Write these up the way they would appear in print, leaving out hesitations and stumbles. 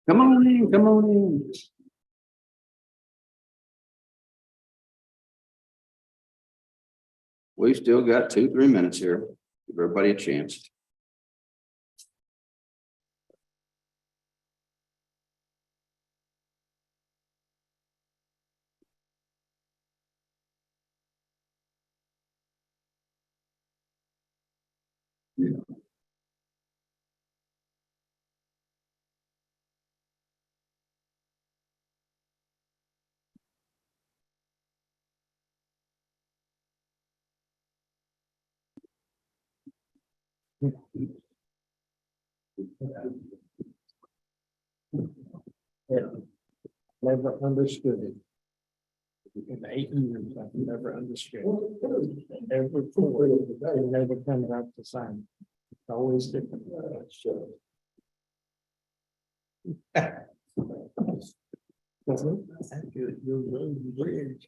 Come on in, come on in. We've still got 2-3 minutes here. Give everybody a chance. Yeah. Never understood it. In 8 years, I've never understood. Every court, it never comes out the same. It's always different. You're really weird.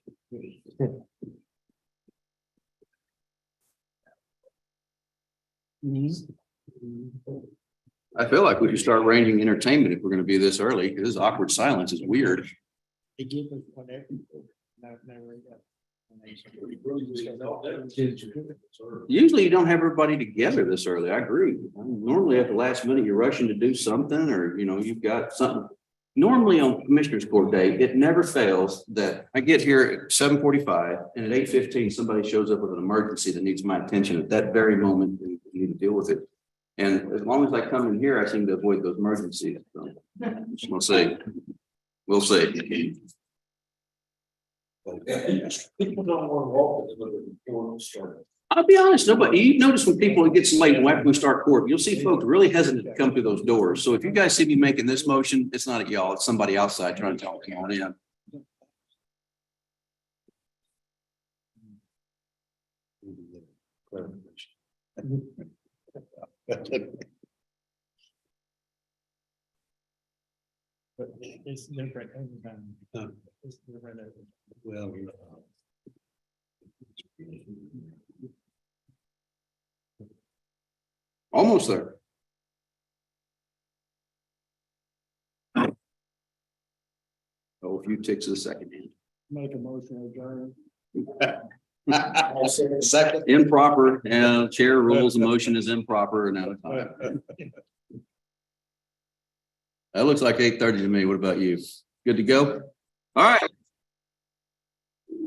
I feel like we should start ranging entertainment if we're going to be this early, because this awkward silence is weird. They give us whatever. Never Usually you don't have everybody together this early. I agree. Normally at the last minute, you're rushing to do something, or, you've got something. Normally on Commissioners Court Day, it never fails that I get here at 7:45 and at 8:15, somebody shows up with an emergency that needs my attention at that very moment, and you need to deal with it. And as long as I come in here, I seem to avoid those emergencies. So we'll see. We'll see. People don't want to walk with it, they want to start. I'll be honest, nobody, you notice when people it gets late after we start court, you'll see folks really hesitant to come through those doors. So if you guys see me making this motion, it's not at y'all, it's somebody outside trying to talk you on in. But it's different every time. It's different every time. Well. Almost there. Oh, a few ticks of the second hand. Make a motion adjourn. Second. Improper, and chair rules, the motion is improper and out of time. That looks like 8:30 to me. What about you? Good to go? All right.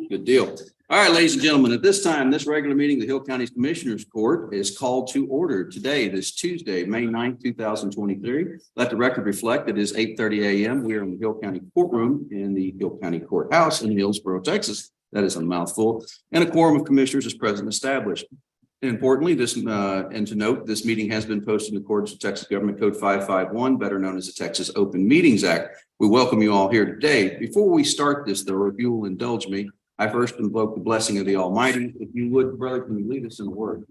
Good deal. All right, ladies and gentlemen, at this time, this regular meeting of the Hill County Commissioners Court is called to order today, this Tuesday, May 9th, 2023. Let the record reflect it is 8:30 a.m. We are in the Hill County Courtroom in the Hill County Courthouse in Hillsborough, Texas. That is a mouthful. And a quorum of commissioners is present and established. Importantly, and to note, this meeting has been posted in accordance with Texas Government Code 551, better known as the Texas Open Meetings Act. We welcome you all here today. Before we start this, though, if you will indulge me, I first invoke the blessing of the Almighty. If you would, brother, can you lead us in a word?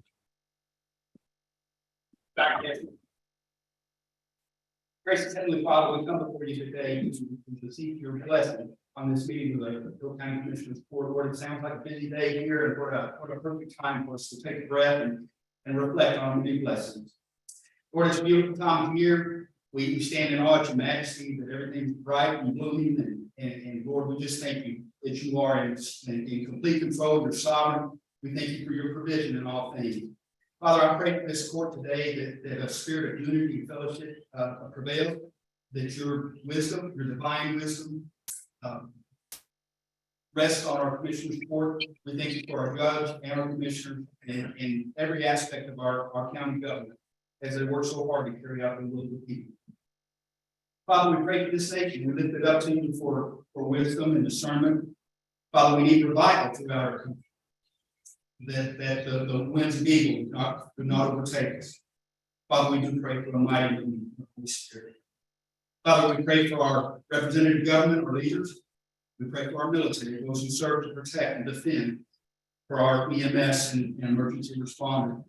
Gracious Heavenly Father, we come before you today to seek your blessing on this meeting of the Hill County Commissioners Court. Lord, it sounds like a busy day here, and what a perfect time for us to take a breath and reflect on many blessings. Lord, it's a beautiful time of year. We stand in awe at your majesty, that everything's bright and blooming, and Lord, we just thank you that you are in complete control, you're sovereign. We thank you for your provision in all things. Father, I pray for this court today that a spirit of unity and fellowship prevail, that your wisdom, your divine wisdom, rest on our commissioners court. We thank you for our judge and our commissioner and every aspect of our county government as they work so hard to carry out the will of the people. Father, we pray for this nation. We lift it up to you for wisdom and discernment. Father, we need revival throughout our country. That the winds of evil do not overtake us. Father, we do pray for the mighty movement of the Holy Spirit. Father, we pray for our representative government, our leaders. We pray for our military, those who serve to protect and defend, for our EMS and emergency responder.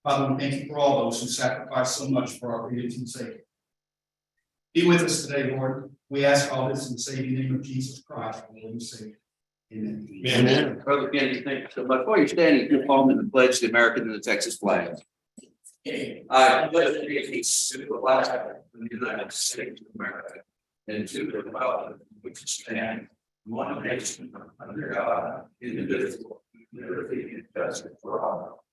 Father, we thank you for all those who sacrifice so much for our freedoms and safety. Be with us today, Lord. We ask all this in the saving name of Jesus Christ, our Lord and Savior. Amen. Amen. Brother Kennedy, thank you so much. Before you're standing, you're following the pledge to the American and the Texas flag. I pledge allegiance to the flag of the United States of America and to the republic which stands one nation under God, indivisible, with liberty and justice for all.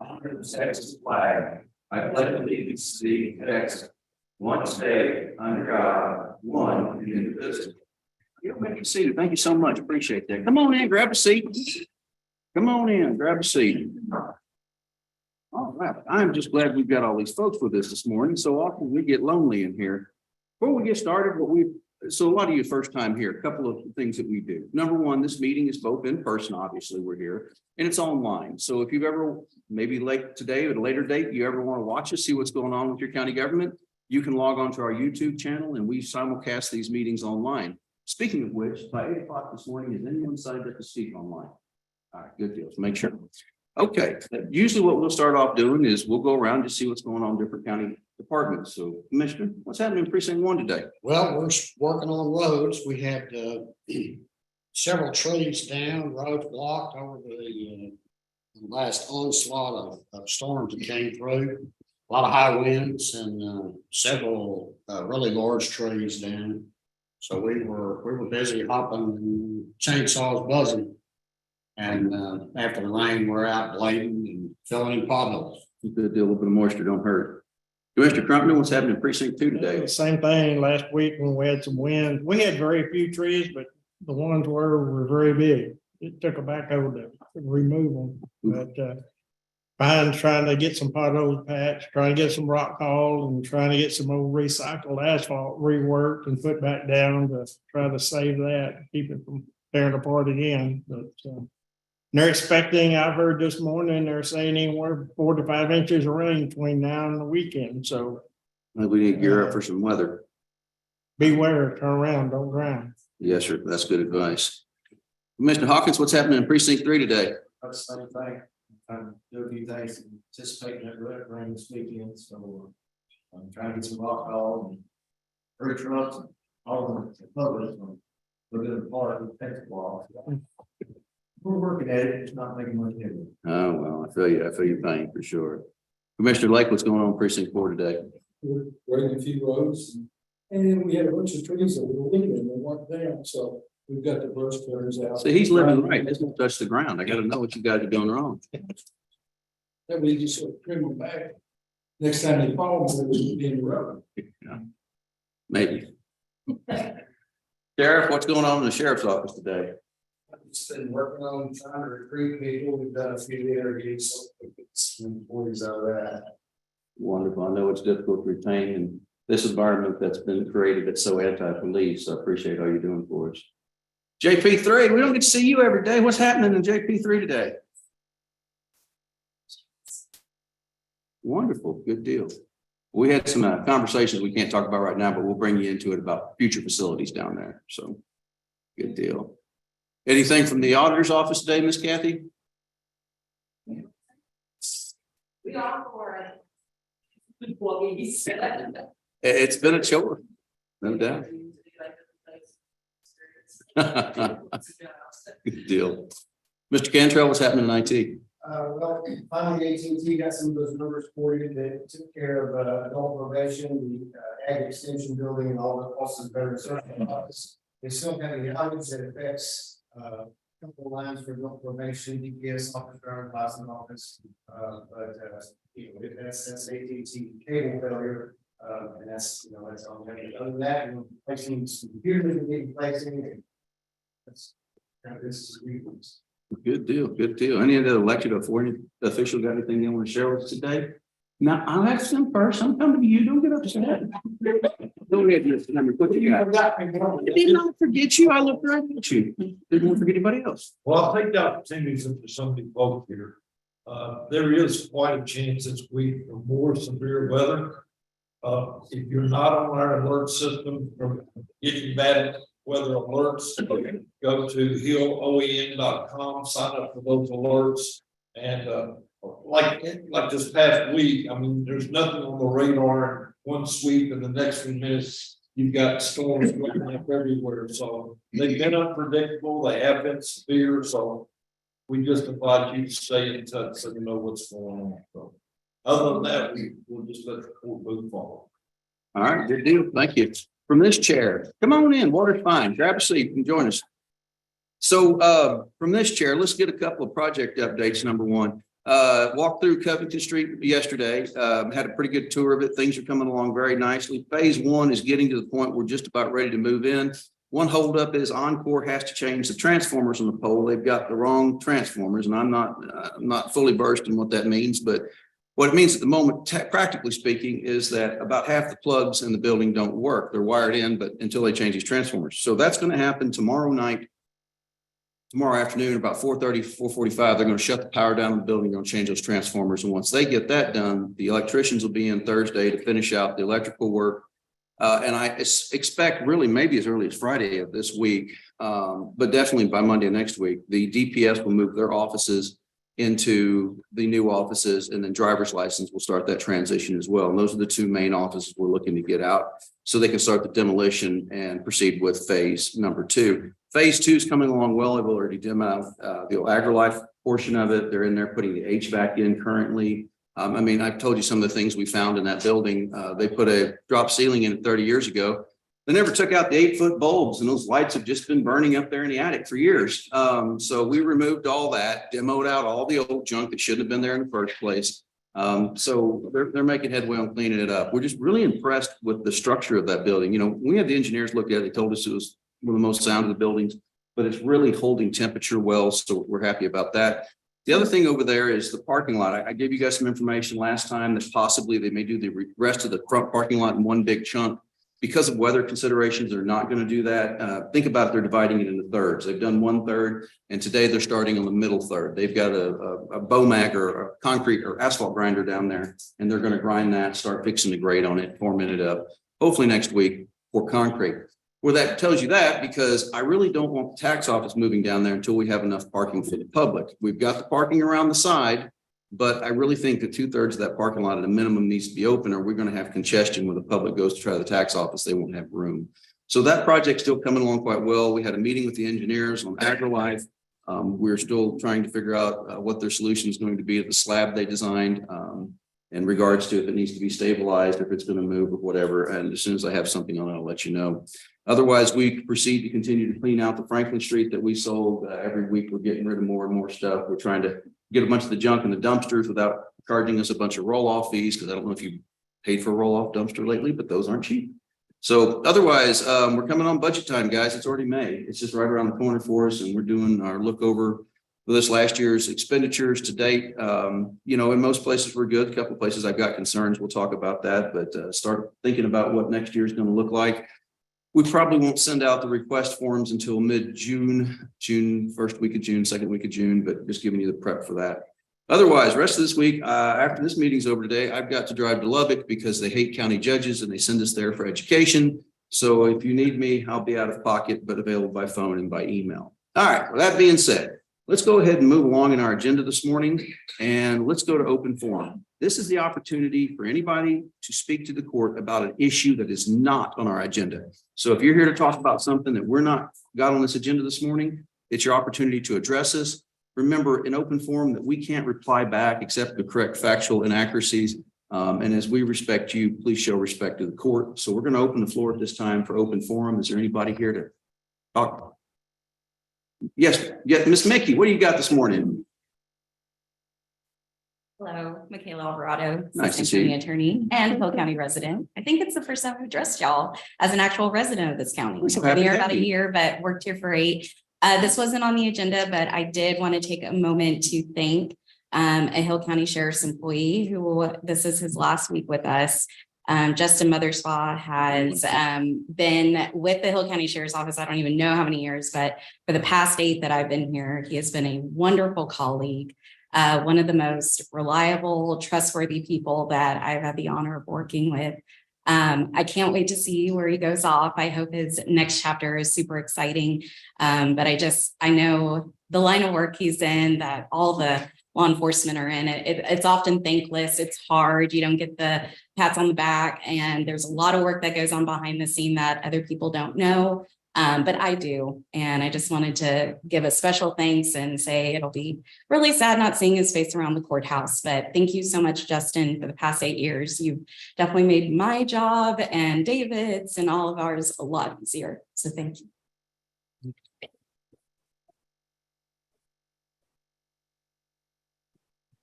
Under the Texas flag, I pledge allegiance to the Texas, one state under God, one and indivisible. You'll make a seat. Thank you so much. Appreciate that. Come on in, grab a seat. Come on in, grab a seat. All right, I'm just glad we've got all these folks with us this morning. So often we get lonely in here. Before we get started, so a lot of you first time here, a couple of things that we do. Number one, this meeting is both in person, obviously we're here, and it's online. So if you've ever, maybe late today or at a later date, you ever want to watch us, see what's going on with your county government, you can log on to our YouTube channel and we simulcast these meetings online. Speaking of which, by 8 o'clock this morning, is anyone signed up to speak online? All right, good deal. So make sure. Okay, usually what we'll start off doing is we'll go around to see what's going on in different county departments. So Commissioner, what's happening in precinct 1 today? Well, we're working on roads. We had several trees down, roads blocked over the last onslaught of storms that came through. A lot of high winds and several really large trees down. So we were busy hopping, chainsaws buzzing. And after the rain, we're out blading and filling in potholes. Keep a little bit of moisture, don't hurt. Commissioner Crumpton, what's happening in precinct 2 today? Same thing last week when we had some wind. We had very few trees, but the ones were very big. It took a backhoe to remove them, but behind trying to get some potholes patched, trying to get some rock hauled and trying to get some old recycled asphalt reworked and put back down to try to save that, keep it from tearing apart again. But they're expecting, I've heard this morning, they're saying anywhere 4 to 5 inches of rain between now and the weekend. So We need to gear up for some weather. beware, turn around, don't drown. Yes, sir. That's good advice. Commissioner Hawkins, what's happening in precinct 3 today? That's the same thing. Do a few things, anticipating that rain this weekend, so I'm trying to get some rock haul and fruit trucks and all the public. We're doing part of the Texas law. We're working at it, it's not making much difference. Oh, well, I feel your pain for sure. Commissioner Lake, what's going on in precinct 4 today? We're running a few roads and we had a bunch of trees that were leaning and weren't down, so we've got the brush cutters out. See, he's living right. This won't touch the ground. I gotta know what you guys are doing wrong. That we just sort of trim them back. Next time they fall, we'll be in the road. Maybe. Sheriff, what's going on in the sheriff's office today? I've just been working on trying to recruit people, we've done a few interviews, so we get some employees out of that. Wonderful. I know it's difficult to retain in this environment that's been created that's so anti-police. I appreciate all you're doing for us. JP3, we don't get to see you every day. What's happening in JP3 today? Wonderful. Good deal. We had some conversations we can't talk about right now, but we'll bring you into it about future facilities down there. So good deal. Anything from the auditor's office today, Miss Kathy? We are for employees. It's been a chore, no doubt. Good deal. Mr. Cantrell, what's happening in IT? Well, finally, AT&T got some of those numbers for you that took care of adult probation, the ag extension building, and all the costs of veteran service office. They still have the outage that affects a couple of lines for adult probation, DPS office, driver's license office. You know, that's AT&T cable failure, and that's that's all. Other than that, placing some computers and getting placing. That's this is reasons. Good deal, good deal. Any of the elected or foreign official got anything they want to share with us today? Now, I'll ask them first. I'm coming to you. Don't get upset. Don't get number. What you got? I did not forget you. I looked right at you. Didn't want to forget anybody else. Well, I'll take the opportunity since there's so many folks here. There is quite a chance this week for more severe weather. If you're not on our alert system from getting bad weather alerts, go to hilloem.com, sign up for those alerts. And like this past week, I mean, there's nothing on the radar. One sweep and the next few minutes, you've got storms going up everywhere. So they've been unpredictable. They have been severe. So we just invite you to stay in touch so you know what's going on. So Other than that, we'll just let the court move forward. All right, good deal. Thank you. From this chair, come on in, water's fine. Grab a seat and join us. So from this chair, let's get a couple of project updates. Number one, walked through Covington Street yesterday, had a pretty good tour of it. Things are coming along very nicely. Phase one is getting to the point we're just about ready to move in. One holdup is Encore has to change the transformers on the pole. They've got the wrong transformers, and I'm not fully versed in what that means, but what it means at the moment, practically speaking, is that about half the plugs in the building don't work. They're wired in, but until they change these transformers. So that's going to happen tomorrow night. Tomorrow afternoon, about 4:30, 4:45, they're going to shut the power down in the building, going to change those transformers. And once they get that done, the electricians will be in Thursday to finish out the electrical work. And I expect really maybe as early as Friday of this week, but definitely by Monday of next week, the DPS will move their offices into the new offices, and then driver's license will start that transition as well. And those are the two main offices we're looking to get out so they can start the demolition and proceed with phase number two. Phase two is coming along well. They've already demoed the AgriLife portion of it. They're in there putting the HVAC in currently. I mean, I've told you some of the things we found in that building. They put a drop ceiling in it 30 years ago. They never took out the 8-foot bulbs, and those lights have just been burning up there in the attic for years. So we removed all that, demoed out all the old junk that shouldn't have been there in the first place. So they're making headway on cleaning it up. We're just really impressed with the structure of that building. You know, we had the engineers look at it. They told us it was one of the most sound of the buildings, but it's really holding temperature well. So we're happy about that. The other thing over there is the parking lot. I gave you guys some information last time that possibly they may do the rest of the front parking lot in one big chunk. Because of weather considerations, they're not going to do that. Think about it, they're dividing it into thirds. They've done 1/3, and today they're starting on the middle third. They've got a BOMAG or a concrete or asphalt grinder down there, and they're going to grind that, start fixing the grade on it, forming it up, hopefully next week for concrete. Well, that tells you that because I really don't want the tax office moving down there until we have enough parking for the public. We've got the parking around the side, but I really think that 2/3 of that parking lot at a minimum needs to be open, or we're going to have congestion when the public goes to try the tax office. They won't have room. So that project's still coming along quite well. We had a meeting with the engineers on AgriLife. We're still trying to figure out what their solution is going to be to the slab they designed in regards to if it needs to be stabilized, if it's going to move or whatever. And as soon as I have something on it, I'll let you know. Otherwise, we proceed to continue to clean out the Franklin Street that we sold. Every week, we're getting rid of more and more stuff. We're trying to get a bunch of the junk in the dumpsters without charging us a bunch of roll-off fees, because I don't know if you paid for a roll-off dumpster lately, but those aren't cheap. So otherwise, we're coming on budget time, guys. It's already May. It's just right around the corner for us, and we're doing our look over for this last year's expenditures to date. You know, in most places we're good. A couple of places I've got concerns. We'll talk about that, but start thinking about what next year is going to look like. We probably won't send out the request forms until mid-June, first week of June, second week of June, but just giving you the prep for that. Otherwise, rest of this week, after this meeting's over today, I've got to drive to Lubbock because they hate county judges and they send us there for education. So if you need me, I'll be out of pocket, but available by phone and by email. All right, with that being said, let's go ahead and move along in our agenda this morning, and let's go to open forum. This is the opportunity for anybody to speak to the court about an issue that is not on our agenda. So if you're here to talk about something that we're not got on this agenda this morning, it's your opportunity to address us. Remember, in open forum that we can't reply back except the correct factual inaccuracies. And as we respect you, please show respect to the court. So we're going to open the floor at this time for open forum. Is there anybody here to talk? Yes, Miss Mickey, what do you got this morning? Hello, Michaela Alvarado, Nice to Assistant see you. County Attorney and Hill County resident. I think it's the first time I've addressed y'all as an actual resident of this county. We're so I've been happy to here have about a you. year, but worked here for 8. This wasn't on the agenda, but I did want to take a moment to thank a Hill County Sheriff's employee who this is his last week with us. Justin Mothersbaugh has been with the Hill County Sheriff's Office. I don't even know how many years, but for the past 8 that I've been here, he has been a wonderful colleague. One of the most reliable, trustworthy people that I've had the honor of working with. I can't wait to see where he goes off. I hope his next chapter is super exciting. But I know the line of work he's in, that all the law enforcement are in it. It's often thankless. It's hard. You don't get the pats on the back, and there's a lot of work that goes on behind the scene that other people don't know. But I do, and I just wanted to give a special thanks and say it'll be really sad not seeing his face around the courthouse. But thank you so much, Justin, for the past 8 years. You've definitely made my job and David's and all of ours a lot easier. So thank you.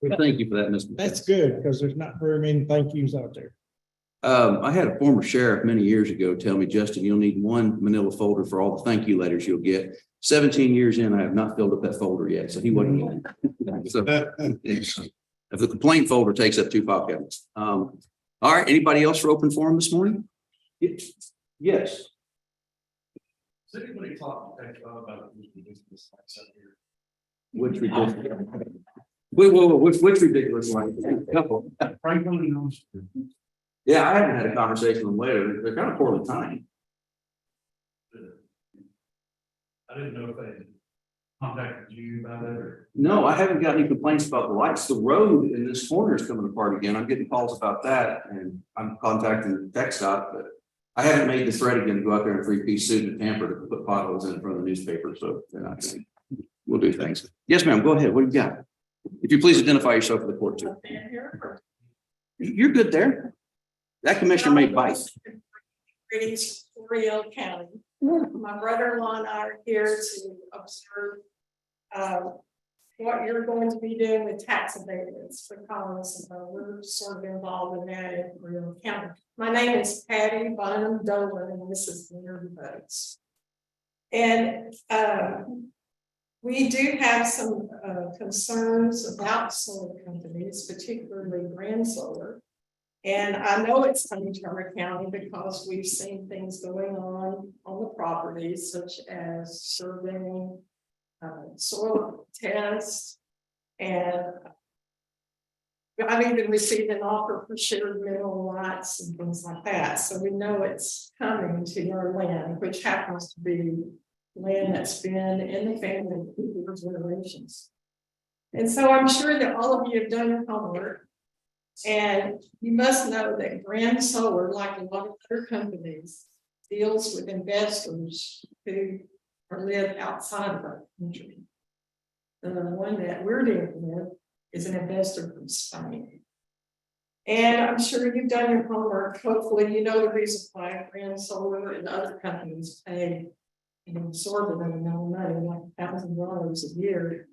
Well, thank you for that, Ms. McCaskey. That's good, because there's not very many thank yous out there. I had a former sheriff many years ago tell me, Justin, you'll need one manila folder for all the thank you letters you'll get. 17 years in, I have not filled up that folder yet, so he wasn't. So, if the complaint folder takes up 2 file cabinets. All right, anybody else for open forum this morning? Yes. Does anybody talk about this here? Which ridiculous. Which ridiculous one? Couple. Franklin knows. Yeah, I haven't had a conversation with them later. They're kind of poorly timed. I didn't know if they contacted you about it or. No, I haven't got any complaints about the lights. The road in this corner is coming apart again. I'm getting calls about that and I'm contacting TxDOT, but I haven't made the threat again to go out there in a 3-piece suit and tamper to put potholes in front of the newspaper. So they're not going to. We'll do things. Yes, ma'am. Go ahead. What do you got? If you please identify yourself for the court too. You're good there. That commissioner may bite. Greetings from Rio County. My brother-in-law and I are here to observe what you're going to be doing with tax abatements because we're sort of involved in that in Rio County. My name is Patty Bonham Dolan, and this is Mayor Votes. And we do have some concerns about solar companies, particularly Grand Solar. And I know it's coming to our county because we've seen things going on the properties, such as surveying, soil tests, and I've even received an offer for shared mineral rights and things like that. So we know it's coming to our land, which happens to be land that's been in the family for generations. And so I'm sure that all of you have done your homework. And you must know that Grand Solar, like a lot of other companies, deals with investors who live outside of our country. The one that we're dealing with is an investor from Spain. And I'm sure you've done your homework. Hopefully, you know the reason why Grand Solar and other companies pay an exorbitant amount of money, like $1,000 a year.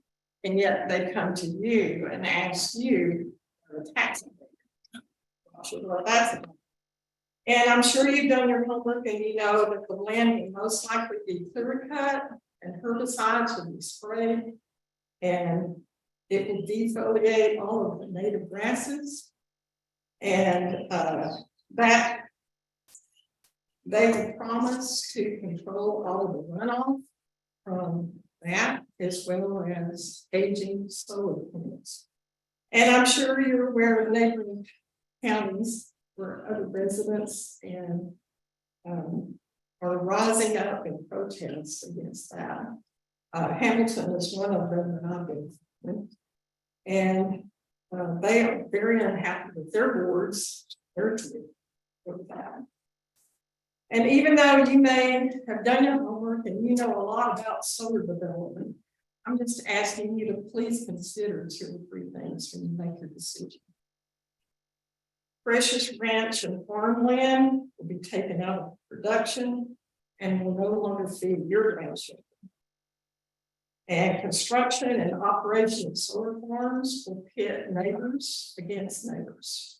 And yet they come to you and ask you for a tax abatement. Well, that's it. And I'm sure you've done your homework and you know that the land will most likely be clear cut and herbicides will be sprayed and it will defoliate all of the native grasses and that they will promise to control all of the runoff from that as well as aging solar plants. And I'm sure you're aware of neighboring counties where other residents and are rising up in protests against that. Hamilton is one of them that I've been with. And they are very unhappy with their boards, their treatment with that. And even though you may have done your homework and you know a lot about solar development, I'm just asking you to please consider 2 or 3 things when you make your decision. Precious ranch and farmland will be taken out of production and will no longer feed your grandchildren. And construction and operation of solar farms will pit neighbors against neighbors.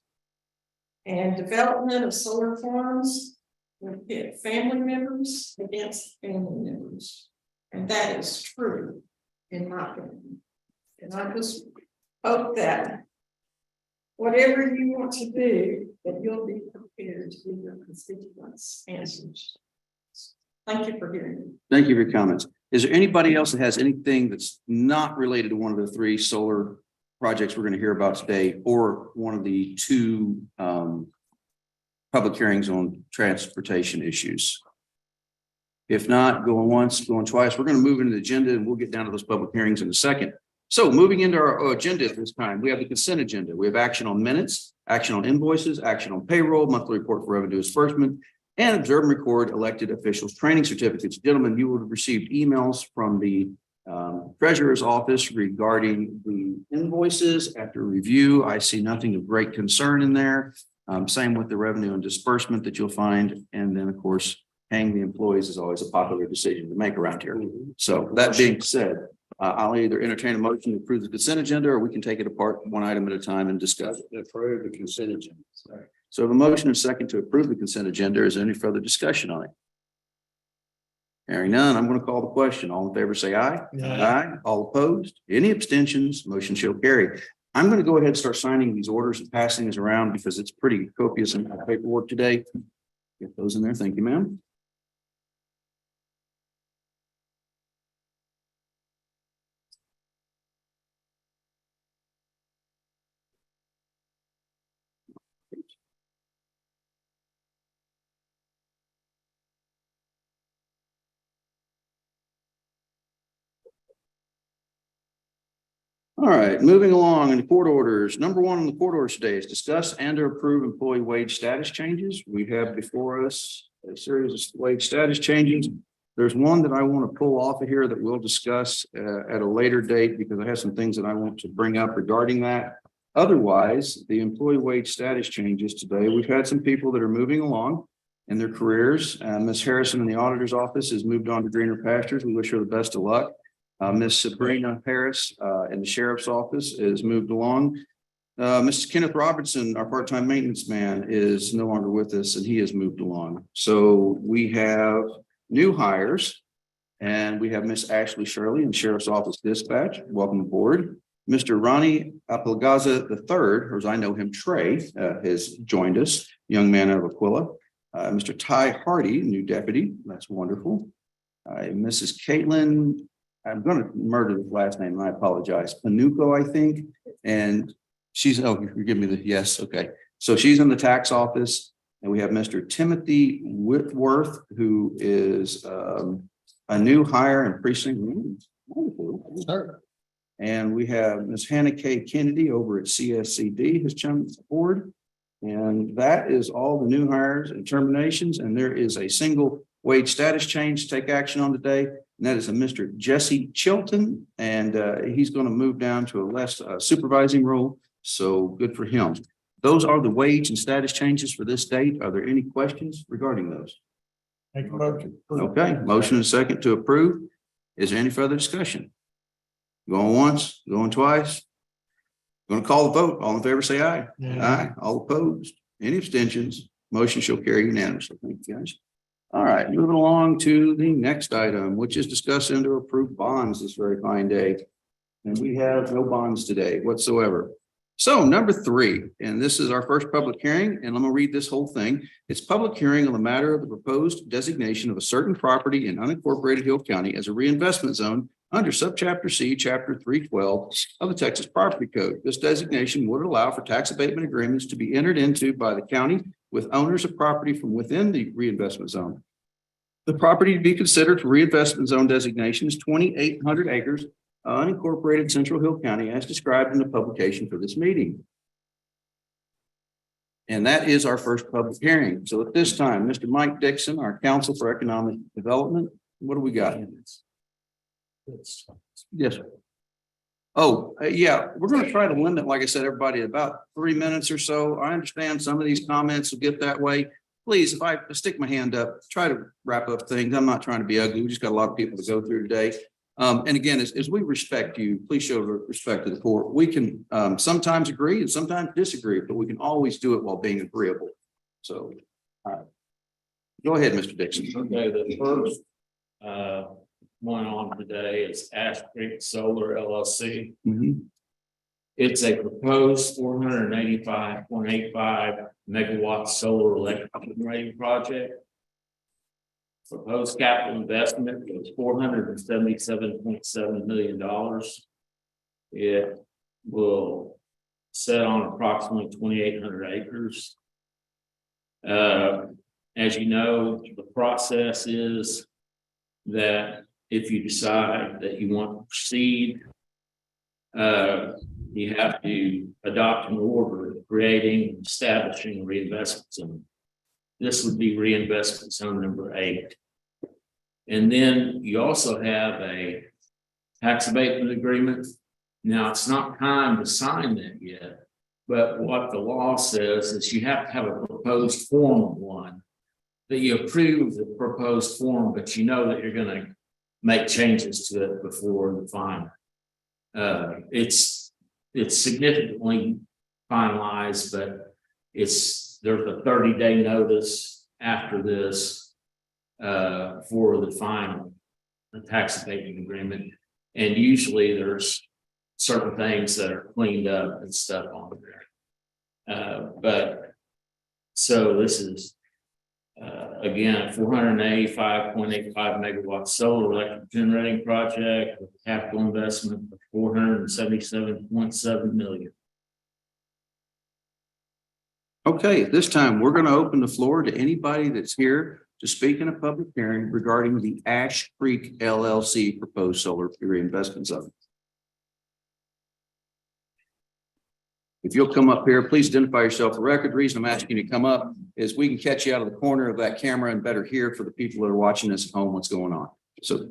And development of solar farms will pit family members against family members. And that is true, in my opinion. And I just hope that whatever you want to do, that you'll be prepared to give your constituents answers. Thank you for hearing me. Thank you for your comments. Is there anybody else that has anything that's not related to one of the 3 solar projects we're going to hear about today, or one of the 2 public hearings on transportation issues? If not, going once, going twice, we're going to move into the agenda and we'll get down to those public hearings in a second. So moving into our agenda at this time, we have the consent agenda. We have action on minutes, action on invoices, action on payroll, monthly report for revenue disbursement, and observe and record elected officials' training certificates. Gentlemen, you would have received emails from the treasurer's office regarding the invoices. After review, I see nothing of great concern in there. Same with the revenue and disbursement that you'll find. And then, of course, paying the employees is always a popular decision to make around here. So that being said, I'll either entertain a motion to approve the consent agenda, or we can take it apart one item at a time and discuss it. Approve the consent agenda. So I have a motion and a second to approve the consent agenda. Is there any further discussion on it? Hearing none, I'm going to call the question. All in favor, say aye. Aye. All opposed? Any abstentions? Motion shall carry. I'm going to go ahead and start signing these orders and passing these around because it's pretty copious in my paperwork today. Get those in there. Thank you, ma'am. All right, moving along in the court orders. Number one on the court orders today is discuss and or approve employee wage status changes. We have before us a series of wage status changes. There's one that I want to pull off of here that we'll discuss at a later date because I have some things that I want to bring up regarding that. Otherwise, the employee wage status changes today. We've had some people that are moving along in their careers. Ms. Harrison in the auditor's office has moved on to greener pastures. We wish her the best of luck. Miss Sabrina Harris in the sheriff's office is moved along. Mr. Kenneth Robertson, our part-time maintenance man, is no longer with us and he has moved along. So we have new hires and we have Miss Ashley Shirley in sheriff's office dispatch. Welcome aboard. Mr. Ronnie Apelgaza III, or as I know him, Trey, has joined us, young man out of Aquila. Mr. Ty Hardy, new deputy. That's wonderful. Mrs. Caitlin, I'm going to murder the last name, and I apologize. Panuco, I think. And she's, oh, you give me the, yes, okay. So she's in the tax office. And we have Mr. Timothy Whitworth, who is a new hire in precinct. Wonderful. And we have Ms. Hannah K. Kennedy over at CSCD has jumped aboard. And that is all the new hires and terminations. And there is a single wage status change to take action on today. And that is a Mr. Jesse Chilton. And he's going to move down to a less supervising role. So good for him. Those are the wage and status changes for this date. Are there any questions regarding those? Make a motion. Okay, motion and second to approve. Is there any further discussion? Going once, going twice? Going to call the vote. All in favor, say aye. Aye. All opposed? Any abstentions? Motion shall carry unanimously. Thank you, guys. All right, moving along to the next item, which is discuss and to approve bonds this very fine day. And we have no bonds today whatsoever. So number 3, and this is our first public hearing, and I'm going to read this whole thing. It's public hearing on the matter of the proposed designation of a certain property in unincorporated Hill County as a reinvestment zone under subchapter C, chapter 312 of the Texas Property Code. This designation would allow for tax abatement agreements to be entered into by the county with owners of property from within the reinvestment zone. The property to be considered for reinvestment zone designation is 2,800 acres, unincorporated Central Hill County, as described in the publication for this meeting. And that is our first public hearing. So at this time, Mr. Mike Dixon, our Counsel for Economic Development, what do we got? Yes, sir. Oh, yeah, we're going to try to limit, like I said, everybody about 3 minutes or so. I understand some of these comments will get that way. Please, if I stick my hand up, try to wrap up things. I'm not trying to be ugly. We just got a lot of people to go through today. And again, as we respect you, please show respect to the court. We can sometimes agree and sometimes disagree, but we can always do it while being agreeable. So go ahead, Mr. Dixon. Okay, the first one on today is Ash Creek Solar LLC. It's a proposed 485.85 megawatt solar electric generating project. Proposed capital investment was $477.7 million. It will set on approximately 2,800 acres. As you know, the process is that if you decide that you want to proceed, you have to adopt an order creating, establishing a reinvestment zone. This would be reinvestment zone number 8. And then you also have a tax abatement agreement. Now, it's not time to sign that yet, but what the law says is you have to have a proposed form of one. That you approve the proposed form, but you know that you're gonna make changes to it before the final. It's significantly finalized, but there's a 30-day notice after this for the final tax abatement agreement. And usually there's certain things that are cleaned up and stuff on there. But so this is again, 485.85 megawatt solar electric generating project with capital investment of 477.7 million. Okay, at this time, we're going to open the floor to anybody that's here to speak in a public hearing regarding the Ash Creek LLC proposed solar reinvestment zone. If you'll come up here, please identify yourself for record. The reason I'm asking you to come up is we can catch you out of the corner of that camera and better hear for the people that are watching this at home what's going on. So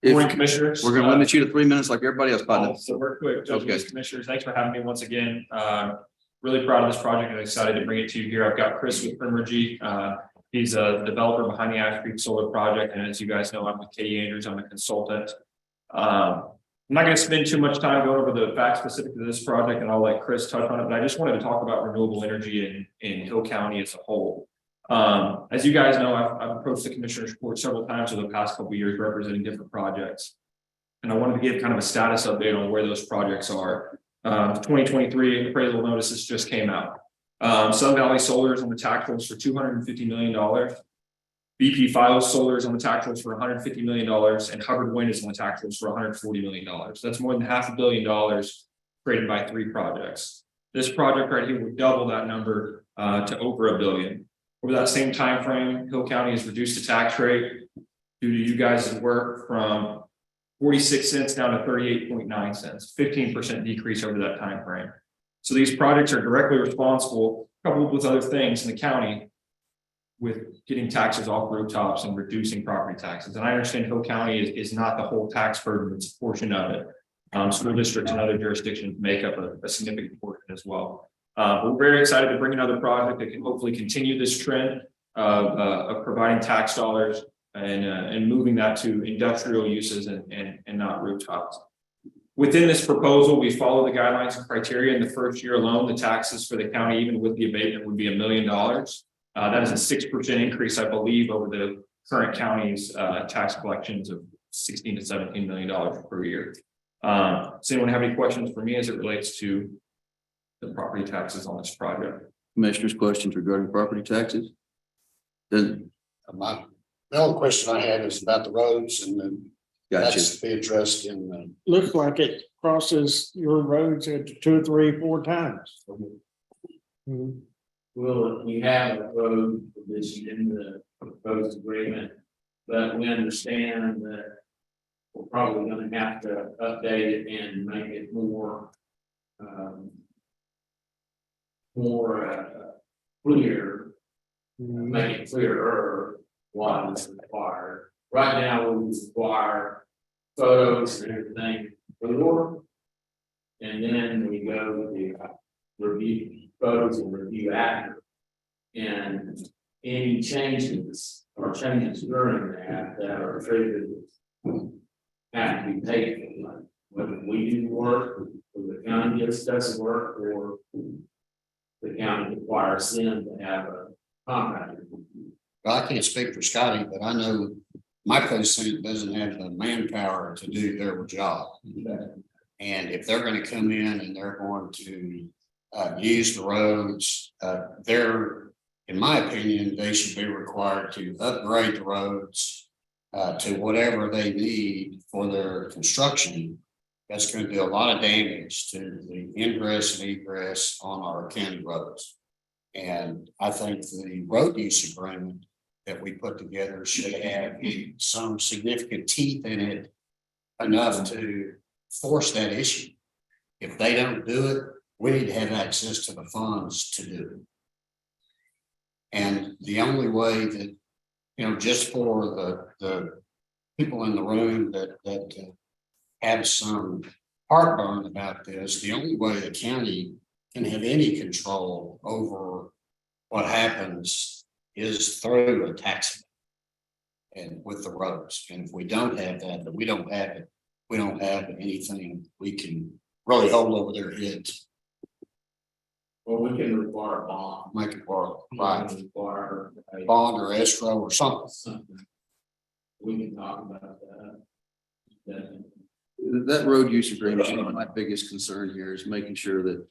Morning, Commissioners. we're going to limit you to 3 minutes like everybody else. So we're quick. Okay. Judges, Commissioners, thanks for having me once again. Really proud of this project and excited to bring it to you here. I've got Chris with Primergy. He's a developer behind the Ash Creek Solar Project. And as you guys know, I'm with Katie Andrews. I'm a consultant. I'm not going to spend too much time going over the facts specific to this project, and I'll let Chris touch on it, but I just wanted to talk about renewable energy in Hill County as a whole. As you guys know, I've approached the Commissioner's Court several times over the past couple of years representing different projects. And I wanted to give kind of a status update on where those projects are. 2023 appraisal notices just came out. Sun Valley Solar is on the tax rolls for $250 million. BP Files Solar is on the tax rolls for $150 million, and Hubbard Wind is on the tax rolls for $140 million. That's more than $500 million created by 3 projects. This project right here would double that number to over $1 billion. Over that same time frame, Hill County has reduced the tax rate due to you guys' work from 46 cents down to 38.9 cents, 15% decrease over that time frame. So these projects are directly responsible, coupled with other things in the county, with getting taxes off rooftops and reducing property taxes. And I understand Hill County is not the whole tax burden, it's a portion of it. School districts and other jurisdictions make up a significant portion as well. We're very excited to bring another project that can hopefully continue this trend of providing tax dollars and moving that to industrial uses and not rooftops. Within this proposal, we follow the guidelines and criteria. In the first year alone, the taxes for the county, even with the abatement, would be $1 million. That is a 6% increase, I believe, over the current county's tax collections of $16 to $17 million per year. Does anyone have any questions for me as it relates to the property taxes on this project? Commissioners, questions regarding property taxes? Then The only question I had is about the roads, and then gotcha. that's to be addressed in the. Looks like it crosses your roads at 2, 3, 4 times. Mhm. Well, we have a road provision in the proposed agreement, but we understand that we're probably going to have to update it and make it more clear, make it clearer what is required. Right now, we require photos and everything before, and then we go to the review photos and review after. And any changes or changes during that are triggered have to be paid for, whether we do work or the county does work, or the county requires them to have a contractor. Well, I can't speak for Scotty, but I know my precinct doesn't have the manpower to do their job. And if they're going to come in and they're going to use the roads, in my opinion, they should be required to upgrade the roads to whatever they need for their construction. That's going to do a lot of damage to the ingress and egress on our county roads. And I think the road use agreement that we put together should have some significant teeth in it enough to force that issue. If they don't do it, we need to have access to the funds to do And the only way that, just for the people in the room that have some heartburn about this, the only way the county can have any control over what happens is through a tax. And with the roads, and if we don't have that, we don't have it, we don't have anything we can really hold over their heads. Well, we can require a bond. Make it work, right, Require a bond or escrow or something. something. We can talk about that. That road use agreement, my biggest concern here is making sure that,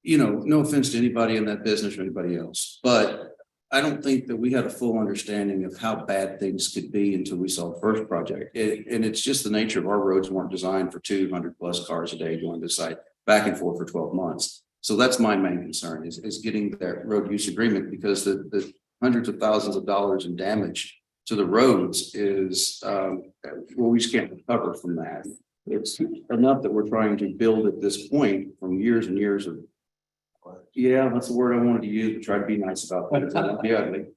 no offense to anybody in that business or anybody else, but I don't think that we had a full understanding of how bad things could be until we saw the first project. And it's just the nature of our roads weren't designed for 200+ cars a day going to site back and forth for 12 months. So that's my main concern is getting that road use agreement, because the hundreds of thousands of dollars in damage to the roads is, we just can't recover from that. It's enough that we're trying to build at this point from years and years of, yeah, that's the word I wanted to use, but try to be nice about things. I won't be ugly.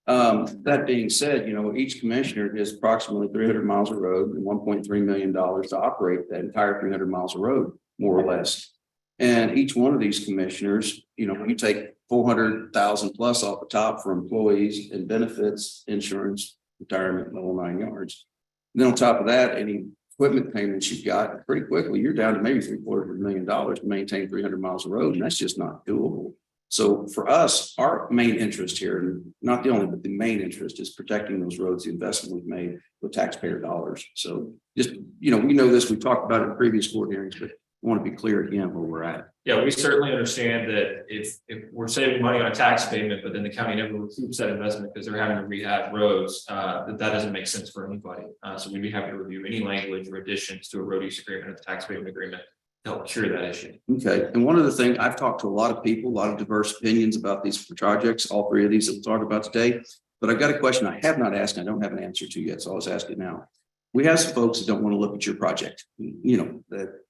That being said, each commissioner has approximately 300 miles of road and $1.3 million to operate that entire 300 miles of road, more or less. And each one of these commissioners, you take 400,000 plus off the top for employees and benefits, insurance, retirement, the whole 9 yards. And then on top of that, any equipment payments you've got, pretty quickly, you're down to maybe $750,000 to maintain 300 miles of road, and that's just not doable. So for us, our main interest here, and not the only, but the main interest is protecting those roads, the investment we've made with taxpayer dollars. So just, we know this, we talked about it in previous court hearings, but I want to be clear again where we're at. Yeah, we certainly understand that if we're saving money on a tax payment, but then the county never recoups that investment because they're having to rehab roads, that doesn't make sense for anybody. So we'd be happy to review any language or additions to a road use agreement or the tax payment agreement to help cure that issue. Okay, and one of the things, I've talked to a lot of people, a lot of diverse opinions about these projects, all three of these that we'll talk about today. But I've got a question I have not asked, and I don't have an answer to yet, so I'll just ask it now. We have some folks that don't want to look at your project, that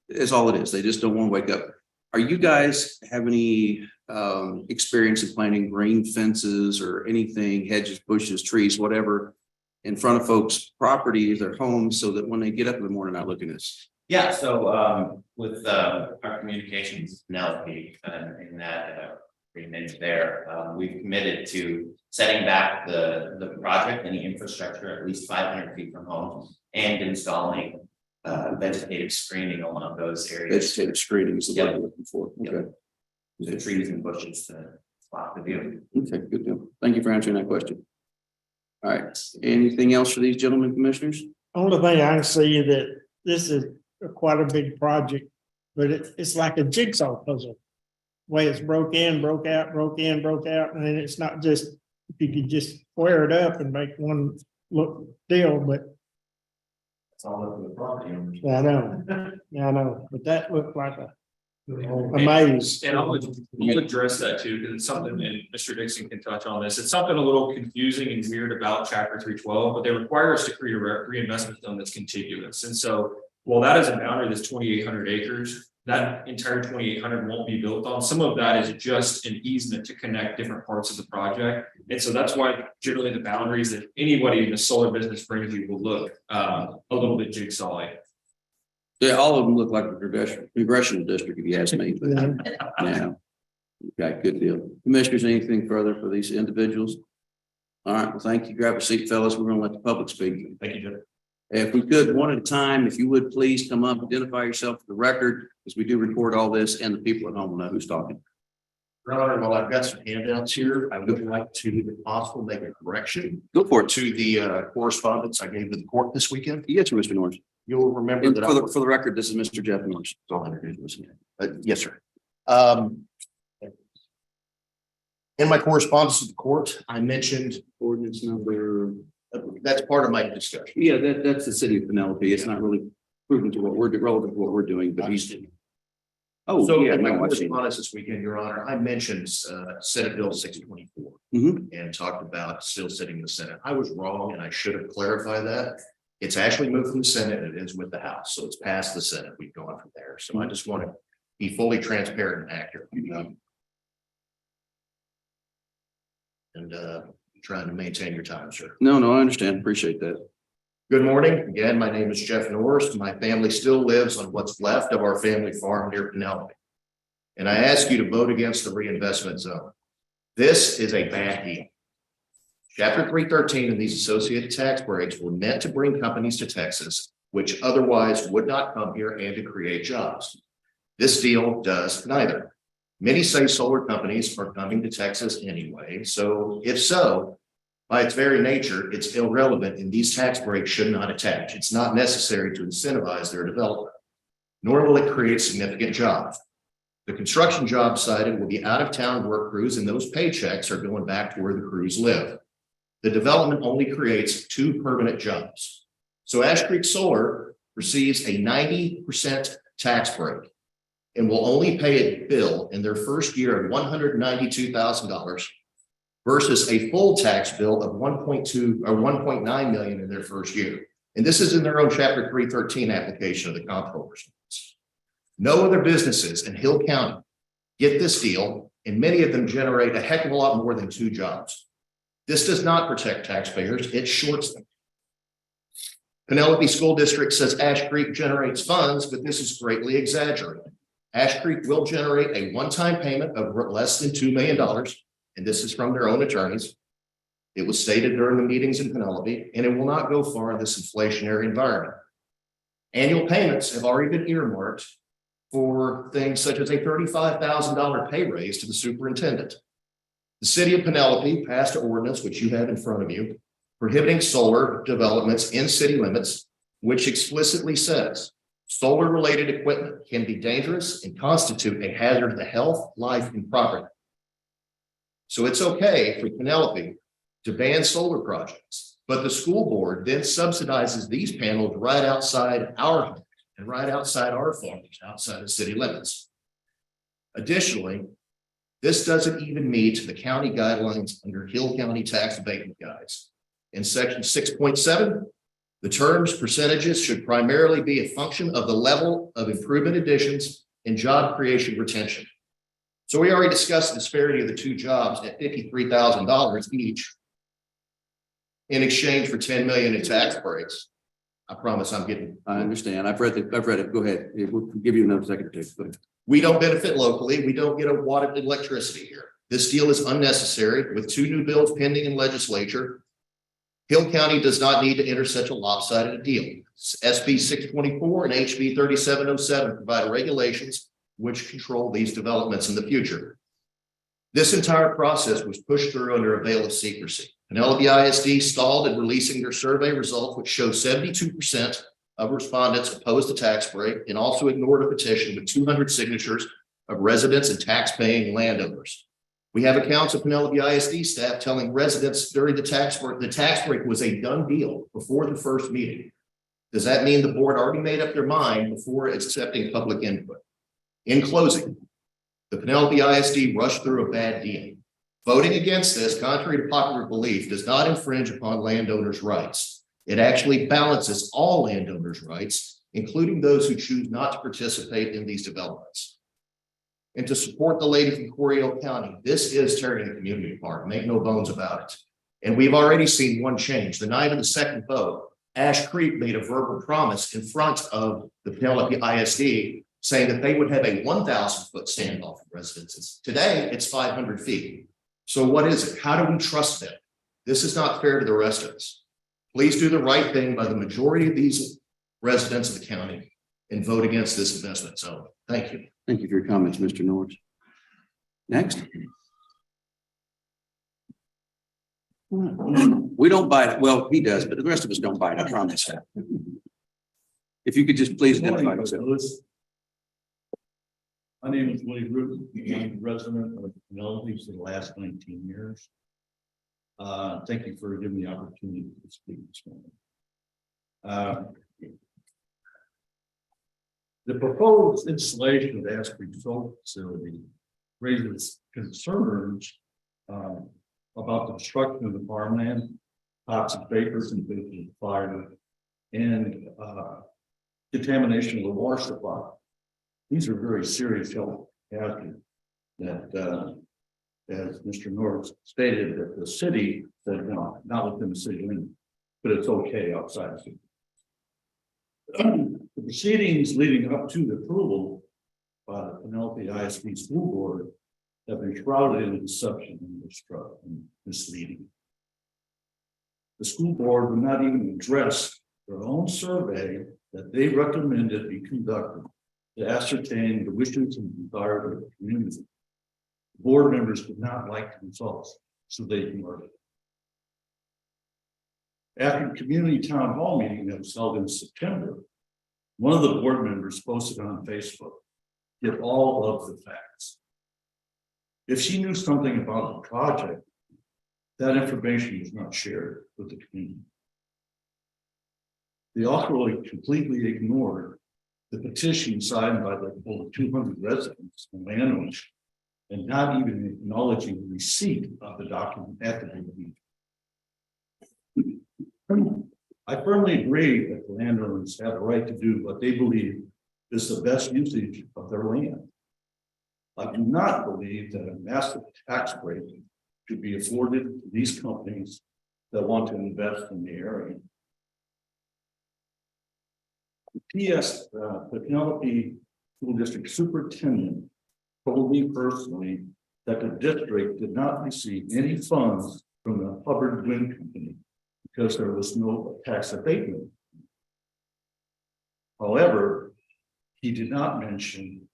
it's all it is. They just don't want to wake up. Are you guys have any experience in planting green fences or anything, hedges, bushes, trees, whatever, in front of folks' properties, their homes, so that when they get up in the morning, not looking at this? Yeah, so with our communications Penelope in that agreement there, we've committed to setting back the project and the infrastructure at least 500 feet from home and installing vegetative screening along those areas. Vegetative screening is the word I'm looking for. Okay. The trees and bushes to block the view. Okay, good deal. Thank you for answering that question. All right. Anything else for these gentlemen commissioners? Only thing I can see that this is quite a big project, but it's like a jigsaw puzzle. Way it's broke in, broke out, broke in, broke out, and then it's not just, if you could just square it up and make one look deal, but It's all up to the property owners. I know, but that looked like a maze. And I'll address that too, because it's something, and Mr. Dixon can touch on this. It's something a little confusing and weird about Chapter 312, but they require us to create a reinvestment zone that's contiguous. And so, while that is a boundary that's 2,800 acres, that entire 2,800 won't be built on. Some of that is just an easement to connect different parts of the project. And so that's why generally the boundaries that anybody in the solar business brings you will look a little bit jigsaw-like. Yeah, all of them look like a congressional district, if you ask me. But, yeah. Okay, good deal. Commissioners, anything further for these individuals? All right, well, thank you. Grab a seat, fellas. We're going to let the public speak. Thank you, Jim. If we could, one at a time, if you would please come up, identify yourself for the record, because we do record all this and the people at home will know who's talking. Your Honor, well, I've got some handouts here. I would like to, if possible, make a correction. Go for it. To the correspondence I gave to the court this weekend. Yes, Mr. Norris. You'll remember And that. for the record, this is Mr. Jeff Norris. I'll introduce him. Yes, sir. In my correspondence to the court, I mentioned Ordinance number. that's part of my discussion. Yeah, that's the city of Penelope. It's not really proven to what we're relevant to what we're doing, but he's. Oh, So yeah, in my no, I've seen it. correspondence this weekend, Your Honor, I mentioned Senate Bill 624 Mhm. and talked about still sitting in the Senate. I was wrong and I should have clarified that. It's actually moved from the Senate and it is with the House. So it's past the Senate. We've gone from there. So I just want to be fully transparent and accurate. and trying to maintain your time, sir. No, I understand. Appreciate that. Good morning. Again, my name is Jeff Norris. My family still lives on what's left of our family farm near Penelope. And I ask you to vote against the reinvestment zone. This is a bad deal. Chapter 313 and these associated tax breaks were meant to bring companies to Texas, which otherwise would not come here, and to create jobs. This deal does neither. Many say solar companies are coming to Texas anyway. So if so, by its very nature, it's irrelevant, and these tax breaks should not attach. It's not necessary to incentivize their development, nor will it create significant jobs. The construction jobs cited will be out-of-town work crews, and those paychecks are going back to where the crews live. The development only creates 2 permanent jobs. So Ash Creek Solar receives a 90% tax break and will only pay a bill in their first year of $192,000 versus a full tax bill of 1.2 or 1.9 million in their first year. And this is in their own Chapter 313 application of the comptroller's office. No other businesses in Hill County get this deal, and many of them generate a heck of a lot more than 2 jobs. This does not protect taxpayers, it shorts them. Penelope School District says Ash Creek generates funds, but this is greatly exaggerated. Ash Creek will generate a one-time payment of less than $2 million, and this is from their own attorneys. It was stated during the meetings in Penelope, and it will not go far in this inflationary environment. Annual payments have already been earmarked for things such as a $35,000 pay raise to the superintendent. The city of Penelope passed an ordinance, which you have in front of you, prohibiting solar developments in city limits, which explicitly says solar-related equipment can be dangerous and constitute a hazard to health, life, and property. So it's okay for Penelope to ban solar projects, but the school board then subsidizes these panels right outside our home and right outside our farms, outside the city limits. Additionally, this doesn't even meet the county guidelines under Hill County tax abatement guides. In section 6.7, the terms percentages should primarily be a function of the level of improvement additions and job creation retention. So we already discussed the disparity of the 2 jobs at $53,000 each in exchange for $10 million in tax breaks. I promise I'm getting. I understand. I've read it. Go ahead. We'll give you another second to take. We don't benefit locally. We don't get a watt of electricity here. This deal is unnecessary with 2 new bills pending in legislature. Hill County does not need to enter such a lopsided deal. SB 624 and HB 3707 provide regulations which control these developments in the future. This entire process was pushed through under a veil of secrecy. Penelope ISD stalled in releasing their survey results, which show 72% of respondents opposed the tax break, and also ignored a petition with 200 signatures of residents and tax-paying landowners. We have accounts of Penelope ISD staff telling residents during the tax break was a done deal before the first meeting. Does that mean the board already made up their mind before accepting public input? In closing, the Penelope ISD rushed through a bad deal. Voting against this, contrary to popular belief, does not infringe upon landowners' rights. It actually balances all landowners' rights, including those who choose not to participate in these developments. And to support the lady from Coryell County, this is tearing the community apart, make no bones about it. And we've already seen one change. The night of the second vote, Ash Creek made a verbal promise in front of the Penelope ISD saying that they would have a 1,000-foot standoff from residences. Today, it's 500 feet. So what is it? How do we trust them? This is not fair to the rest of us. Please do the right thing by the majority of these residents of the county and vote against this investment zone. Thank you. Thank you for your comments, Mr. Norris. Next. We don't bite. Well, he does, but the rest of us don't bite. I promise. If you could just please identify yourself. My name is Willie Bruton. I'm a resident of Penelope for the last 19 years. Thank you for giving me the opportunity to speak this morning. The proposed installation of the Ash Creek Solar Facility raises concerns about the destruction of the farmland, toxic vapors and vapor fire, and contamination of the water supply. These are very serious health hazards that as Mr. Norris stated, that the city said, no, not within the city limits, but it's okay outside the city. The proceedings leading up to the approval by the Penelope ISD School Board have been shrouded in deception and mistrust and misleading. The school board would not even address their own survey that they recommended be conducted to ascertain the wishes and desires of the community. Board members did not like the results, so they ignored it. After the community town hall meeting that was held in September, one of the board members posted on Facebook, "Get all of the facts." If she knew something about the project, that information was not shared with the community. They also completely ignored the petition signed by the over 200 residents and landowners, and not even acknowledging receipt of the document at the meeting. I firmly agree that the landowners have the right to do what they believe is the best usage of their land. I do not believe that a massive tax break should be afforded to these companies that want to invest in the area. The PS, the Penelope School District Superintendent told me personally that the district did not receive any funds from the Hubbard Wind Company because there was no tax abatement. However, he did not mention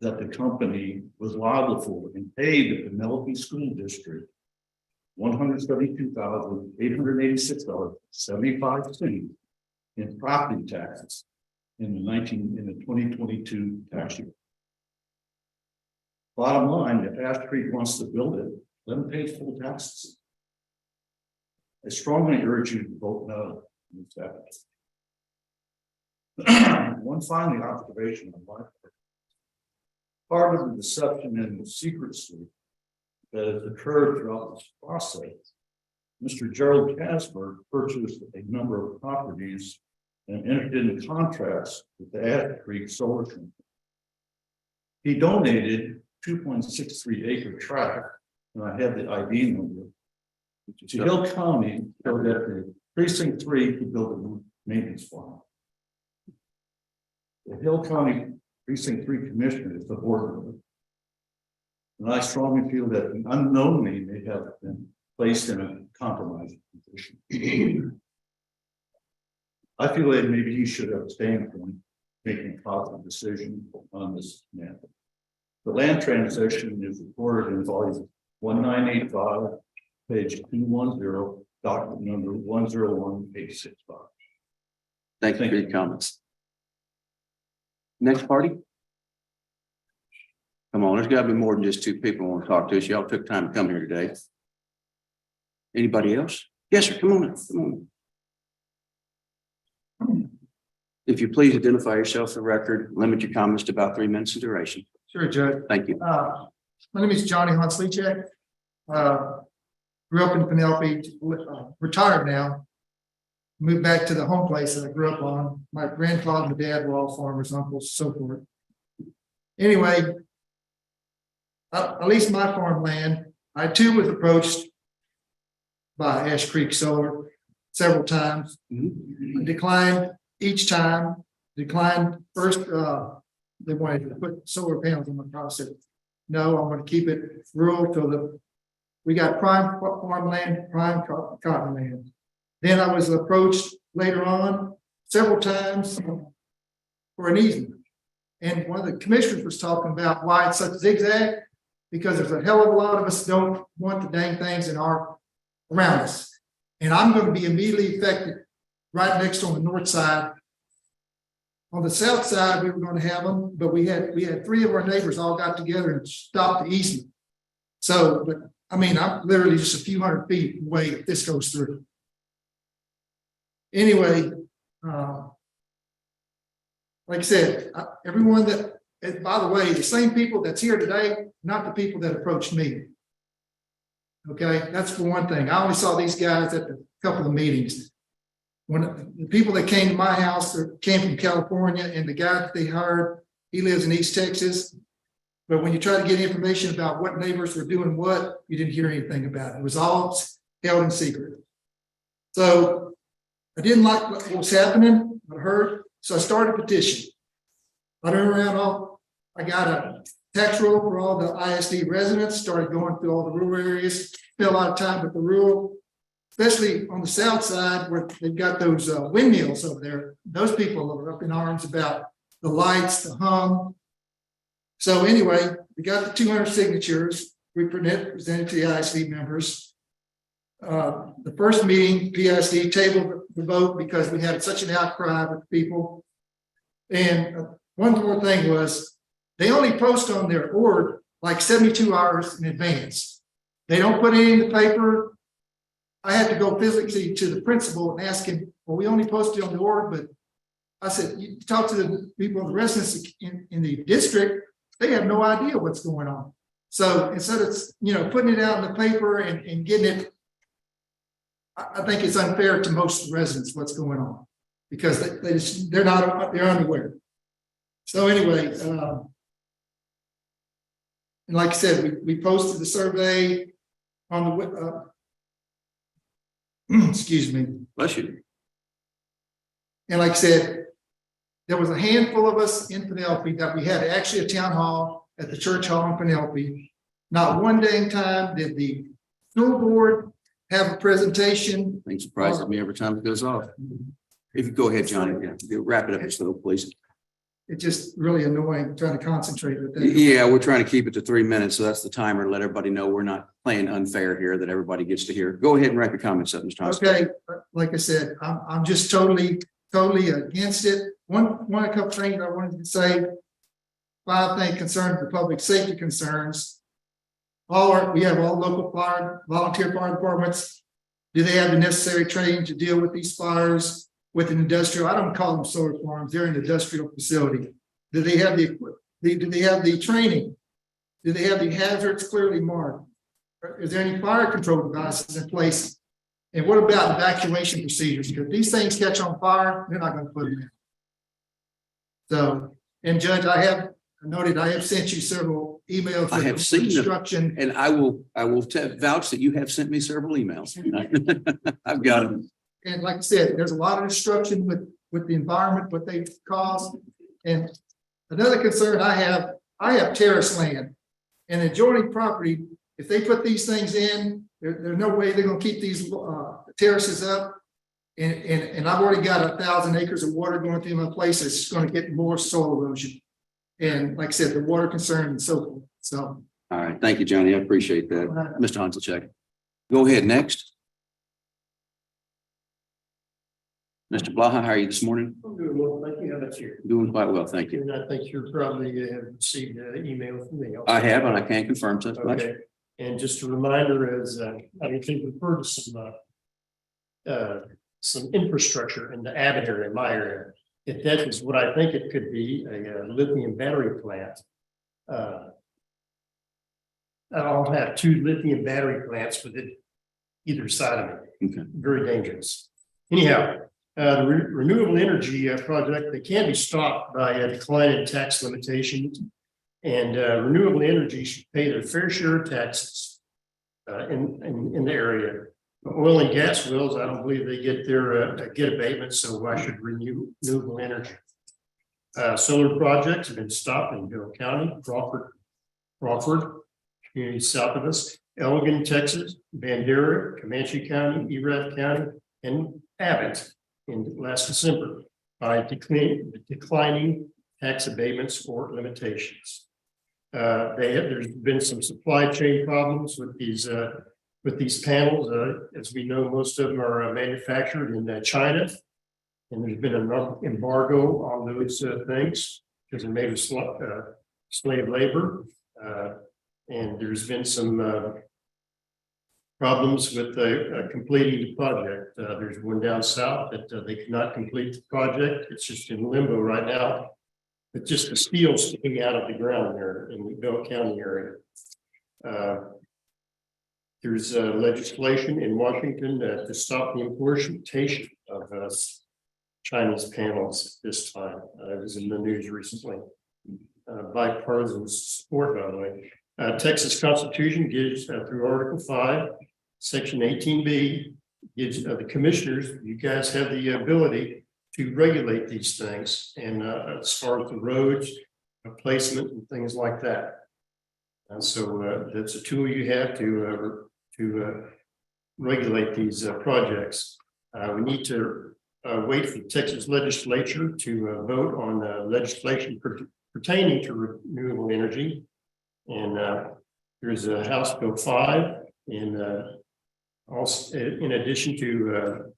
that the company was liable for and paid the Penelope School District $172,886.75 in property taxes in the 2022 tax year. Bottom line, if Ash Creek wants to build it, let them pay full taxes. I strongly urge you to vote no. One final observation on my part. Part of the deception and the secrecy that has occurred throughout this process, Mr. Gerald Casper purchased a number of properties and entered into contracts with the Ash Creek Solar Company. He donated 2.63 acre tract, and I have the ID number, to Hill County so that the precinct 3 could build a maintenance farm. The Hill County Precinct 3 Commissioner is the board member. And I strongly feel that unknowingly they have been placed in a compromising position. I feel that maybe he should abstain from making a positive decision on this matter. The land transaction is recorded in volume 1985, page 210, document number 101865. Thank you for your comments. Next party. Come on, there's got to be more than just two people who want to talk to us. Y'all took time to come here today. Anybody else? Yes, sir. Come on in. Come on. If you please identify yourself for the record, limit your comments to about 3 minutes in duration. Sure, Judge. Thank you. My name is Johnny Hunsleycheck. Grew up in Penelope, retired now. Moved back to the home place that I grew up on. My grandfather and dad were all farmers, uncles, so forth. Anyway, at least my farmland, I too was approached by Ash Creek Solar several times. I declined each time. Declined first. They wanted to put solar panels on my house. I said, no, I'm going to keep it rural till we got prime farmland, prime cotton land. Then I was approached later on several times for an easement. And one of the commissioners was talking about why it's such zigzag, because there's a hell of a lot of us don't want the dang things around us. And I'm going to be immediately affected right next on the north side. On the south side, we were going to have them, but we had 3 of our neighbors all got together and stopped the easement. So, but I mean, I'm literally just a few hundred feet away if this goes through. Anyway, like I said, everyone that, and by the way, the same people that's here today, not the people that approached me. Okay, that's for one thing. I only saw these guys at a couple of meetings. When the people that came to my house came from California, and the guy that they hired, he lives in East Texas. But when you try to get information about what neighbors were doing what, you didn't hear anything about it. It was all held in secret. So I didn't like what was happening, I heard, so I started a petition. I went around I got a tax roll for all the ISD residents, started going through all the rural areas, spent a lot of time with the rural, especially on the south side where they've got those windmills over there. Those people are up in arms about the lights, the hum. So anyway, we got the 200 signatures. We presented to the ISD members. The first meeting, PISD tabled the vote because we had such an outcry with people. And one more thing was, they only post on their org like 72 hours in advance. They don't put it in the paper. I had to go physically to the principal and ask him, well, we only posted on the org, but I said, you talk to the people, the residents in the district, they have no idea what's going on. So instead of, putting it out in the paper and getting it, I think it's unfair to most residents what's going on because they're unaware. So anyway, and like I said, we posted the survey on the excuse me. Bless you. And like I said, there was a handful of us in Penelope that we had actually a town hall at the church hall in Penelope. Not one dang time did the school board have a presentation. Thing surprises me every time it goes off. If you go ahead, Johnny, wrap it up slow, please. It's just really annoying trying to concentrate with that. Yeah, we're trying to keep it to 3 minutes, so that's the timer. Let everybody know we're not playing unfair here, that everybody gets to hear. Go ahead and wrap your comments up, Mr. Thompson. Okay, like I said, I'm just totally against it. A couple things I wanted to say. 5 things concerning the public safety concerns. We have all local volunteer fire departments. Do they have the necessary training to deal with these fires? With an industrial, I don't call them solar farms, they're an industrial facility. Do they have do they have the training? Do they have the hazards clearly marked? Is there any fire control devices in place? And what about evacuation procedures? Because these things catch on fire, they're not going to put them in. So, and Judge, I have sent you several emails. I have seen instruction, and I will vouch that you have sent me several emails. I've got them. And like I said, there's a lot of instruction with the environment, what they cause. And another concern I have terrace land and adjoining property. If they put these things in, there's no way they're going to keep these terraces up. And I've already got 1,000 acres of water going through my place. It's going to get more soil erosion. And like I said, the water concern and so forth. So. All right. Thank you, Johnny. I appreciate that. Mr. Hanselcheck. Go ahead. Next. Mr. Blaha, how are you this morning? I'm doing well, thank you. How about you? Doing quite well, thank you. And I think you're probably have received an email from me. I have, and I can't confirm such much. Okay, and just a reminder as I think we've heard of some infrastructure in the Abbott area, my area. If that is what I think it could be, a lithium battery plant. I'll have 2 lithium battery plants within either side of it. Okay. Very dangerous. Anyhow, the renewable energy project, they can be stopped by a decline in tax limitations. And renewable energy should pay their fair share of taxes in the area. Oil and gas wells, I don't believe they get their get abatements, so why should renewable energy? Solar projects have been stopped in Bill County, Crawford, community south of us, Elgin, Texas, Bandera, Comanche County, Erath County, and Abbott in last December by declining tax abatements or limitations. There's been some supply chain problems with these panels. As we know, most of them are manufactured in China, and there's been an embargo on those things because they're made with slave labor. And there's been some problems with completing the project. There's one down south that they cannot complete the project. It's just in limbo right now. But just the steel sticking out of the ground there in the Bell County area. There's legislation in Washington to stop the importation of Chinese panels this time. It was in the news recently. bipartisan support, by the way. Texas Constitution gives through Article 5, Section 18B, gives the commissioners, you guys have the ability to regulate these things and as far as the roads, placement and things like that. And so that's a tool you have to regulate these projects. We need to wait for the Texas legislature to vote on legislation pertaining to renewable energy. And there's a House Bill 5 and also in addition to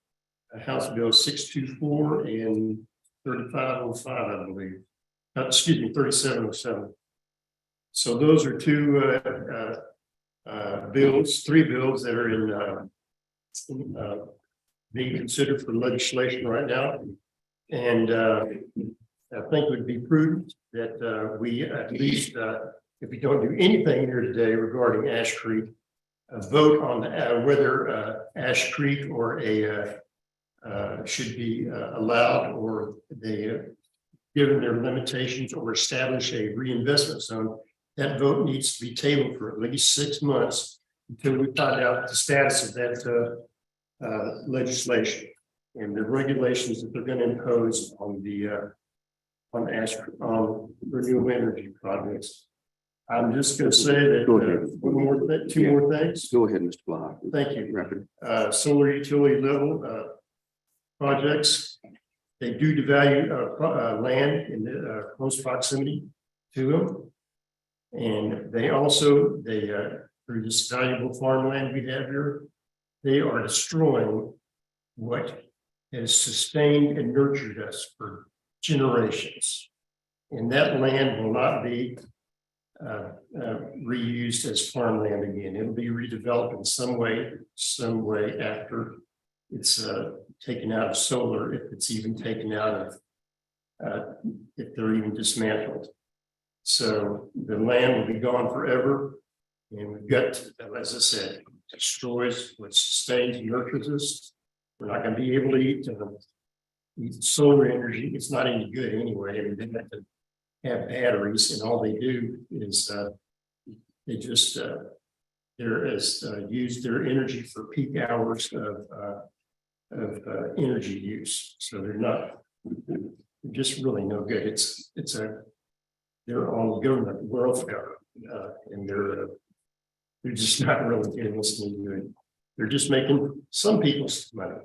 House Bill 624 and 3505, I believe. Excuse me, 3707. So those are two three bills that are being considered for legislation right now. And I think it would be prudent that we at least, if we don't do anything here today regarding Ash Creek, vote on whether Ash Creek or should be allowed, or they given their limitations, or establish a reinvestment zone. That vote needs to be tabled for at least 6 months until we find out the status of that legislation and the regulations that they're going to impose on the on renewable energy projects. I'm just going to say that two more things. Go ahead, Mr. Blah. Thank you. Solar utility level projects, they do devalue land in the close proximity to them. And they also, through this valuable farmland we have here, they are destroying what has sustained and nurtured us for generations. And that land will not be reused as farmland again. It'll be redeveloped in some way after it's taken out of solar, if it's even taken out of, if they're even dismantled. So the land will be gone forever. And we've got, as I said, destroys what sustains and nurtures us. We're not going to be able to eat solar energy. It's not any good anyway. I mean, they have to have batteries, and all they do is they just use their energy for peak hours of energy use. So they're just really no good. They're on government welfare, and they're just not really getting us any good. They're just making some people's money,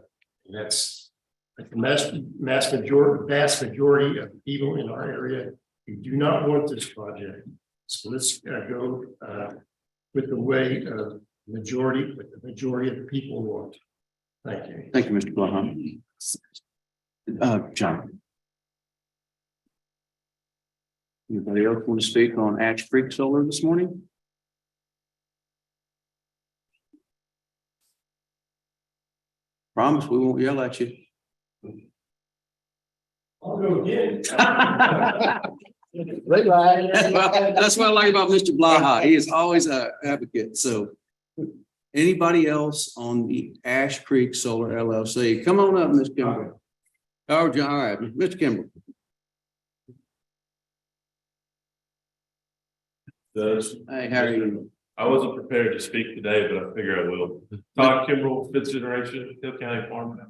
and that's like the vast majority of people in our area who do not want this project. So let's go with the way of the majority of the people want. Thank you. Thank you, Mr. Blahan. John. Anybody else want to speak on Ash Creek Solar this morning? Promise we won't yell at you. I'll go again. That's what I like about Mr. Blaha. He is always an advocate. So anybody else on the Ash Creek Solar LLC? Come on up, Mr. Kimball. Oh, John, all right, Mr. Kimball. Hey, how are you? I wasn't prepared to speak today, but I figure I will. Todd Kimbrell, fifth generation, Hill County farmer.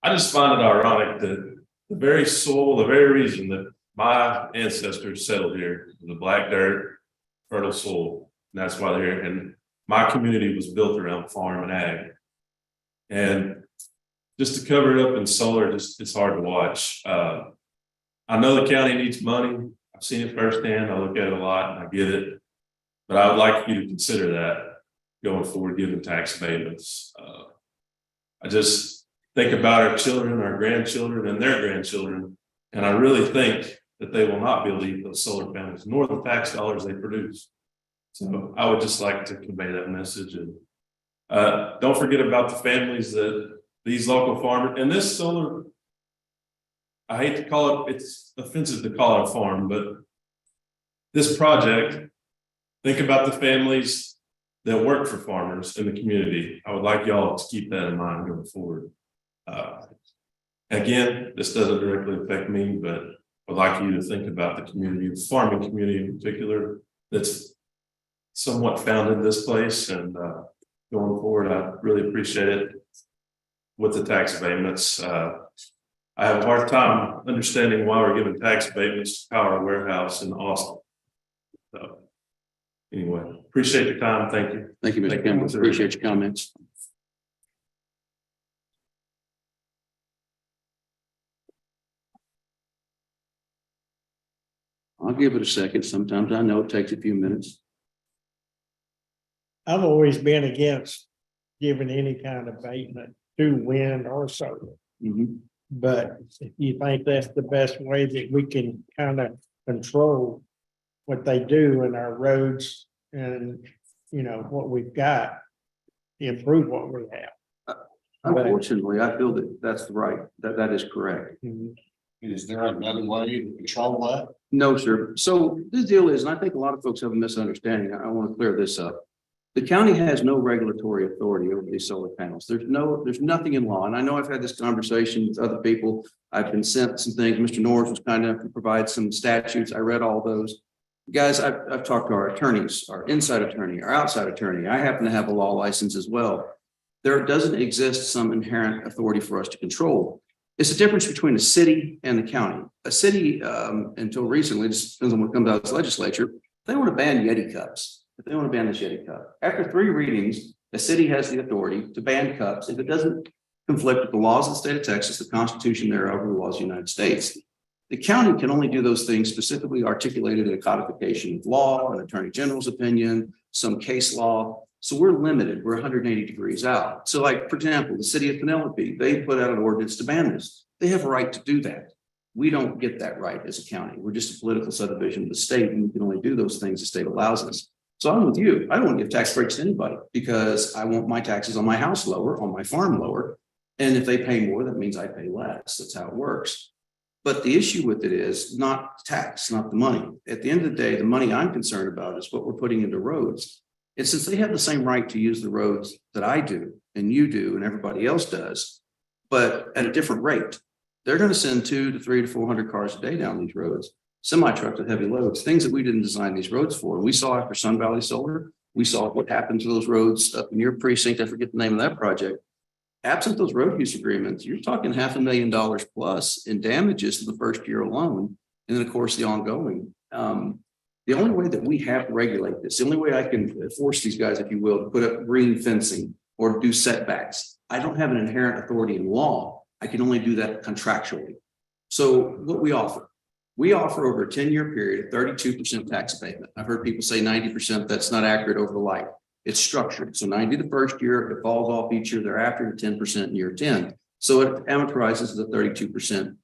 I just find it ironic that the very soil, the very reason that my ancestors settled here, the black dirt, fertile soil, and that's why they're here. And my community was built around farm and ag. And just to cover it up in solar, it's hard to watch. I know the county needs money. I've seen it firsthand. I look at it a lot and I get it. But I would like you to consider that going forward, given tax abatements. I just think about our children, our grandchildren, and their grandchildren. And I really think that they will not be able to eat those solar panels, nor the tax dollars they produce. So I would just like to convey that message. And don't forget about the families that these local farmers, and this solar, I hate to call it, it's offensive to call it a farm, but this project, think about the families that work for farmers in the community. I would like y'all to keep that in mind going forward. Again, this doesn't directly affect me, but would like you to think about the community, the farming community in particular, that's somewhat founded this place, and going forward, I really appreciate it with the tax abatements. I have a hard time understanding why we're giving tax abatements to Power Warehouse in Austin. So anyway, appreciate your time. Thank you. Thank you, Mr. Campbell. Appreciate your comments. I'll give it a second. Sometimes I know it takes a few minutes. I've always been against giving any kind of abatement to wind or solar. Mhm. But if you think that's the best way that we can kind of control what they do in our roads and, you know, what we've got, improve what we have. Unfortunately, I feel that that's right. That is correct. Is there another way to control that? No, sir. So the deal is, and I think a lot of folks have a misunderstanding. I want to clear this up. The county has no regulatory authority over these solar panels. There's nothing in law. And I know I've had this conversation with other people. I've been sent some things. Mr. Norris was kind enough to provide some statutes. I read all those. Guys, I've talked to our attorneys, our inside attorney, our outside attorney. I happen to have a law license as well. There doesn't exist some inherent authority for us to control. It's the difference between a city and the county. A city, until recently, just depends on what comes out of this legislature, they want to ban Yeti cups. If they want to ban this Yeti cup. After 3 readings, the city has the authority to ban cups if it doesn't conflict with the laws of the state of Texas, the Constitution thereof, or the laws of the United States. The county can only do those things specifically articulated in a codification of law, an attorney general's opinion, some case law. So we're limited. We're 180 degrees out. So like, for example, the city of Penelope, they put out an ordinance to ban this. They have a right to do that. We don't get that right as a county. We're just a political subdivision of the state, and we can only do those things the state allows us. So I'm with you. I don't want to give tax breaks to anybody because I want my taxes on my house lower, on my farm lower. And if they pay more, that means I pay less. That's how it works. But the issue with it is not tax, not the money. At the end of the day, the money I'm concerned about is what we're putting into roads. And since they have the same right to use the roads that I do and you do and everybody else does, but at a different rate, they're going to send 200 to 300 to 400 cars a day down these roads. Semi-trucks with heavy loads, things that we didn't design these roads for. And we saw after Sun Valley Solar, we saw what happened to those roads up in your precinct. I forget the name of that project. Absent those road use agreements, you're talking $500,000 plus in damages to the first year alone. And then of course, the ongoing. The only way that we have to regulate this, the only way I can force these guys, if you will, to put up green fencing or do setbacks. I don't have an inherent authority in law. I can only do that contractually. So what we offer over a 10-year period, a 32% tax abatement. I've heard people say 90%. That's not accurate over the life. It's structured. So 90 the first year, it falls off each year thereafter to 10% in year 10. So it amortizes the 32%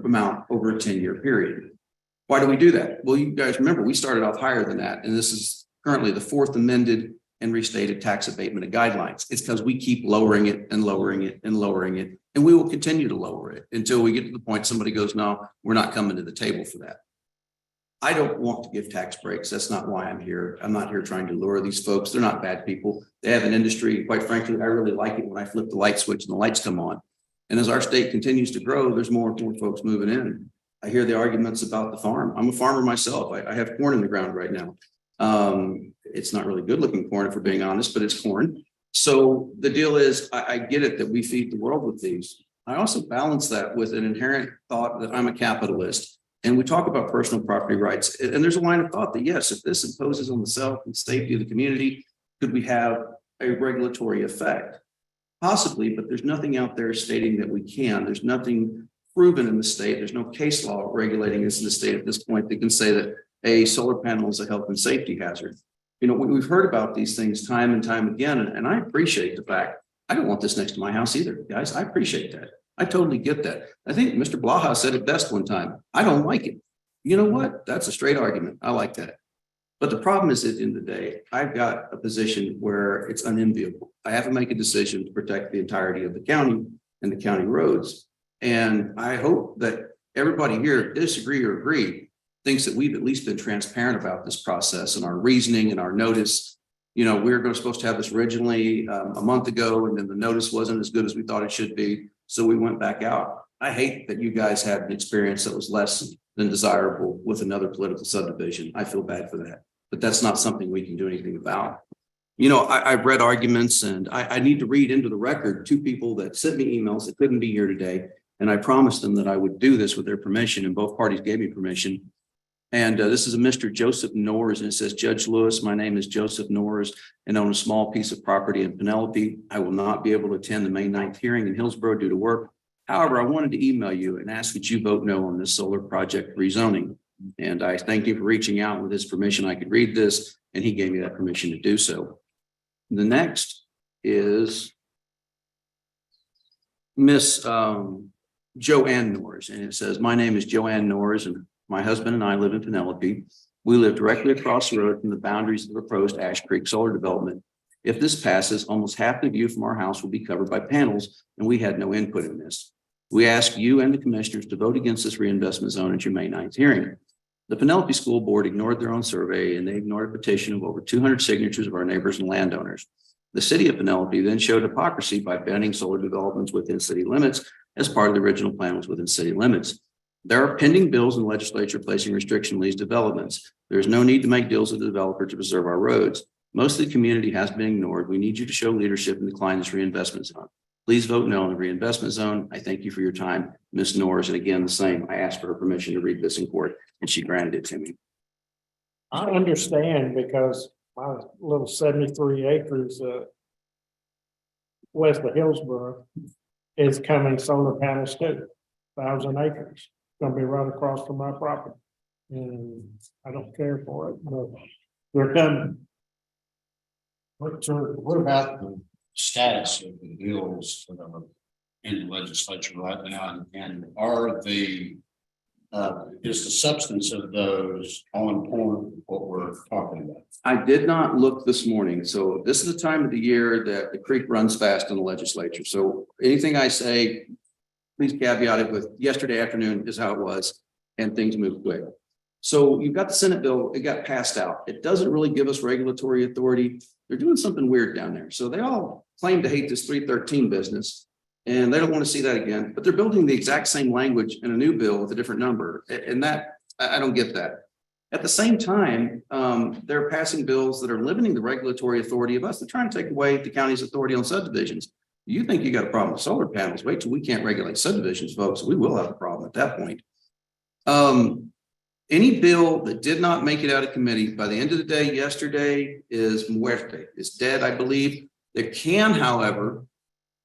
amount over a 10-year period. Why do we do that? Well, you guys remember, we started off higher than that. And this is currently the 4th amended and restated tax abatement guidelines. It's because we keep lowering it and lowering it and lowering it. And we will continue to lower it until we get to the point somebody goes, no, we're not coming to the table for that. I don't want to give tax breaks. That's not why I'm here. I'm not here trying to lure these folks. They're not bad people. They have an industry. Quite frankly, I really like it when I flip the light switch and the lights come on. And as our state continues to grow, there's more and more folks moving in. I hear the arguments about the farm. I'm a farmer myself. I have corn in the ground right now. It's not really good looking corn, if we're being honest, but it's corn. So the deal is, I get it that we feed the world with these. I also balance that with an inherent thought that I'm a capitalist. And we talk about personal property rights. And there's a line of thought that, yes, if this imposes on the health and safety of the community, could we have a regulatory effect? Possibly, but there's nothing out there stating that we can. There's nothing proven in the state. There's no case law regulating this in the state at this point that can say that a solar panel is a health and safety hazard. You know, we've heard about these things time and time again, and I appreciate the fact I don't want this next to my house either, guys. I appreciate that. I totally get that. I think Mr. Blaha said it best one time. I don't like it. You know what? That's a straight argument. I like that. But the problem is that in the day, I've got a position where it's unenviable. I have to make a decision to protect the entirety of the county and the county roads. And I hope that everybody here, disagree or agree, thinks that we've at least been transparent about this process and our reasoning and our notice. You know, we were supposed to have this originally a month ago, and then the notice wasn't as good as we thought it should be. So we went back out. I hate that you guys had an experience that was less than desirable with another political subdivision. I feel bad for that, but that's not something we can do anything about. You know, I've read arguments, and I need to read into the record two people that sent me emails that couldn't be here today. And I promised them that I would do this with their permission, and both parties gave me permission. And this is a Mr. Joseph Norris, and it says, Judge Lewis, my name is Joseph Norris and own a small piece of property in Penelope. I will not be able to attend the May 9th hearing in Hillsborough due to work. However, I wanted to email you and ask that you vote no on this solar project rezoning. And I thank you for reaching out. With his permission, I could read this, and he gave me that permission to do so. The next is Miss Joanne Norris, and it says, my name is Joanne Norris, and my husband and I live in Penelope. We live directly across the road from the boundaries of the proposed Ash Creek solar development. If this passes, almost half the view from our house will be covered by panels, and we had no input in this. We ask you and the commissioners to vote against this reinvestment zone at your May 9th hearing. The Penelope School Board ignored their own survey, and they ignored a petition of over 200 signatures of our neighbors and landowners. The city of Penelope then showed hypocrisy by banning solar developments within city limits, as part of the original plan was within city limits. There are pending bills in the legislature placing restriction on these developments. There is no need to make deals with the developer to preserve our roads. Most of the community has been ignored. We need you to show leadership and decline this reinvestment zone. Please vote no on the reinvestment zone. I thank you for your time, Ms. Norris. And again, the same, I asked for her permission to read this in court, and she granted it to me. I understand, because my little 73 acres west of Hillsborough is coming solar panels too, 1,000 acres. Gonna be right across from my property. And I don't care for it, but they're coming. What about the status of the bills that are in the legislature right now, and are the is the substance of those on point with what we're talking about? I did not look this morning. So this is the time of the year that the creek runs fast in the legislature. So anything I say, please caveat it with yesterday afternoon is how it was, and things move quick. So you've got the Senate bill, it got passed out. It doesn't really give us regulatory authority. They're doing something weird down there. So they all claim to hate this 313 business, and they don't want to see that again, but they're building the exact same language in a new bill with a different number. And that, I don't get that. At the same time, they're passing bills that are limiting the regulatory authority of us. They're trying to take away the county's authority on subdivisions. You think you got a problem with solar panels? Wait till we can't regulate subdivisions, folks. We will have a problem at that point. Any bill that did not make it out of committee by the end of the day yesterday is muerte, is dead, I believe. There can, however,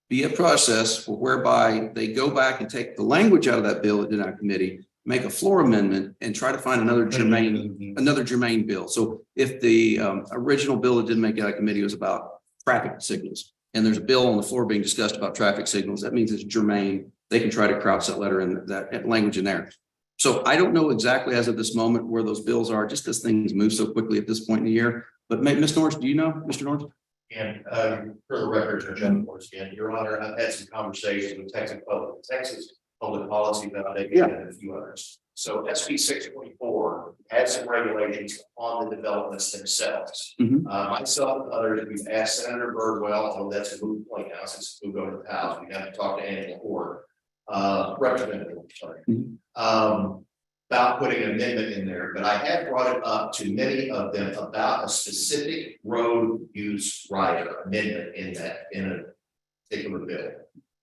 be a process whereby they go back and take the language out of that bill that did not committee, make a floor amendment, and try to find another germane bill. So if the original bill that didn't make it out of committee was about traffic signals, and there's a bill on the floor being discussed about traffic signals, that means it's germane. They can try to crouch that letter in that language in there. So I don't know exactly as of this moment where those bills are, just because things move so quickly at this point in the year. But Ms. Norris, do you know, Mr. Norris? And for the record, Judge Norris, again, Your Honor, I've had some conversations with Texas Public Policy Foundation and a few others. So SB 624 has some regulations on the developments themselves. Myself and others, we've asked Senator Birdwell, although that's a moot point now since we go to the House, we have to talk to Andy LaFord, Representative, sorry, about putting an amendment in there, but I have brought it up to many of them about a specific road use rider amendment in a particular bill.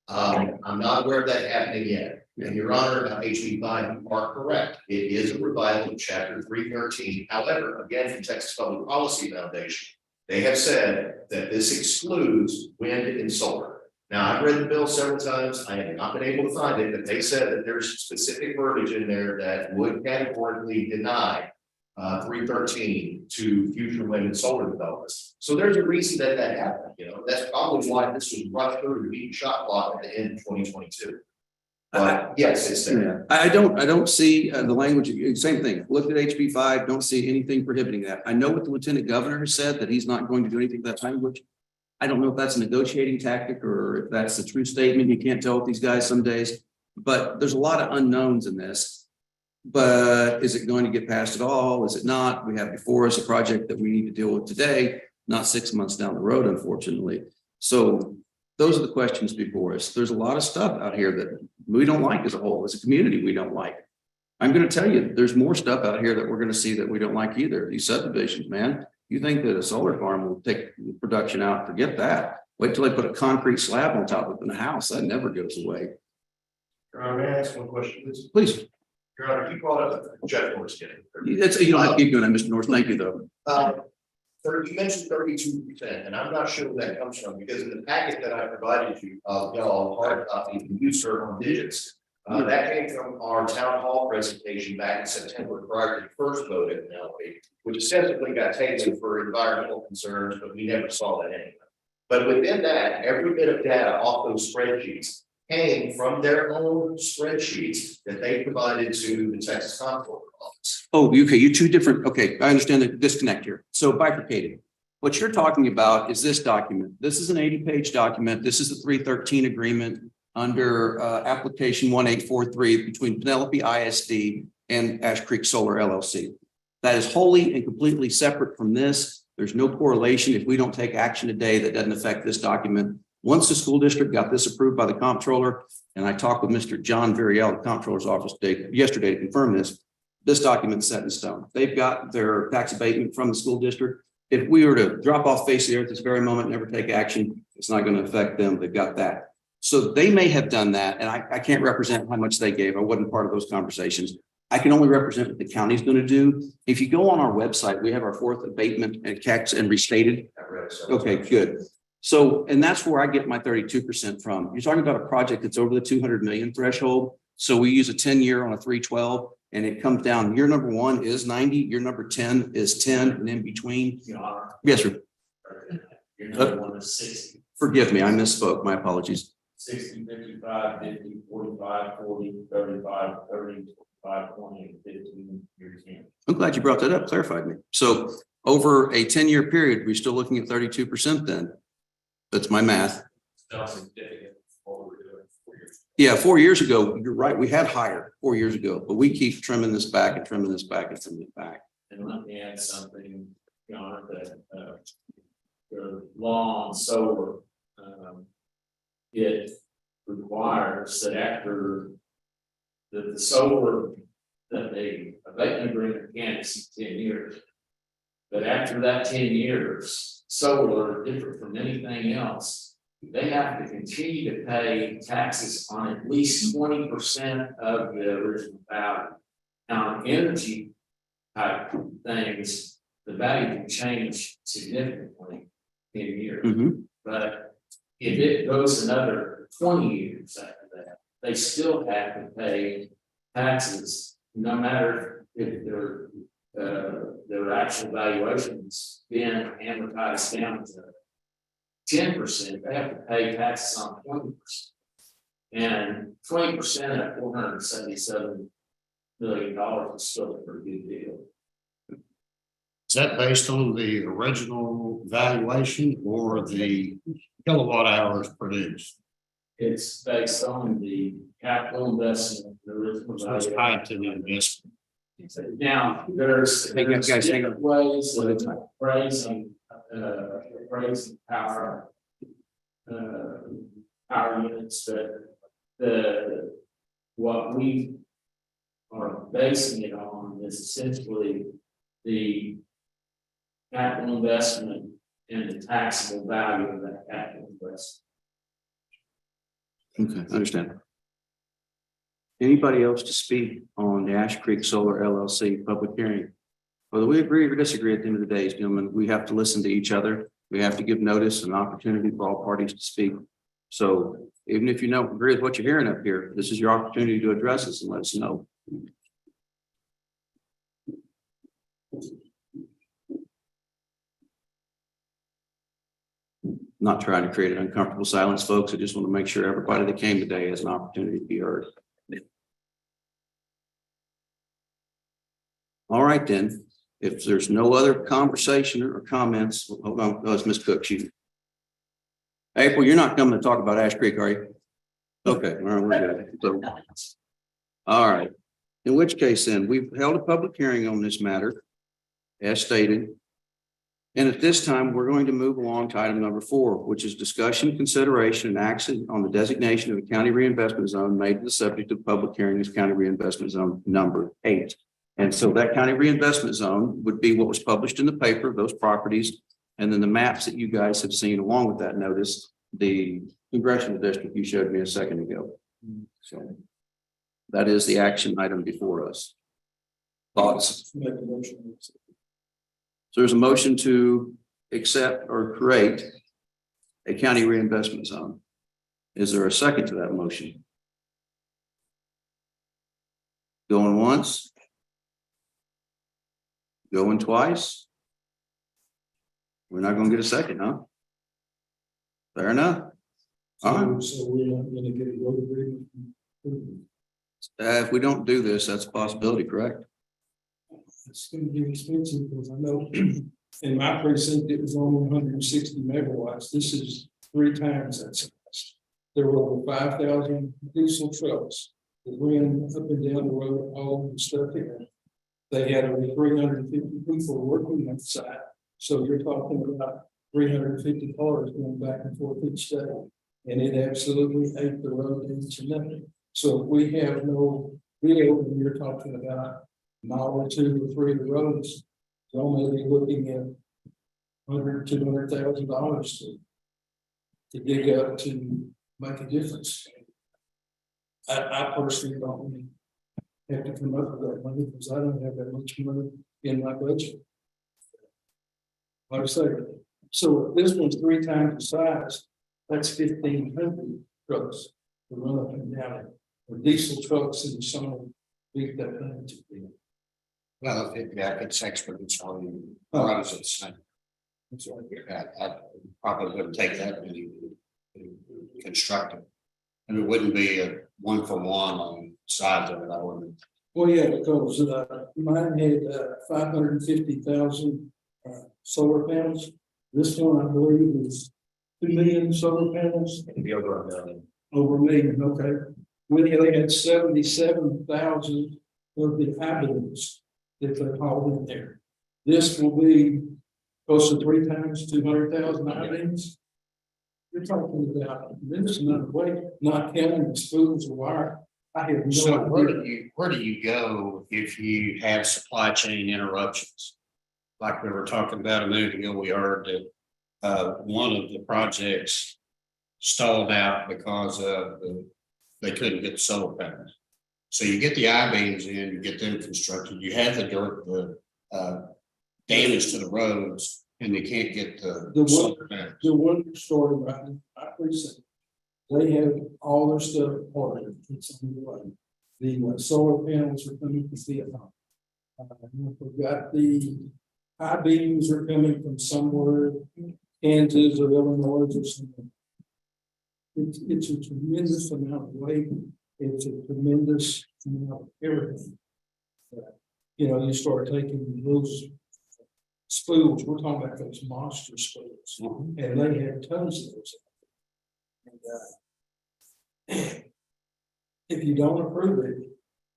I'm not aware of that happening yet. And Your Honor, about HB 5, you are correct. It is a revival of Chapter 313. However, again, from Texas Public Policy Foundation, they have said that this excludes wind and solar. Now, I've read the bill several times. I have not been able to find it, but they said that there's specific verbiage in there that would categorically deny 313 to future wind and solar developments. So there's a reason that happened. You know, that's probably why this was rushed through to be shot clock at the end of 2022. But yes, it's there. I don't see the language. Same thing. Look at HB 5. Don't see anything prohibiting that. I know what the Lieutenant Governor has said, that he's not going to do anything with that language. I don't know if that's a negotiating tactic or if that's a true statement. You can't tell with these guys some days, but there's a lot of unknowns in this. But is it going to get passed at all? Is it not? We have before us a project that we need to deal with today, not 6 months down the road, unfortunately. So those are the questions before us. There's a lot of stuff out here that we don't like as a whole, as a community, we don't like. I'm gonna tell you, there's more stuff out here that we're gonna see that we don't like either. These subdivisions, man. You think that a solar farm will take production out, forget that. Wait till they put a concrete slab on top of the house. That never goes away. Your Honor, may I ask one question, please? Please, Your Honor, you brought up Jeff Norris getting. you don't have to keep doing that, Mr. North. Thank you, though. You mentioned 32%, and I'm not sure where that comes from, because in the packet that I provided you, y'all, hard copy, you serve on digits. That came from our town hall presentation back in September prior to the first vote at Penelope, which ostensibly got taken for environmental concerns, but we never saw that anyway. But within that, every bit of data off those spreadsheets came from their own spreadsheets that they provided to the Texas Comptroller Office. Oh, okay, you two different, okay, I understand the disconnect here. So bifurcated. What you're talking about is this document. This is an 80-page document. This is the 313 agreement under application 1843 between Penelope ISD and Ash Creek Solar LLC. That is wholly and completely separate from this. There's no correlation. If we don't take action today, that doesn't affect this document. Once the school district got this approved by the comptroller, and I talked with Mr. John Variel, the comptroller's office yesterday to confirm this document's set in stone. They've got their tax abatement from the school district. If we were to drop off face of the earth this very moment, never take action, it's not going to affect them. They've got that. So they may have done that, and I can't represent how much they gave. I wasn't part of those conversations. I can only represent what the county's going to do. If you go on our website, we have our fourth abatement and tax and restated. Okay, good. So, and that's where I get my 32% from. You're talking about a project that's over the 200 million threshold. So we use a 10-year on a 312, and it comes down. Year number 1 is 90. Year number 10 is 10, and in between. Yes, sir. Your number 1 is 60. Forgive me, I misspoke. My apologies. 60, 55, 50, 45, 40, 35, 30, 25, 20, 15 years in. I'm glad you brought that up, clarified me. So over a 10-year period, we're still looking at 32% then. That's my math. Still significant what we were doing 4 years. Yeah, 4 years ago, you're right. We had higher 4 years ago, but we keep trimming this back and trimming this back and trimming it back. And let me add something, John, that the law on solar, it requires that after the solar, that the abatement agreement can exceed 10 years. But after that 10 years, solar, different from anything else, they have to continue to pay taxes on at least 20% of the original value. Now, on energy type things, the value can change significantly in years. But if it goes another 20 years after that, they still have to pay taxes, no matter if their actual valuations been amortized down to 10%. They have to pay taxes on 20%, and 20% at $477 million is still a pretty good deal. Is that based on the original valuation or the kilowatt hours produced? It's based on the capital investment, the original So it's tied to the investment. Now, there's different ways of appraising power units, but what we are basing it on is essentially the capital investment and the taxable value of that capital investment. Okay, I understand. Anybody else to speak on the Ash Creek Solar LLC public hearing? Whether we agree or disagree at the end of the day, gentlemen, we have to listen to each other. We have to give notice and opportunity for all parties to speak. So even if you don't agree with what you're hearing up here, this is your opportunity to address us and let us know. Not trying to create an uncomfortable silence, folks. I just want to make sure everybody that came today has an opportunity to be heard. All right, then. If there's no other conversation or comments, hold on. Oh, it's Ms. Cook. April, you're not coming to talk about Ash Creek, are you? Okay, all right, we're good. So, all right. In which case, then, we've held a public hearing on this matter, as stated. And at this time, we're going to move along to item number 4, which is discussion, consideration, and action on the designation of a county reinvestment zone made the subject of public hearing as county reinvestment zone number 8. And so that county reinvestment zone would be what was published in the paper, those properties, and then the maps that you guys have seen along with that notice, the congressional district you showed me a second ago. So that is the action item before us. Thoughts? Make a motion. So there's a motion to accept or create a county reinvestment zone. Is there a second to that motion? Going once? Going twice? We're not going to get a second, huh? Fair enough. All right. So we're not gonna get a road agreement. If we don't do this, that's a possibility, correct? It's gonna be expensive because I know in my precinct, it was only 160 megawatts. This is 3 times that size. There were over 5,000 diesel trucks that ran up and down the road, all the stuff here. They had over 350 people working on the site. So you're talking about 350 cars going back and forth each day. And it absolutely ate the road into nothing. So if we have no video, and you're talking about a mile or 2 or 3 of the roads, you're only looking at $200,000 to dig up to make a difference. I personally don't have to come up with that money because I don't have that much money in my budget. Like I say, so if this one's 3 times the size, that's 1,500 trucks to run up and down it. Or diesel trucks in the summer, beat that thing to be. Well, if it's experts on runs, it's I probably wouldn't take that many to construct it. And it wouldn't be a 1-for-1 on sides of it, I wouldn't. Well, yeah, because mine had 550,000 solar panels. This one, I believe, is 2 million solar panels. It'd be over 1 million. Over 1 million, okay. They had 77,000 of the avenues that they hauled in there. This will be close to 3 times 200,000 avenues. You're talking about this amount of weight, not counting the spools of wire. I have no So idea. where do you go if you have supply chain interruptions? Like we were talking about a minute ago, we heard that one of the projects stalled out because of they couldn't get the solar panels. So you get the I-beams in, you get them constructed, you have the damage to the roads, and they can't get the solar panels. The one story right in my precinct, they have all their stuff ordered. It's on the way. The solar panels are coming from Vietnam. We've got the I-beams are coming from somewhere, Kansas or Illinois or something. It's a tremendous amount of weight. It's a tremendous amount of everything. You know, you start taking those spools, we're talking about those monster spools, and they have tons of those. And, if you don't approve it,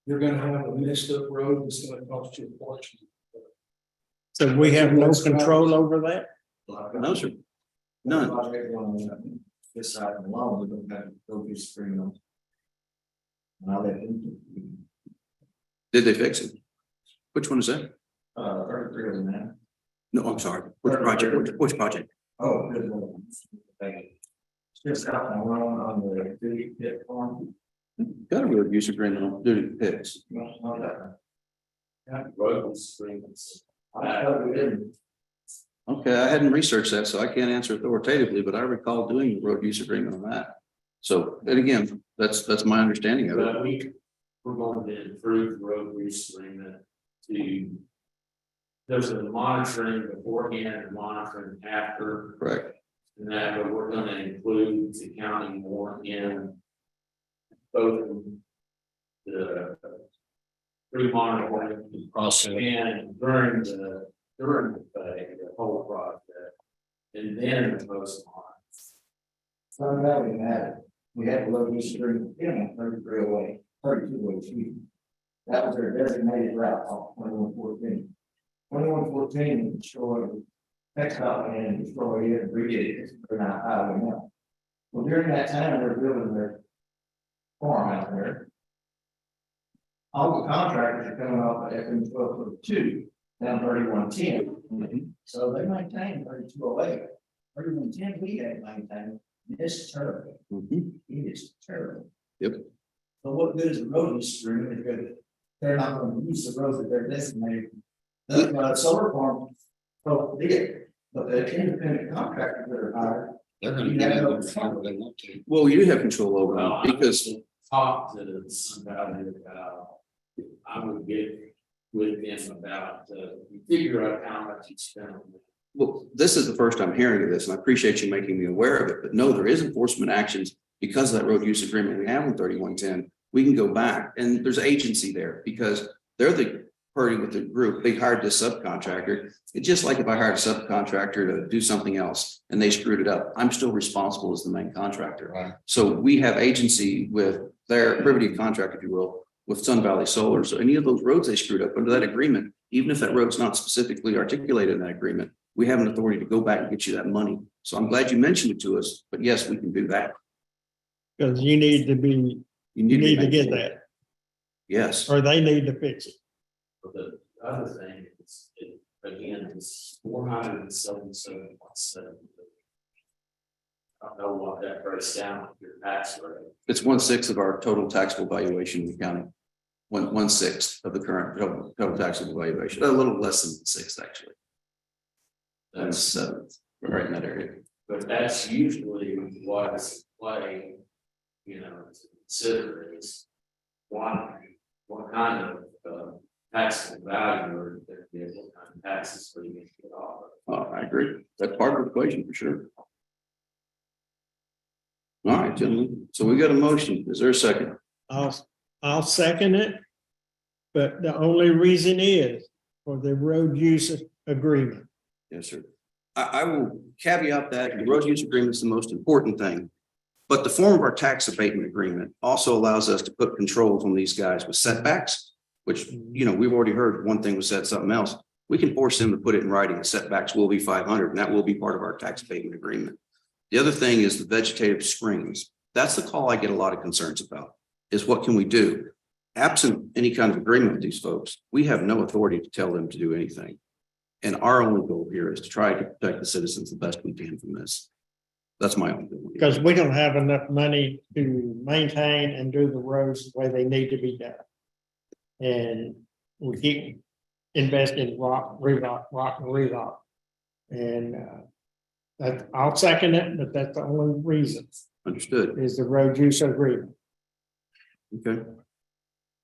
you're gonna have a messed up road that's gonna cost you a fortune. So we have no control over that? No, sir. None. This side of the law, we don't have to go through spring on. And I'll let them. Did they fix it? Which one is that? 33 of them now. No, I'm sorry. Which project? Which project? Oh, good one. Thank you. Just out and around on the duty pit farm. Got a road use agreement on duty pits. Not that. Yeah, road agreements. I thought we didn't. Okay, I hadn't researched that, so I can't answer authoritatively, but I recall doing a road use agreement on that. So, and again, that's my understanding of it. We're going to improve the road use agreement to. There's a monitoring beforehand and monitoring after. Correct. And that, but we're going to include the county more in both the pre-monitoring process and during the whole project, and then the post-monitoring. So that we had a low use agreement, 33 away, 32 away, excuse me. That was their designated route off 2114. 2114 showed Next up, and destroy it, and read it, they're not highway now. Well, during that time, they're building their farm out there. All the contractors are coming off of FM 1242, down 3110. So they maintain 3208. 3110, we ain't maintained. It's terrible. It is terrible. Yep. So what good is the road use agreement if they're not going to use the roads that they're designated? The solar farm, so did, but the independent contractors that are hired. They're gonna get it over whatever they want to. Well, you have control over Well, them because Talk to the about it, I would get with them about, figure out how much you spend on it. well, this is the first I'm hearing of this, and I appreciate you making me aware of it, but no, there is enforcement actions because of that road use agreement we have in 3110. We can go back and there's agency there because they're the party with the group. They hired this subcontractor. It's just like if I hired a subcontractor to do something else and they screwed it up, I'm still responsible as the main contractor. Right. So we have agency with their privity of contract, if you will, with Sun Valley Solar. So any of those roads they screwed up under that agreement, even if that road's not specifically articulated in that agreement, we have an authority to go back and get you that money. So I'm glad you mentioned it to us, but yes, we can do that. Because you need to be, you need to get that, Yes. or they need to fix it. But the other thing is, again, it's 477.7. I don't know what that breaks down with your tax rate. It's 1/6 of our total taxable valuation in the county. 1/6 of the current total taxable valuation, a little less than 6 actually. That's 7, right in that area. But that's usually what's play, to consider is what kind of taxable value or what kind of taxes are you going to get off of. I agree. That's part of the equation for sure. All right, gentlemen. So we got a motion. Is there a second? I'll second it. But the only reason is for the road use agreement. Yes, sir. I will caveat that the road use agreement is the most important thing. But the form of our tax abatement agreement also allows us to put controls on these guys with setbacks, which, we've already heard one thing was said, something else. We can force them to put it in writing. Setbacks will be 500, and that will be part of our tax abatement agreement. The other thing is the vegetative screens. That's the call I get a lot of concerns about, is what can we do? Absent any kind of agreement with these folks, we have no authority to tell them to do anything. And our only goal here is to try to protect the citizens the best we can from this. That's my own goal. Because we don't have enough money to maintain and do the roads the way they need to be done. And we keep investing in rock, and rerock. And that I'll second it, but that's the only reason Understood. is the road use agreement. Okay.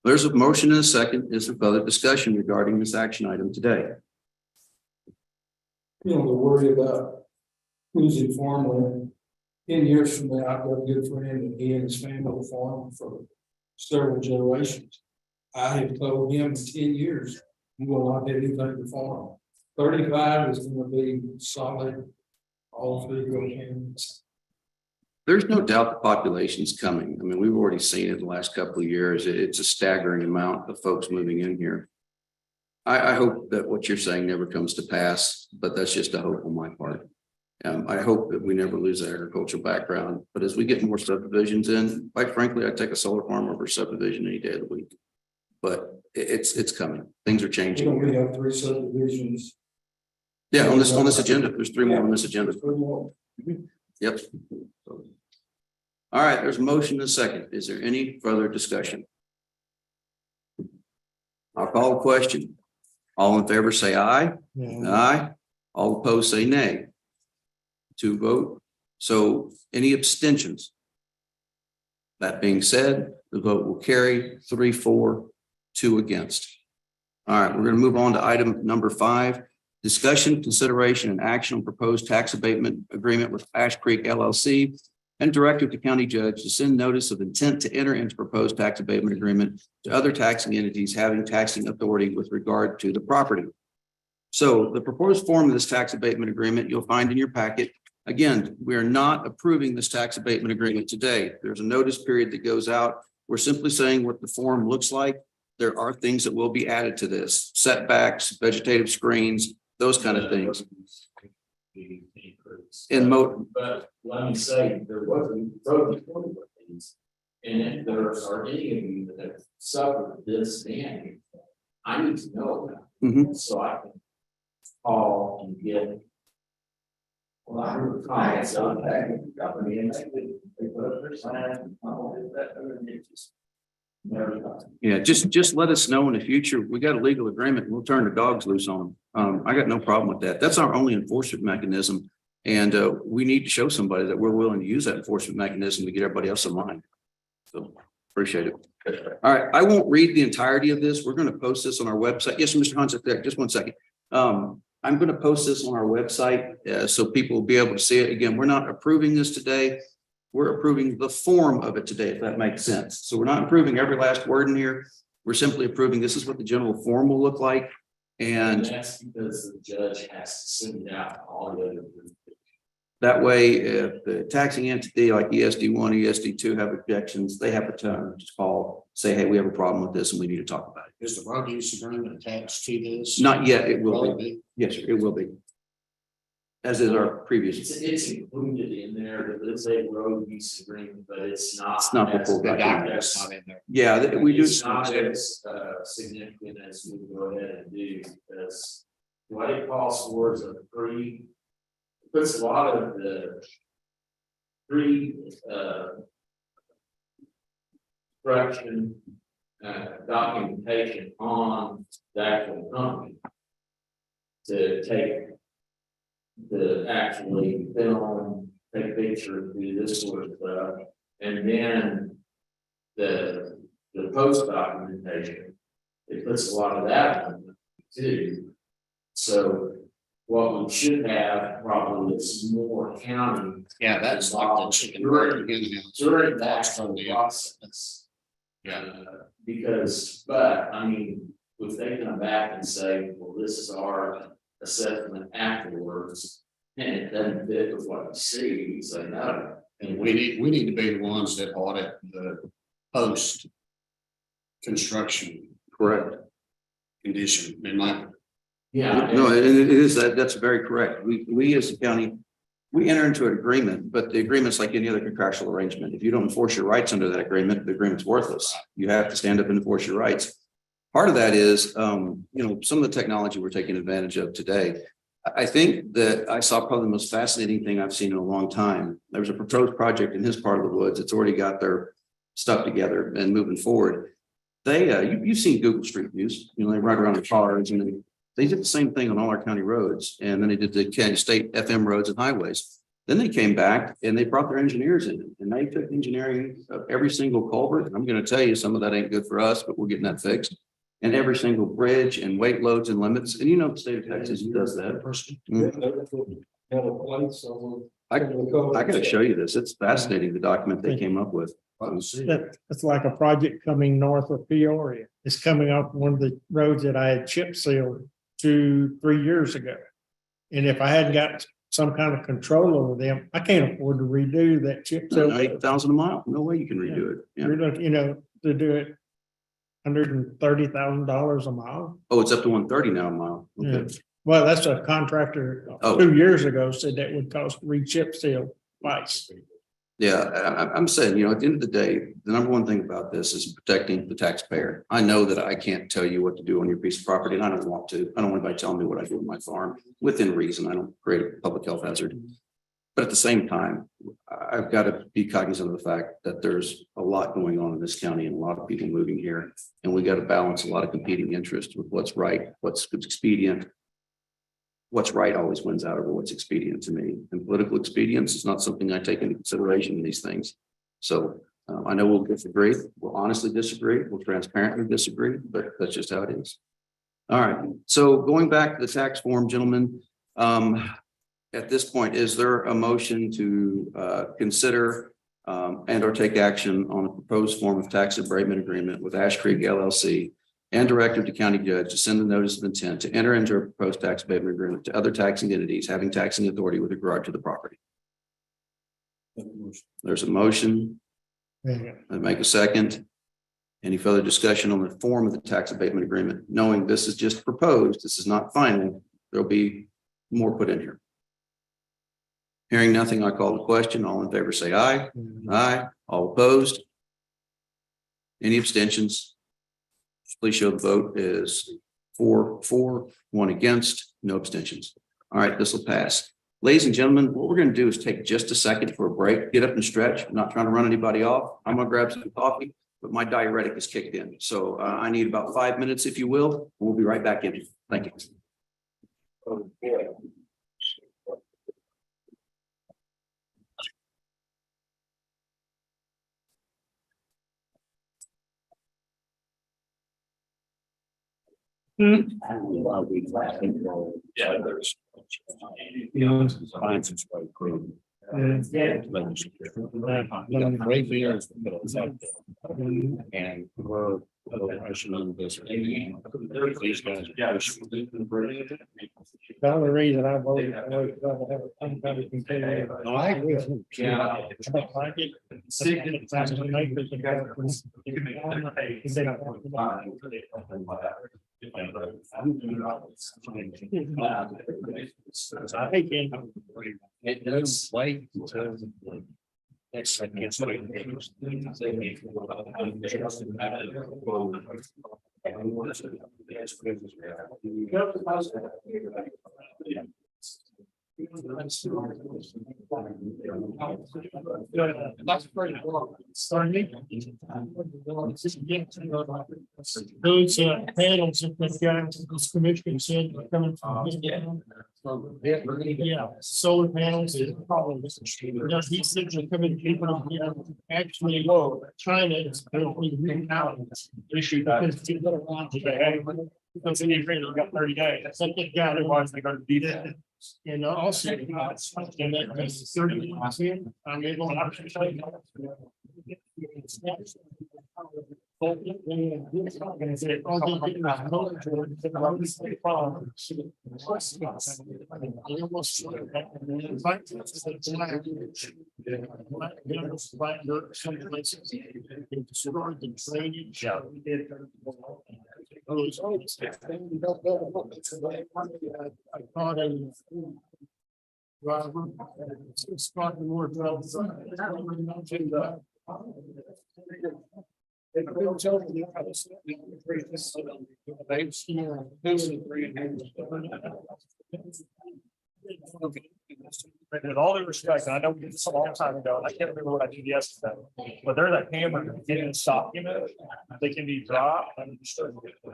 There's a motion and a second. Is there further discussion regarding this action item today? The worry about losing farmland. 10 years from now, I've got a good friend and he and his family will farm for several generations. I have told him in 10 years, I'm going to not have anything to farm. 35 is going to be solid, all 3 real hands. There's no doubt the population's coming. I mean, we've already seen it in the last couple of years. It's a staggering amount of folks moving in here. I hope that what you're saying never comes to pass, but that's just a hope on my part. I hope that we never lose the agricultural background, but as we get more subdivisions in, quite frankly, I'd take a solar farm over a subdivision any day of the week. But it's coming. Things are changing. We have 3 subdivisions. Yeah, on this agenda, there's 3 more on this agenda. 3 more. Yep. All right, there's a motion and a second. Is there any further discussion? I'll call a question. All in favor, say aye. Aye. All opposed, say nay. 2 vote. So any abstentions? That being said, the vote will carry 3 for, 2 against. All right, we're going to move on to item number 5. Discussion, consideration, and action on proposed tax abatement agreement with Ash Creek LLC and directive to county judge to send notice of intent to enter into proposed tax abatement agreement to other taxing entities having taxing authority with regard to the property. So the proposed form of this tax abatement agreement you'll find in your packet. Again, we are not approving this tax abatement agreement today. There's a notice period that goes out. We're simply saying what the form looks like. There are things that will be added to this: setbacks, vegetative screens, those kind of things. be increased. And But let me say, there wasn't road reporting with these. And if there are any of you that have suffered this damage, I need to know about Mhm. it, so I can call and get. Well, I heard comments on that company and they put up their sign, and it just never got. Yeah, just let us know in the future. We got a legal agreement. We'll turn the dogs loose on them. I got no problem with that. That's our only enforcement mechanism. And we need to show somebody that we're willing to use that enforcement mechanism to get everybody else in line. So appreciate it. All right, I won't read the entirety of this. We're going to post this on our website. Yes, Mr. Hunsack, there, just one second. I'm going to post this on our website so people will be able to see it. Again, we're not approving this today. We're approving the form of it today, if that makes sense. So we're not approving every last word in here. We're simply approving this is what the general form will look like. And that's because the judge has to send it out to all the other. that way, if the taxing entity like ESD1, ESD2 have objections, they have a turn, just call, say, hey, we have a problem with this and we need to talk about it. Is the road use agreement attached to this? Not yet, it will Will it be. be? Yes, sir, it will be. As is our previous. It's included in there, that it's a road use agreement, but it's not. It's not the full The document. document's not in there. Yeah, we do. It's not as significant as we go ahead and do, because what it calls for is a pre. Puts a lot of the pre correction documentation on the actual company to take the actually film, take pictures, do this sort of stuff, and then the post documentation, it puts a lot of that on too. So what we should have probably is more county. Yeah, that's like the chicken. burger in-house. During that That's from the- process. Because, but I mean, if they come back and say, well, this is our assessment afterwards. And it doesn't fit with what we see, we say no. And we need to be the ones that audit the post construction Correct. condition, in my. Yeah. No, it is that's very correct. We as a county, we enter into an agreement, but the agreement's like any other contractual arrangement. If you don't enforce your rights under that agreement, the agreement's worthless. You have to stand up and enforce your rights. Part of that is, some of the technology we're taking advantage of today. I think that I saw probably the most fascinating thing I've seen in a long time. There was a proposed project in his part of the woods. It's already got their stuff together and moving forward. You've seen Google Street Views, they ride around the cars and they did the same thing on all our county roads. And then they did the county state FM roads and highways. Then they came back and they brought their engineers in and they took engineering of every single culvert. And I'm going to tell you, some of that ain't good for us, but we're getting that fixed. And every single bridge and weight loads and limits. And the state of Texas does that. I gotta show you this. It's fascinating, the document they came up with. It's like a project coming north of Peoria. It's coming up one of the roads that I had chip sealed 2-3 years ago. And if I hadn't got some kind of control over them, I can't afford to redo that chip seal. 8,000 a mile. No way you can redo it. Yeah. You're looking, to do it $130,000 a mile. Oh, it's up to 130 now a mile. Okay. Yeah. Well, that's a contractor Oh. 2 years ago said that would cost re-chip seal twice. Yeah, I'm saying, at the end of the day, the number one thing about this is protecting the taxpayer. I know that I can't tell you what to do on your piece of property and I don't want to. I don't want anybody telling me what I do on my farm within reason. I don't create a public health hazard. But at the same time, I've got to be cognizant of the fact that there's a lot going on in this county and a lot of people moving here. And we got to balance a lot of competing interests with what's right, what's expedient. What's right always wins out over what's expedient to me. And political expedience is not something I take into consideration in these things. So I know we'll disagree. We'll honestly disagree. We'll transparently disagree, but that's just how it is. All right. So going back to the tax form, gentlemen, at this point, is there a motion to consider and or take action on a proposed form of tax abatement agreement with Ash Creek LLC and directive to county judge to send the notice of intent to enter into a proposed tax abatement agreement to other taxing entities having taxing authority with regard to the property? There's a motion. Yeah. I make a second. Any further discussion on the form of the tax abatement agreement? Knowing this is just proposed, this is not final, there'll be more put in here. Hearing nothing, I call the question. All in favor, say aye. Aye. All opposed? Any abstentions? Please show the vote is 4-4, 1 against, no abstentions. All right, this will pass. Ladies and gentlemen, what we're going to do is take just a second for a break, get up and stretch. I'm not trying to run anybody off. I'm going to grab some coffee, but my diuretic is kicked in. So I need about 5 minutes, if you will. We'll be right back in. Thank you. Yeah, there's. And we're. These guys. The only reason I voted for it was to have some kind of container. No, I agree. Yeah. I don't like it. I think it does wait until. Next second. Those panels that this guy, this commission said are coming from. Yeah, solar panels. He said they're coming, people, actually, whoa, China is. Issue because people don't want to. Because in Ukraine, we've got 30 days. That's like the guy that wants to go to do that. And also. And that makes 30%. I'm able to. With all due respect, I know we did this a long time ago, and I can't remember what I did yesterday, but they're that hammer that get in stock, you know, they can be dropped,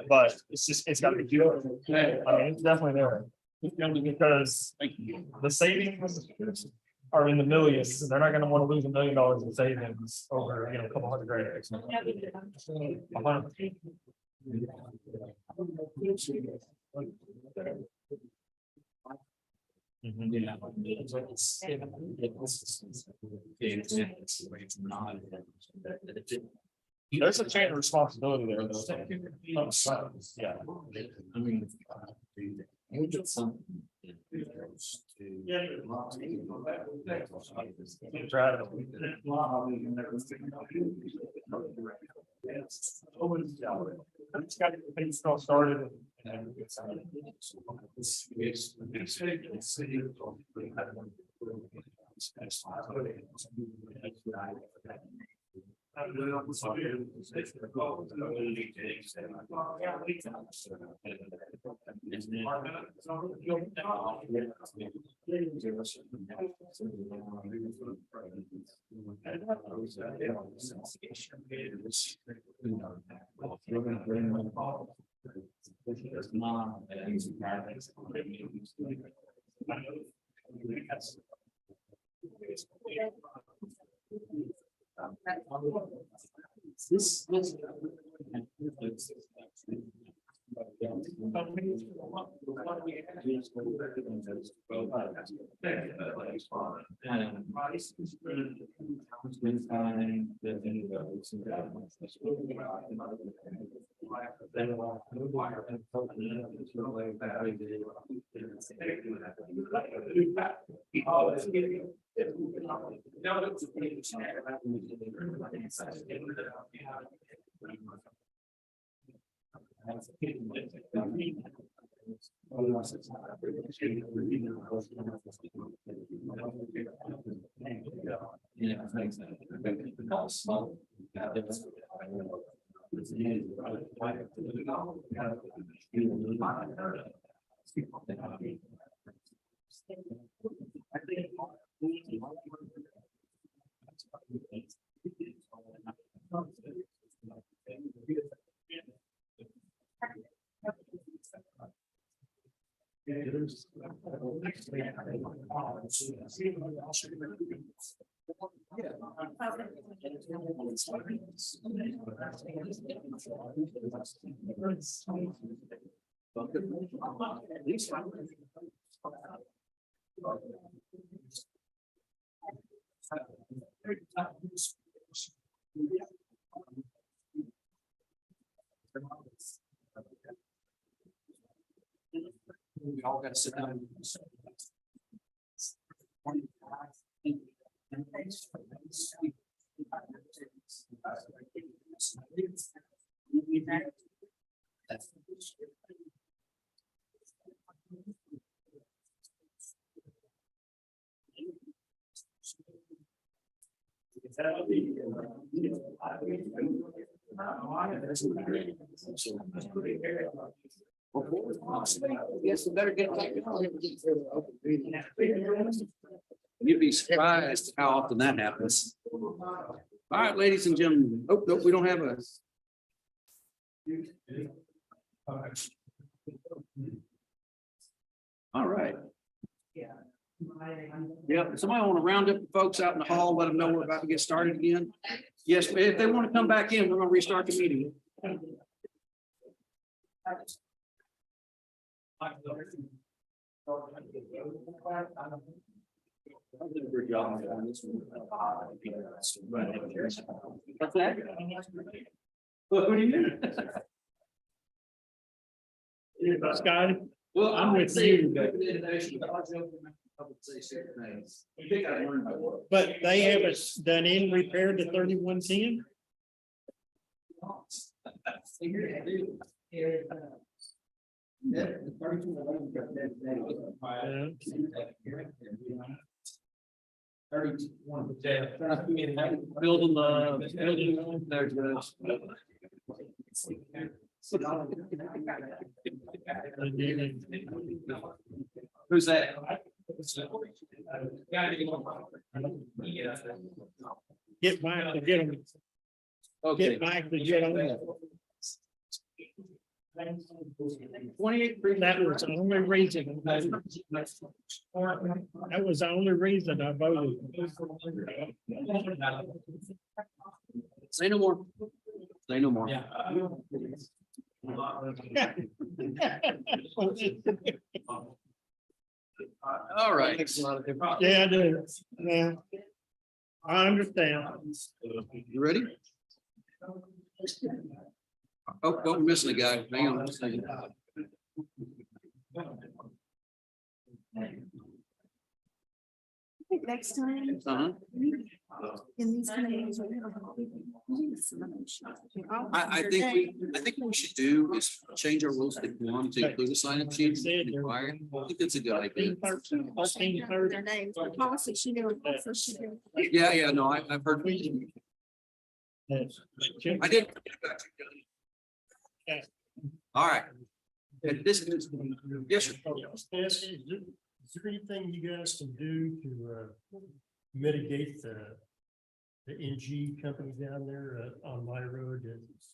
but it's just, it's gotta be good. I mean, it's definitely there. Because the savings are in the millions, and they're not gonna wanna lose $1 million in savings over, you know, a couple hundred grand. There's a chain of responsibility there. Though. Yeah. I mean. It's got things all started. We all got to sit down. Yes, we better get. You'd be surprised how often that happens. All right, ladies and gentlemen. Oh, no, we don't have a. All right. Yeah, somebody want to round up the folks out in the hall, let them know we're about to get started again. Yes, if they want to come back in, we're going to restart the meeting. What's that? What do you mean? Scotty, well, I'm with you. But they haven't done any repair to 3110? Building there's who's that? Get back to get them. Okay. Get back to get them. 28. That was the only reason. That was the only reason I voted. Say no more. Say no more. All right. Yeah, I do. Yeah. I understand. You ready? Oh, we're missing a guy. Hang on a second. I think next time. In these kind of meetings, we have I think what we should do is change our rules to one to include a sign-up sheet. Required. I think that's a good idea. their names, the policy she knew, also she knew. Yeah, no, I've heard. I did. All right. And this is, yes, sir. Is there anything you guys can do to mitigate the NG company down there on my road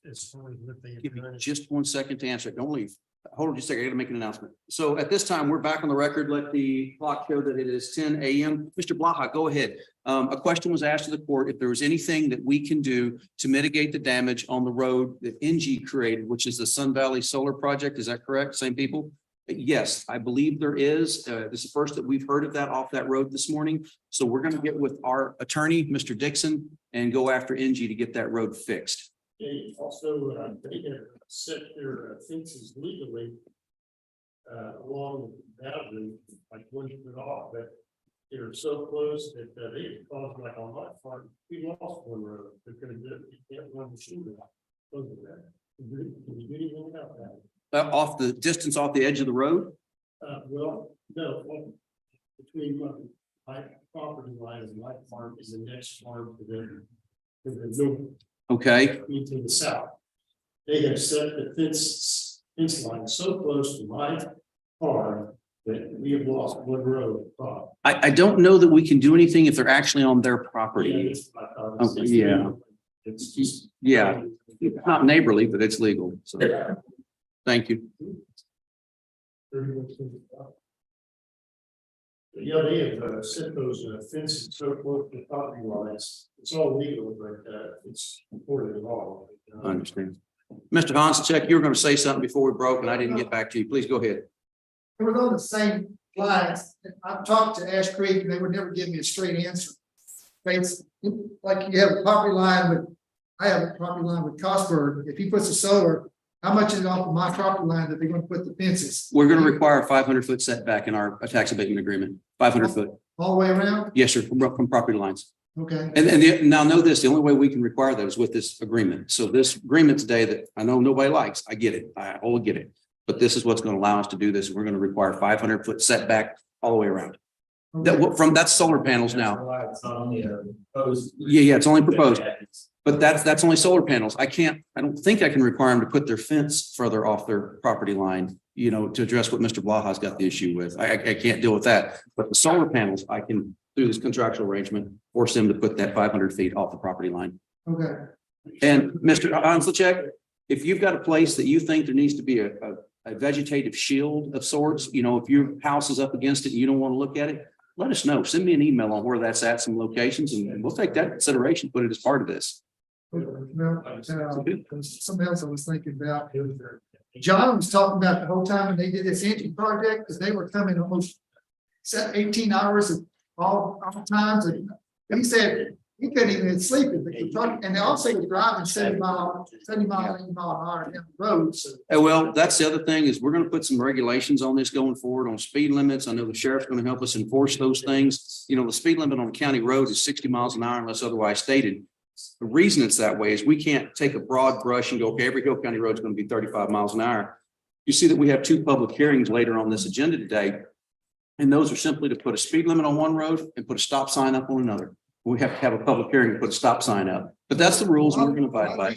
as far as what they have Give me done? just 1 second to answer it. Don't leave. Hold on just a second. I gotta make an announcement. So at this time, we're back on the record. Let the clock show that it is 10 a.m. Mr. Blaha, go ahead. A question was asked to the court if there was anything that we can do to mitigate the damage on the road that NG created, which is the Sun Valley Solar Project. Is that correct? Same people? Yes, I believe there is. This is the first that we've heard of that off that road this morning. So we're going to get with our attorney, Mr. Dixon, and go after NG to get that road fixed. They also, they have set their fences legally along that route, like 1 foot off, but they're so close that they caused, like on my farm, we lost one road. They're gonna do it, you can't run the shooter over that. Can you do anything about that? Off the distance off the edge of the road? Well, no, between my property line and my farm is the next farm to the north, Okay, to the south. They have set the fence line so close to my farm that we have lost one row. I don't know that we can do anything if they're actually on their property. Okay, yeah. It's just. Yeah, it's not neighborly, but it's legal, so, thank you. Yeah, they have set those fences so close to property lines. It's all legal, but it's reported law. I understand. Mr. Honchek, you were going to say something before we broke and I didn't get back to you. Please go ahead. It was on the same lines. I've talked to Ash Creek and they would never give me a straight answer. It's like you have a property line with, I have a property line with Cosberg. If he puts a solar, how much is it off of my property line that they're going to put the fences? We're going to require a 500-foot setback in our tax abatement agreement, 500 foot. All the way around? Yes, sir, from property lines. Okay. Now know this, the only way we can require that is with this agreement. So this agreement today that I know nobody likes, I get it. I wholly get it. But this is what's going to allow us to do this. We're going to require 500-foot setback all the way around. That's solar panels now. Yeah, it's only proposed. But that's only solar panels. I don't think I can require them to put their fence further off their property line, you know, to address what Mr. Blaha's got the issue with. I can't deal with that. But the solar panels, I can, through this contractual arrangement, force them to put that 500 feet off the property line. Okay. And Mr. Hanselcheck, if you've got a place that you think there needs to be a vegetative shield of sorts, you know, if your house is up against it and you don't want to look at it, let us know. Send me an email on where that's at, some locations, and we'll take that into consideration, put it as part of this. No, something else I was thinking about. John was talking about the whole time when they did this engine project, because they were coming almost 18 hours of all times. And he said he couldn't even sleep in the truck. And they also were driving 80 mile an hour down the road. So. Well, that's the other thing is we're going to put some regulations on this going forward on speed limits. I know the sheriff's going to help us enforce those things. You know, the speed limit on a county road is 60 miles an hour unless otherwise stated. The reason it's that way is we can't take a broad brush and go, okay, every Hill County road is going to be 35 miles an hour. You see that we have 2 public hearings later on this agenda today. And those are simply to put a speed limit on one road and put a stop sign up on another. We have to have a public hearing to put a stop sign up, but that's the rules we're going to abide by.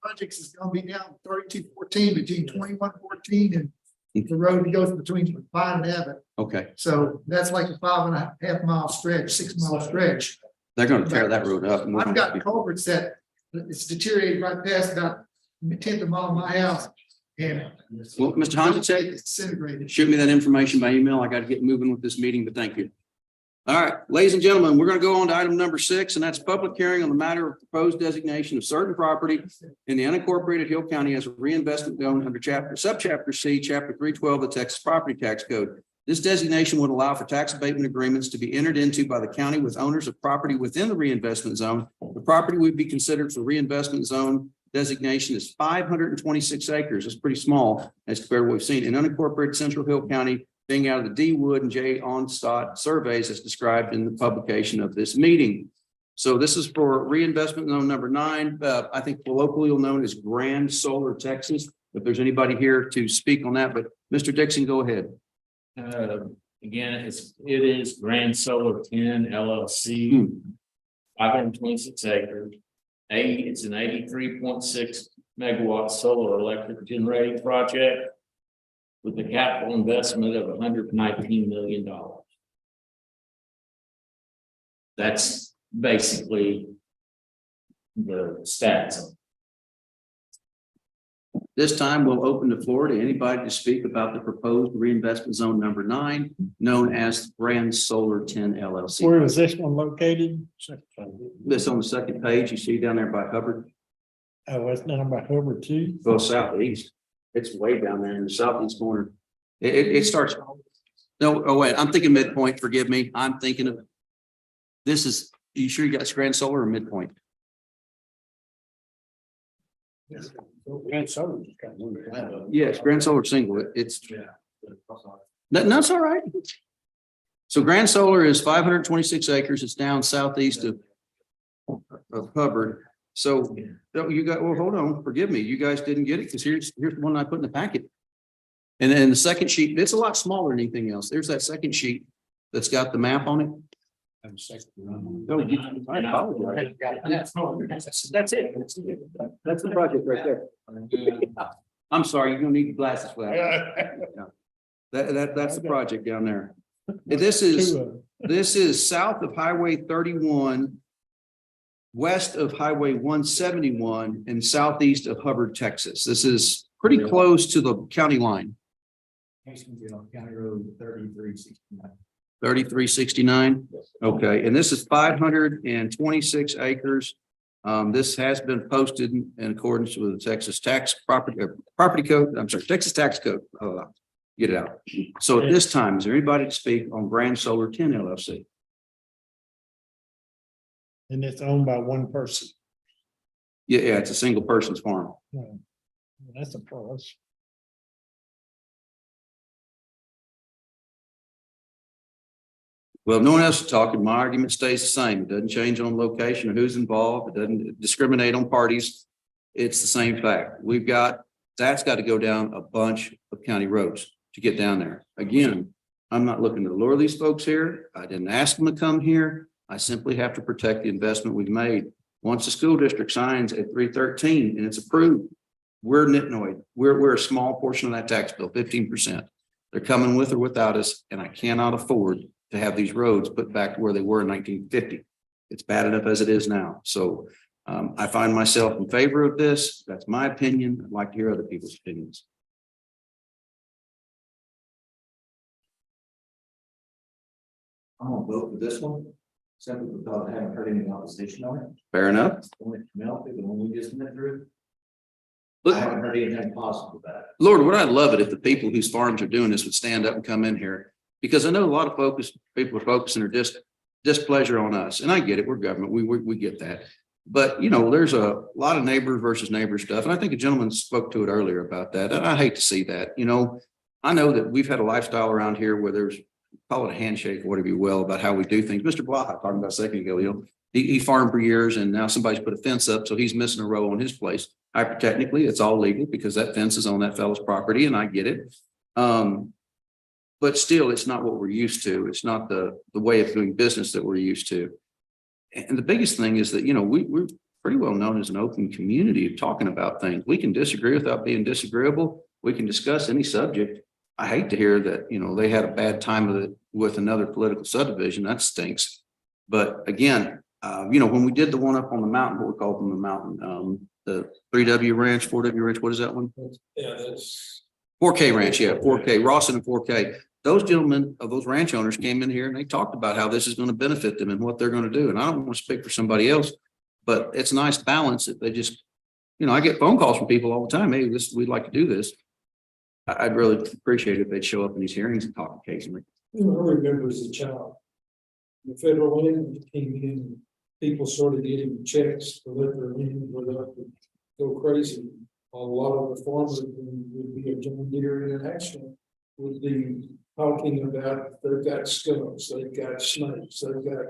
Projects is going to be down 3214 between 2114 and the road that goes between Pine and Abbott. Okay. So that's like a 5.5 mile stretch, 6 mile stretch. They're going to tear that road up. I've got culverts that it's deteriorated right past about a 10th of a mile of my house. And well, Mr. Honchek, disintegrated. Shoot me that information by email. I got to get moving with this meeting, but thank you. All right, ladies and gentlemen, we're going to go on to item number 6, and that's public hearing on the matter of proposed designation of certain property in the unincorporated Hill County as a reinvestment zone under subchapter C, chapter 312 of the Texas Property Tax Code. This designation would allow for tax abatement agreements to be entered into by the county with owners of property within the reinvestment zone. The property would be considered for reinvestment zone designation is 526 acres. It's pretty small as compared to what we've seen in unincorporated Central Hill County, being out of the D. Wood and J. Onstott surveys as described in the publication of this meeting. So this is for reinvestment zone number 9. I think colloquially known as Grand Solar Texas. If there's anybody here to speak on that, but Mr. Dixon, go ahead. Again, it is Grand Solar 10 LLC, 526 acres. It's an 83.6 megawatt solar electric generating project with a capital investment of $119 million. That's basically the stats. This time we'll open the floor to anybody to speak about the proposed reinvestment zone number 9, known as Grand Solar 10 LLC. Where is this one located? This on the second page, you see down there by Hubbard. Oh, it's down by Hubbard too. Go southeast. It's way down there in the southeast corner. It starts. No, oh wait, I'm thinking midpoint. Forgive me. I'm thinking of. This is. Are you sure you got Grand Solar or midpoint? Grand Solar. Yes, Grand Solar single. It's. That's all right. So Grand Solar is 526 acres. It's down southeast of Hubbard. So you got, well, hold on, forgive me. You guys didn't get it because here's the one I put in the packet. And then the second sheet, it's a lot smaller than anything else. There's that second sheet that's got the map on it. No, I apologize. That's it. That's the project right there. I'm sorry, you don't need glasses for that. That's the project down there. This is south of Highway 31, west of Highway 171, and southeast of Hubbard, Texas. This is pretty close to the county line. County Road 3369. 3369. Okay, and this is 526 acres. This has been posted in accordance with the Texas property code. I'm sorry, Texas tax code. Get it out. So at this time, is there anybody to speak on Grand Solar 10 LLC? And it's owned by one person. Yeah, it's a single person's farm. That's a plus. Well, if no one else is talking, my argument stays the same. It doesn't change on location or who's involved. It doesn't discriminate on parties. It's the same fact. That's got to go down a bunch of county roads to get down there. Again, I'm not looking to lure these folks here. I didn't ask them to come here. I simply have to protect the investment we've made. Once the school district signs at 313 and it's approved, we're nitnoid. We're a small portion of that tax bill, 15%. They're coming with or without us, and I cannot afford to have these roads put back to where they were in 1950. It's bad enough as it is now. So I find myself in favor of this. That's my opinion. I'd like to hear other people's opinions. I'm gonna vote for this one, simply because I haven't heard any opposition on it. Fair enough. When we just went through. Look, I haven't heard anything positive about it. Lord, would I love it if the people whose farms are doing this would stand up and come in here? Because I know a lot of people are focusing their displeasure on us. And I get it, we're government, we get that. But you know, there's a lot of neighbor versus neighbor stuff. And I think a gentleman spoke to it earlier about that. And I hate to see that. You know, I know that we've had a lifestyle around here where there's, call it a handshake or whatever you will, about how we do things. Mr. Blaha talking about a second ago, you know, he farmed for years and now somebody's put a fence up, so he's missing a row on his place. Hyper-technically, it's all legal because that fence is on that fellow's property, and I get it. But still, it's not what we're used to. It's not the way of doing business that we're used to. And the biggest thing is that, you know, we're pretty well known as an open community of talking about things. We can disagree without being disagreeable. We can discuss any subject. I hate to hear that, you know, they had a bad time with another political subdivision. That stinks. But again, you know, when we did the one up on the mountain, what we called them the mountain, the 3W Ranch, 4W Ranch, what is that one? Yeah, that's 4K Ranch, yeah, 4K, Rawson and 4K. Those gentlemen of those ranch owners came in here and they talked about how this is going to benefit them and what they're going to do. And I don't want to speak for somebody else, but it's a nice balance if they just, you know, I get phone calls from people all the time. Hey, we'd like to do this. I'd really appreciate it if they'd show up in these hearings and talk occasionally. I remember as a child, the federal land came in, people started getting checks to let their land go crazy. A lot of the farmers would be a John Deere International would be talking about they've got skunks, they've got snakes, they've got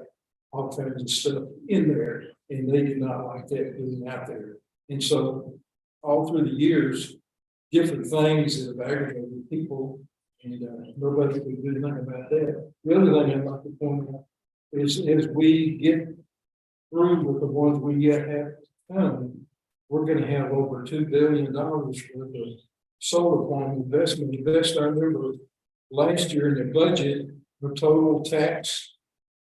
all kinds of stuff in there, and they do not like that being out there. And so all through the years, different things that have aggravated people, and nobody could do anything about that. The other thing I'd like to point out is as we get through with the ones we yet have done, we're going to have over $2 billion worth of solar farm investment. I remember last year in the budget, the total tax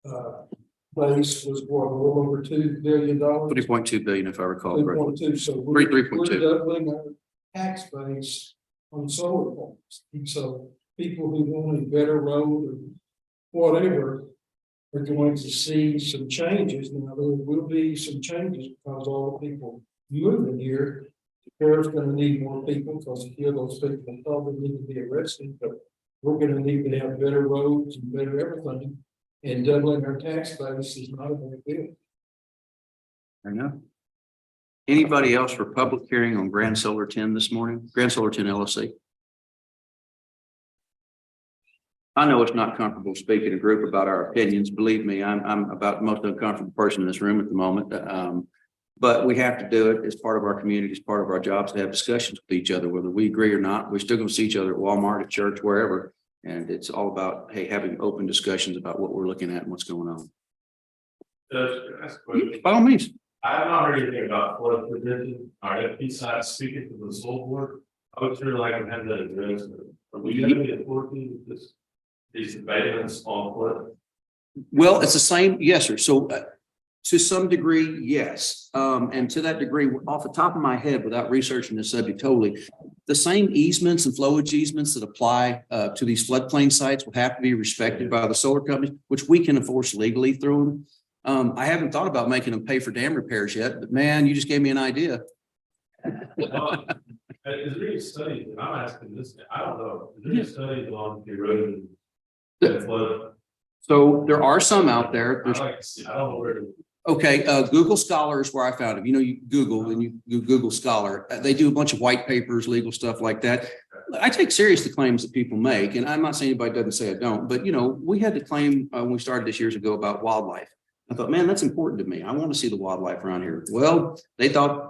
base was what, a little over $2 billion. 3.2 billion, if I recall correctly. 3.2. So we're 3.2. doubling our tax base on solar farms. And so people who want a better road or whatever are going to see some changes. Now, there will be some changes because all the people moving here, the sheriff's going to need more people because a few of those people probably need to be arrested, but we're going to need to have better roads and better everything. And doubling our tax base is not a big deal. Fair enough. Anybody else for public hearing on Grand Solar 10 this morning? Grand Solar 10 LLC. I know it's not comfortable speaking in a group about our opinions. Believe me, I'm about the most uncomfortable person in this room at the moment. But we have to do it as part of our community, as part of our jobs, to have discussions with each other, whether we agree or not. We're still gonna see each other at Walmart, at church, wherever. And it's all about, hey, having open discussions about what we're looking at and what's going on. By all means. I have not heard anything about flood protection. All right, besides speaking to the school board, I would sure like to have that addressed. Are we gonna be working with this, these abatements on flood? Well, it's the same, yes, sir. So to some degree, yes. And to that degree, off the top of my head, without researching the subject totally, the same easements and flowage easements that apply to these floodplain sites will have to be respected by the solar companies, which we can enforce legally through them. I haven't thought about making them pay for dam repairs yet, but man, you just gave me an idea. Is there any studies, and I'm asking this, I don't know, is there any studies on erosion and flood? So there are some out there. I'd like to see, I don't know where to. Okay, Google Scholar is where I found it. You know, you Google and you Google Scholar. They do a bunch of white papers, legal stuff like that. I take serious the claims that people make, and I'm not saying anybody doesn't say I don't, but you know, we had the claim when we started this years ago about wildlife. I thought, man, that's important to me. I want to see the wildlife around here. Well,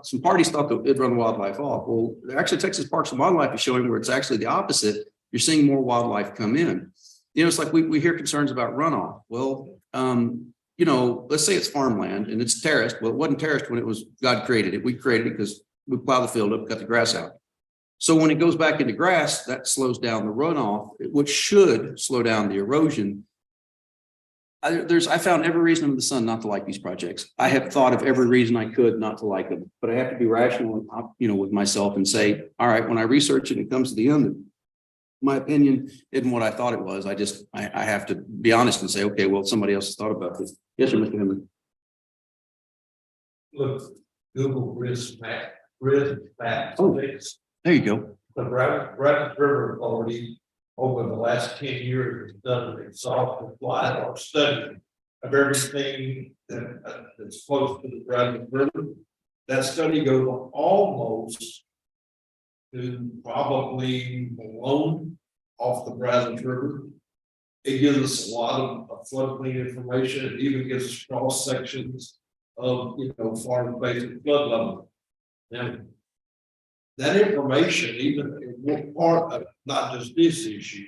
some parties thought that it'd run the wildlife off. Well, actually, Texas Parks and Wildlife is showing where it's actually the opposite. You're seeing more wildlife come in. You know, it's like we hear concerns about runoff. Well, you know, let's say it's farmland and it's terraced. Well, it wasn't terraced when it was God created it. We created it because we plow the field up, cut the grass out. So when it goes back into grass, that slows down the runoff, which should slow down the erosion. I found every reason under the sun not to like these projects. I have thought of every reason I could not to like them, but I have to be rational, you know, with myself and say, all right, when I research it and it comes to the end, my opinion isn't what I thought it was. I have to be honest and say, okay, well, somebody else has thought about this. Yes, sir, Mr. Henry. Look, Google risk map, Oh, there you go. The Brazos River Authority over the last 10 years has done an exhaustive flight or study of everything that's close to the Brazos River. That study goes almost to probably Malone off the Brazos River. It gives us a lot of floodplain information. It even gives us cross sections of, you know, farm basic flood level. Now, that information, even in part of not just this issue,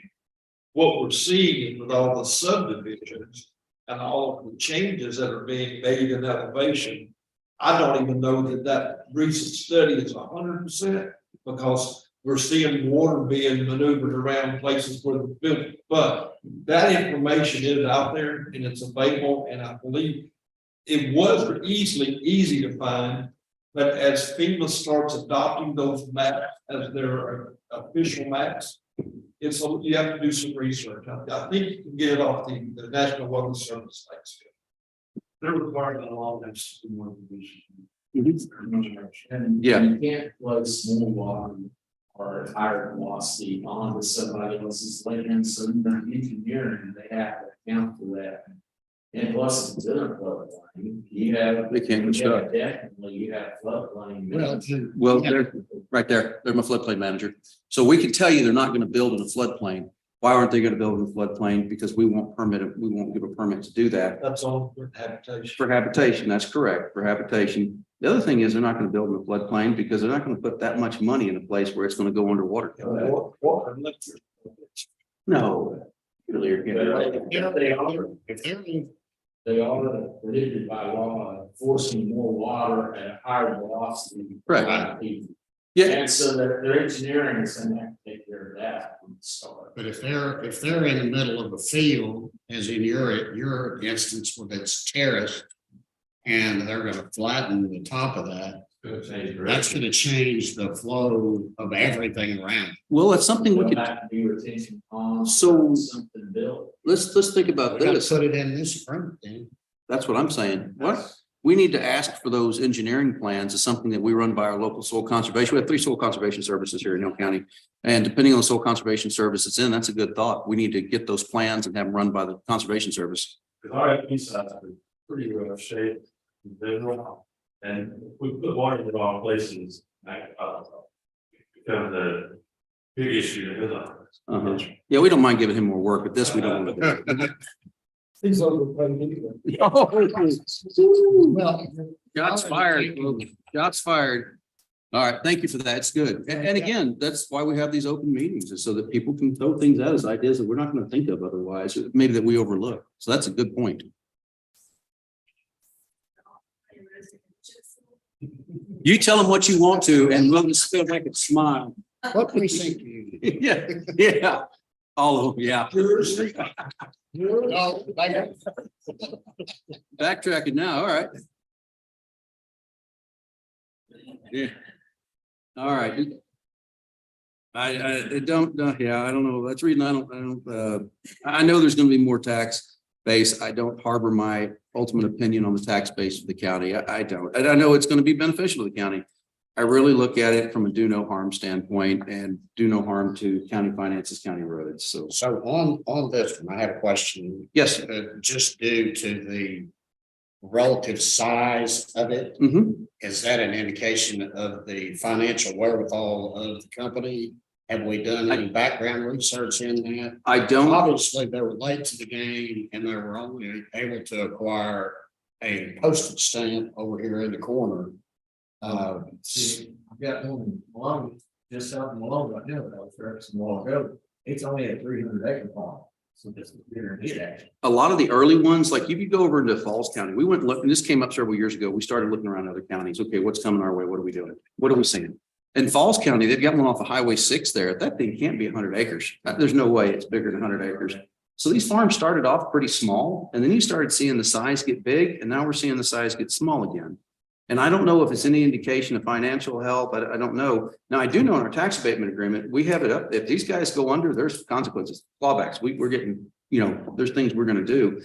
what we're seeing with all the subdivisions and all of the changes that are being made in elevation, I don't even know that recent study is 100%, because we're seeing water being maneuvered around places where the building, but that information is out there and it's available, and I believe it was easy to find. But as FEMA starts adopting those maps as their official maps, you have to do some research. I think you can get it off the National Weather Service sites. They're required to allow them to do more information. And Yeah. you can't flood small water or higher velocity onto somebody else's land, so in engineering, they have to account for that. And plus, it's in a floodplain, you have. They can't construct. Definitely, you have floodplain. Well, they're right there. They're my floodplain manager. So we can tell you they're not going to build in a floodplain. Why aren't they going to build in a floodplain? Because we won't permit it. We won't give a permit to do that. That's all for habitation. For habitation, that's correct, for habitation. The other thing is they're not going to build in a floodplain because they're not going to put that much money in a place where it's going to go underwater. No. Really, you're getting it. They are prohibited by law forcing more water at a higher velocity. Right. Yeah. And so their engineering is going to have to take care of that from the start. But if they're in the middle of a field, as in your instance where it's terraced, and they're gonna flatten the top of that, that's gonna change the flow of everything around. Well, it's something we could. Be retention ponds. So something built. let's think about this. Put it in this front then. That's what I'm saying. What? We need to ask for those engineering plans. Is something that we run by our local soil conservation. We have 3 soil conservation services here in Hill County. And depending on the soil conservation service it's in, that's a good thought. We need to get those plans and have them run by the conservation service. Because our FP sites are pretty rough shape in general, and if we put water in the wrong places, it becomes a big issue. Yeah, we don't mind giving him more work, but this we don't want to do. He's overpaid anyway. Well. Shots fired, folks. Shots fired. All right, thank you for that. It's good. And again, that's why we have these open meetings, is so that people can throw things out as ideas that we're not going to think of otherwise, or maybe that we overlook. So that's a good point. You tell them what you want to, and we'll just still make it smile. What precinct do you? Yeah, yeah. All of them, yeah. No, Backtracking now, all right. Yeah. All right. I don't, yeah, I don't know. That's reading, I know there's gonna be more tax base. I don't harbor my ultimate opinion on the tax base of the county. I don't. And I know it's gonna be beneficial to the county. I really look at it from a do no harm standpoint and do no harm to county finances, county roads. So on this one, I had a question. yes. Just due to the relative size of it, Mhm. is that an indication of the financial wherewithal of the company? Have we done any background research in that? I don't. Obviously, they were late to the game and they were only able to acquire a postage stamp over here in the corner. See, I've got one just out in Malone right now, that I was referencing a while ago. It's only a 300-acre farm. So this is bigger than it actually. A lot of the early ones, like if you go over into Falls County, we went look, and this came up several years ago. We started looking around other counties. Okay, what's coming our way? What are we doing? What are we seeing? In Falls County, they've got one off of Highway 6 there. That thing can't be 100 acres. There's no way it's bigger than 100 acres. So these farms started off pretty small, and then you started seeing the size get big, and now we're seeing the size get small again. And I don't know if it's any indication of financial help. I don't know. Now, I do know in our tax abatement agreement, we have it up. If these guys go under, there's consequences, clawbacks. We're getting, there's things we're going to do.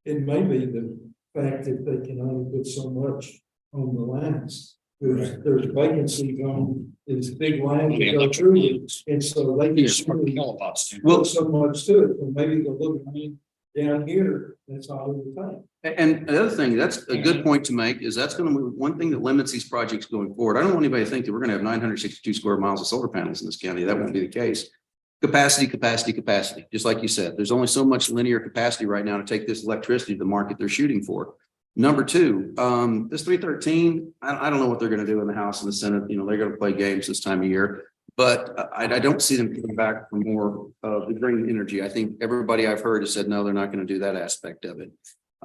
It may be the fact that they can only put so much on the lines. There's vacancies on these big lines that go through it, and so they can Well, so much to it, and maybe the little line down here, that's all it would take. And the other thing, that's a good point to make, is that's going to be one thing that limits these projects going forward. I don't want anybody to think that we're going to have 962 square miles of solar panels in this county. That won't be the case. Capacity, just like you said, there's only so much linear capacity right now to take this electricity to the market they're shooting for. Number two, this 313, I don't know what they're going to do in the House and the Senate. They're going to play games this time of year, but I don't see them coming back for more of the green energy. I think everybody I've heard has said, no, they're not going to do that aspect of it.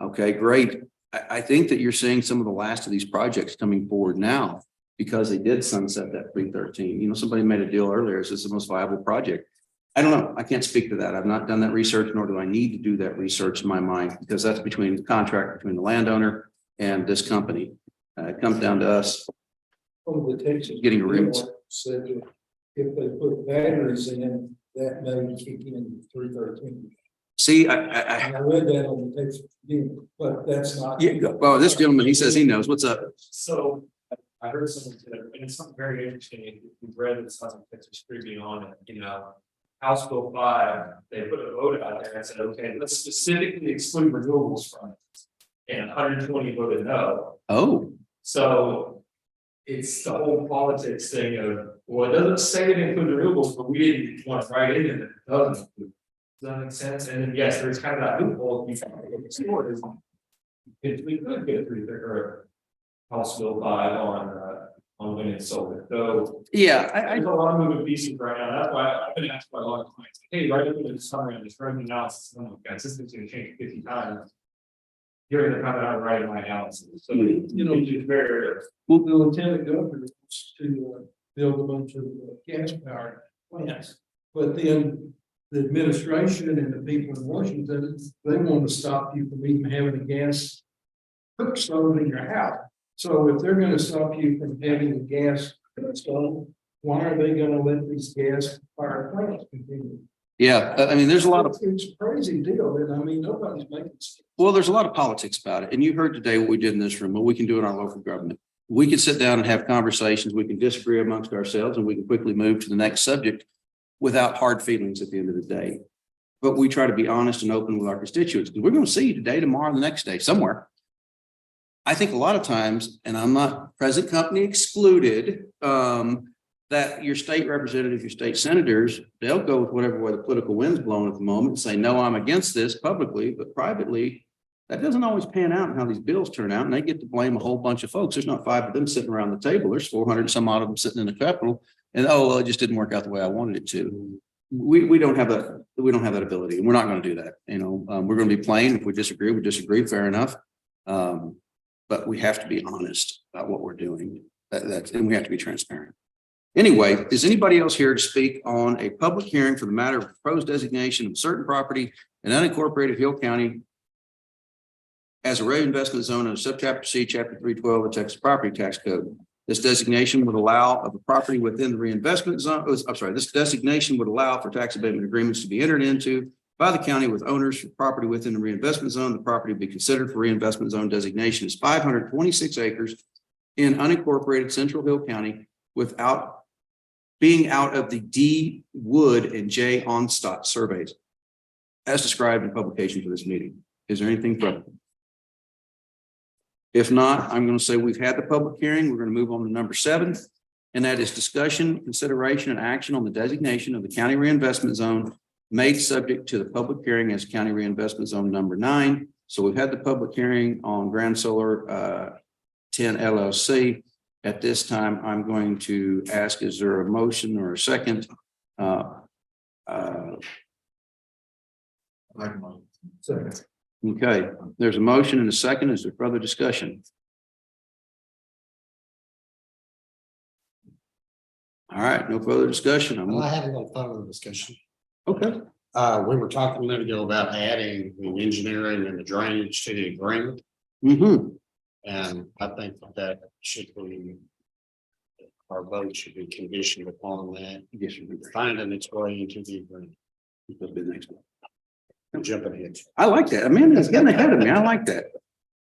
Okay, great. I think that you're seeing some of the last of these projects coming forward now because they did sunset that 313. Somebody made a deal earlier. Is this the most viable project? I don't know. I can't speak to that. I've not done that research, nor do I need to do that research in my mind, because that's between the contract between the landowner and this company. It comes down to us One of the Texas getting agreements. said that if they put batteries in, that may kick in 313. See, I read that on the Texas, but that's not. yeah, well, this gentleman, he says he knows. What's up? So I heard someone say, and it's something very interesting. If you've read it, it's on Texas Tribune on it, House Bill 5, they put a vote out there and said, okay, let's specifically exclude renewables from it. And 120 voted no. Oh, So it's the whole politics thing of, well, it doesn't say it includes renewables, but we didn't want to write it in that it doesn't. Does that make sense? And then, yes, there's kind of that loophole. You can explore is if we could get through or House Bill 5 on wind and solar. So yeah. there's a lot of moving pieces right now. That's why I've been asked by a lot of clients, hey, right up into the summary on this revenue analysis, oh, guys, this is going to change 50 times. You're going to come out and write my analysis. So, it's very. Well, the lieutenant governor wants to build a bunch of gas powered plants. But then the administration and the people in Washington, they want to stop you from even having a gas cook stove in your house. So if they're going to stop you from having a gas cook stove, why are they going to let these gas fired plants continue? Yeah, there's a lot of. It's a crazy deal, and nobody's making sense. Well, there's a lot of politics about it. And you heard today what we did in this room, what we can do in our local government. We can sit down and have conversations. We can disagree amongst ourselves and we can quickly move to the next subject without hard feelings at the end of the day. But we try to be honest and open with our constituents because we're going to see you today, tomorrow, the next day, somewhere. I think a lot of times, and I'm not present company excluded, that your state representatives, your state senators, they'll go with whatever way the political wind's blowing at the moment and say, no, I'm against this publicly, but privately, that doesn't always pan out in how these bills turn out, and they get to blame a whole bunch of folks. There's not 5 of them sitting around the table. There's 400 some odd of them sitting in the Capitol, and oh, well, it just didn't work out the way I wanted it to. We don't have that ability, and we're not going to do that. We're going to be plain. If we disagree, fair enough. But we have to be honest about what we're doing. And we have to be transparent. Anyway, is anybody else here to speak on a public hearing for the matter of proposed designation of certain property in unincorporated Hill County as a reinvestment zone under subchapter C, chapter 312 of the Texas Property Tax Code? This designation would allow of a property within the reinvestment zone. This designation would allow for tax abatement agreements to be entered into by the county with owners for property within the reinvestment zone. The property would be considered for reinvestment zone designation as 526 acres in unincorporated Central Hill County without being out of the D. Wood and J. Onstott surveys as described in publication for this meeting. Is there anything further? If not, I'm going to say we've had the public hearing. We're going to move on to number 7, and that is discussion, consideration, and action on the designation of the county reinvestment zone made subject to the public hearing as county reinvestment zone number 9. So we've had the public hearing on Grand Solar 10 LLC. At this time, I'm going to ask, is there a motion or a second? Okay, there's a motion and a second. Is there further discussion? All right, no further discussion. Well, I have a little further discussion. Okay. We were talking a minute ago about adding the engineering and the drainage to the agreement. And I think that should be, our vote should be conditioned upon that. Yes, sir. Finding its way into the agreement. That'll be the next one. I'm jumping ahead. I like that. Amanda's getting ahead of me. I like that.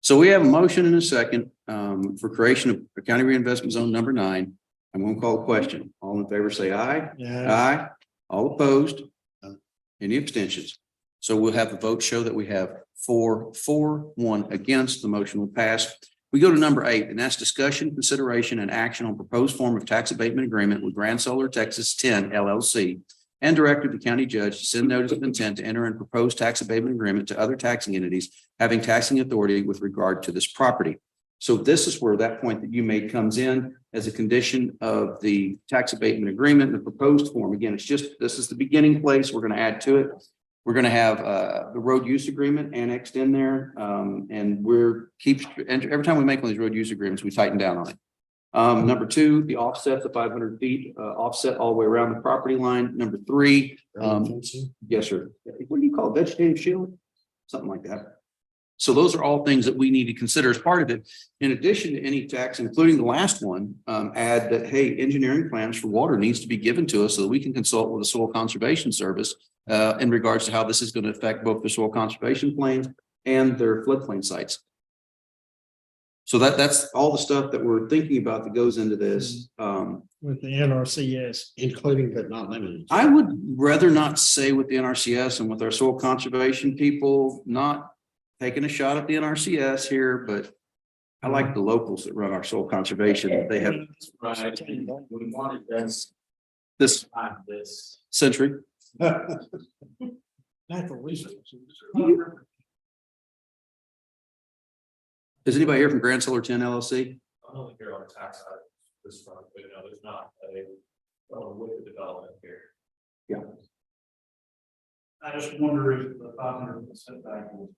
So we have a motion and a second for creation of a county reinvestment zone number 9. I'm going to call a question. All in favor, say aye. Yeah. Aye. All opposed? Any abstentions? So we'll have the vote show that we have 4-1 against. The motion will pass. We go to number 8, and that's discussion, consideration, and action on proposed form of tax abatement agreement with Grand Solar Texas 10 LLC, and directed the county judge to send notice of intent to enter in proposed tax abatement agreement to other taxing entities having taxing authority with regard to this property. So this is where that point that you made comes in as a condition of the tax abatement agreement, the proposed form. Again, this is the beginning place. We're going to add to it. We're going to have the road use agreement annexed in there. And every time we make one of these road use agreements, we tighten down on it. Number 2, the offset, the 500 feet offset all the way around the property line. Number 3, yes, sir. What do you call it? Vegetative shield? Something like that. So those are all things that we need to consider as part of it. In addition to any tax, including the last one, add that, hey, engineering plans for water needs to be given to us so that we can consult with the Soil Conservation Service in regards to how this is going to affect both the soil conservation plans and their floodplain sites. So that's all the stuff that we're thinking about that goes into this. With the NRCS. Including but not limited. I would rather not say with the NRCS and with our soil conservation people, not taking a shot at the NRCS here, but I like the locals that run our soil conservation. They have Right. We wanted this century. Natural resources. Is anybody here from Grand Solar 10 LLC? I'm only here on the tax side of this front, but no, there's not with the development here. Yeah. I just wonder if the 500% back will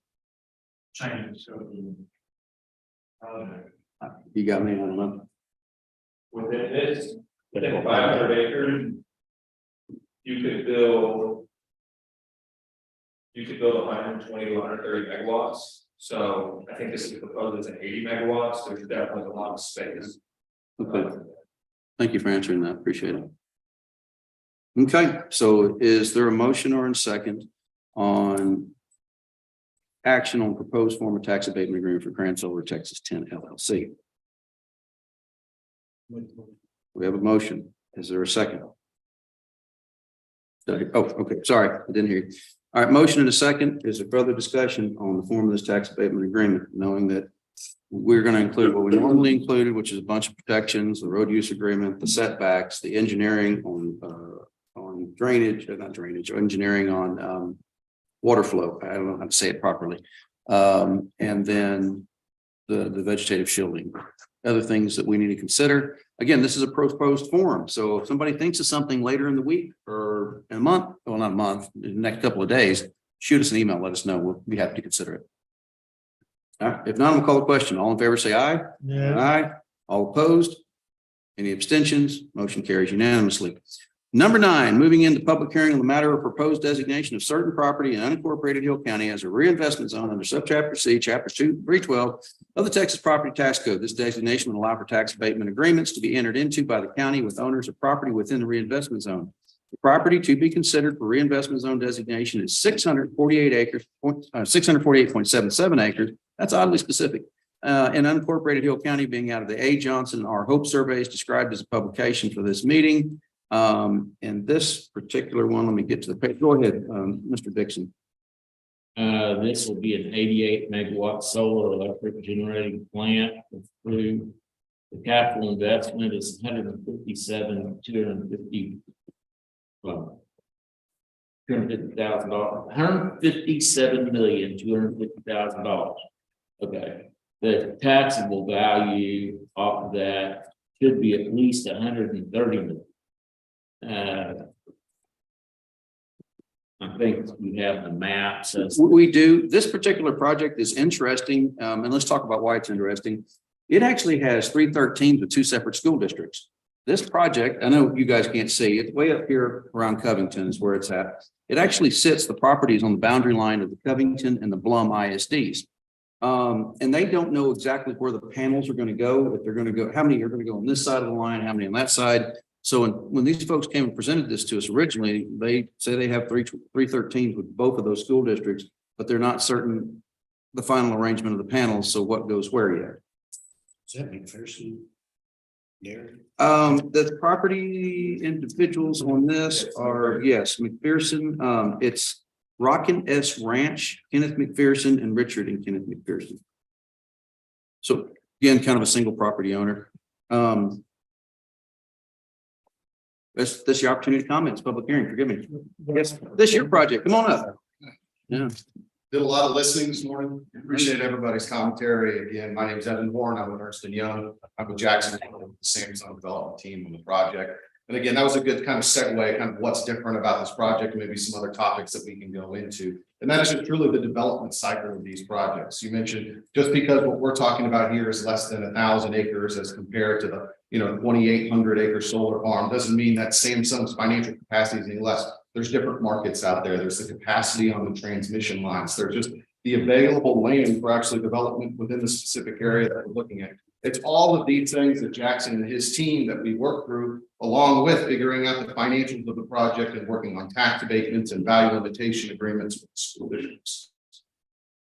change, so. You got me on them. Within this, within 500 acres, you could build 120 to 130 megawatts. So I think this is proposed as an 80 megawatts. There's definitely a lot of space. Okay. Thank you for answering that. Appreciate it. Okay, so is there a motion or a second on action on proposed form of tax abatement agreement for Grand Solar Texas 10 LLC? We have a motion. Is there a second? Oh, okay. Sorry, I didn't hear you. All right, motion and a second. Is there further discussion on the form of this tax abatement agreement, knowing that we're going to include what we normally included, which is a bunch of protections, the road use agreement, the setbacks, the engineering on drainage, not drainage, engineering on water flow. I don't know how to say it properly. And then the vegetative shielding, other things that we need to consider. Again, this is a proposed form. So if somebody thinks of something later in the week or in a month, well, not a month, in the next couple of days, shoot us an email, let us know. We'll be happy to consider it. All right. If not, we'll call the question. All in favor, say aye. Yeah. Aye. All opposed? Any abstentions? Motion carries unanimously. Number 9, moving into public hearing on the matter of proposed designation of certain property in unincorporated Hill County as a reinvestment zone under subchapter C, chapter 312 of the Texas Property Tax Code. This designation will allow for tax abatement agreements to be entered into by the county with owners of property within the reinvestment zone. The property to be considered for reinvestment zone designation is 648 acres, 648.77 acres. That's oddly specific. In unincorporated Hill County, being out of the A. Johnson R. Hope surveys described as a publication for this meeting. And this particular one, let me get to the page. Go ahead, Mr. Dixon. This will be an 88 megawatt solar electric generating plant through the capital investment is 250,000 $250,000, $157,250,000. Okay, the taxable value off of that should be at least 130 million. I think we have the maps. We do. This particular project is interesting, and let's talk about why it's interesting. It actually has 3 13s with 2 separate school districts. This project, I know you guys can't see it, way up here around Covington is where it's at. It actually sits, the properties on the boundary line of the Covington and the Blum ISDs. And they don't know exactly where the panels are going to go, if they're going to go, how many are going to go on this side of the line, how many on that side. So when these folks came and presented this to us originally, they say they have 3 13s with both of those school districts, but they're not certain the final arrangement of the panels. So what goes where yet? Is that McPherson? Yeah. The property individuals on this are, yes, McPherson. It's Rockin' S Ranch, Kenneth McPherson, and Richard and Kenneth McPherson. So again, kind of a single property owner. That's your opportunity to comment. It's public hearing. Forgive me. Yes, this is your project. Come on up. Yeah. Did a lot of listening this morning. Appreciate everybody's commentary. Again, my name is Evan Warren. I'm with Ernst & Young. I'm with Jackson, the Samsung development team on the project. And again, that was a good kind of segue, kind of what's different about this project, and maybe some other topics that we can go into. And that is just truly the development cycle of these projects. You mentioned just because what we're talking about here is less than 1,000 acres as compared to the 2,800 acre solar farm, doesn't mean that Samsung's financial capacity is any less. There's different markets out there. There's the capacity on the transmission lines. There's just the available land for actually development within the specific area that we're looking at. It's all of these things that Jackson and his team that we work through, along with figuring out the financials of the project and working on tax abatements and value limitation agreements with school districts.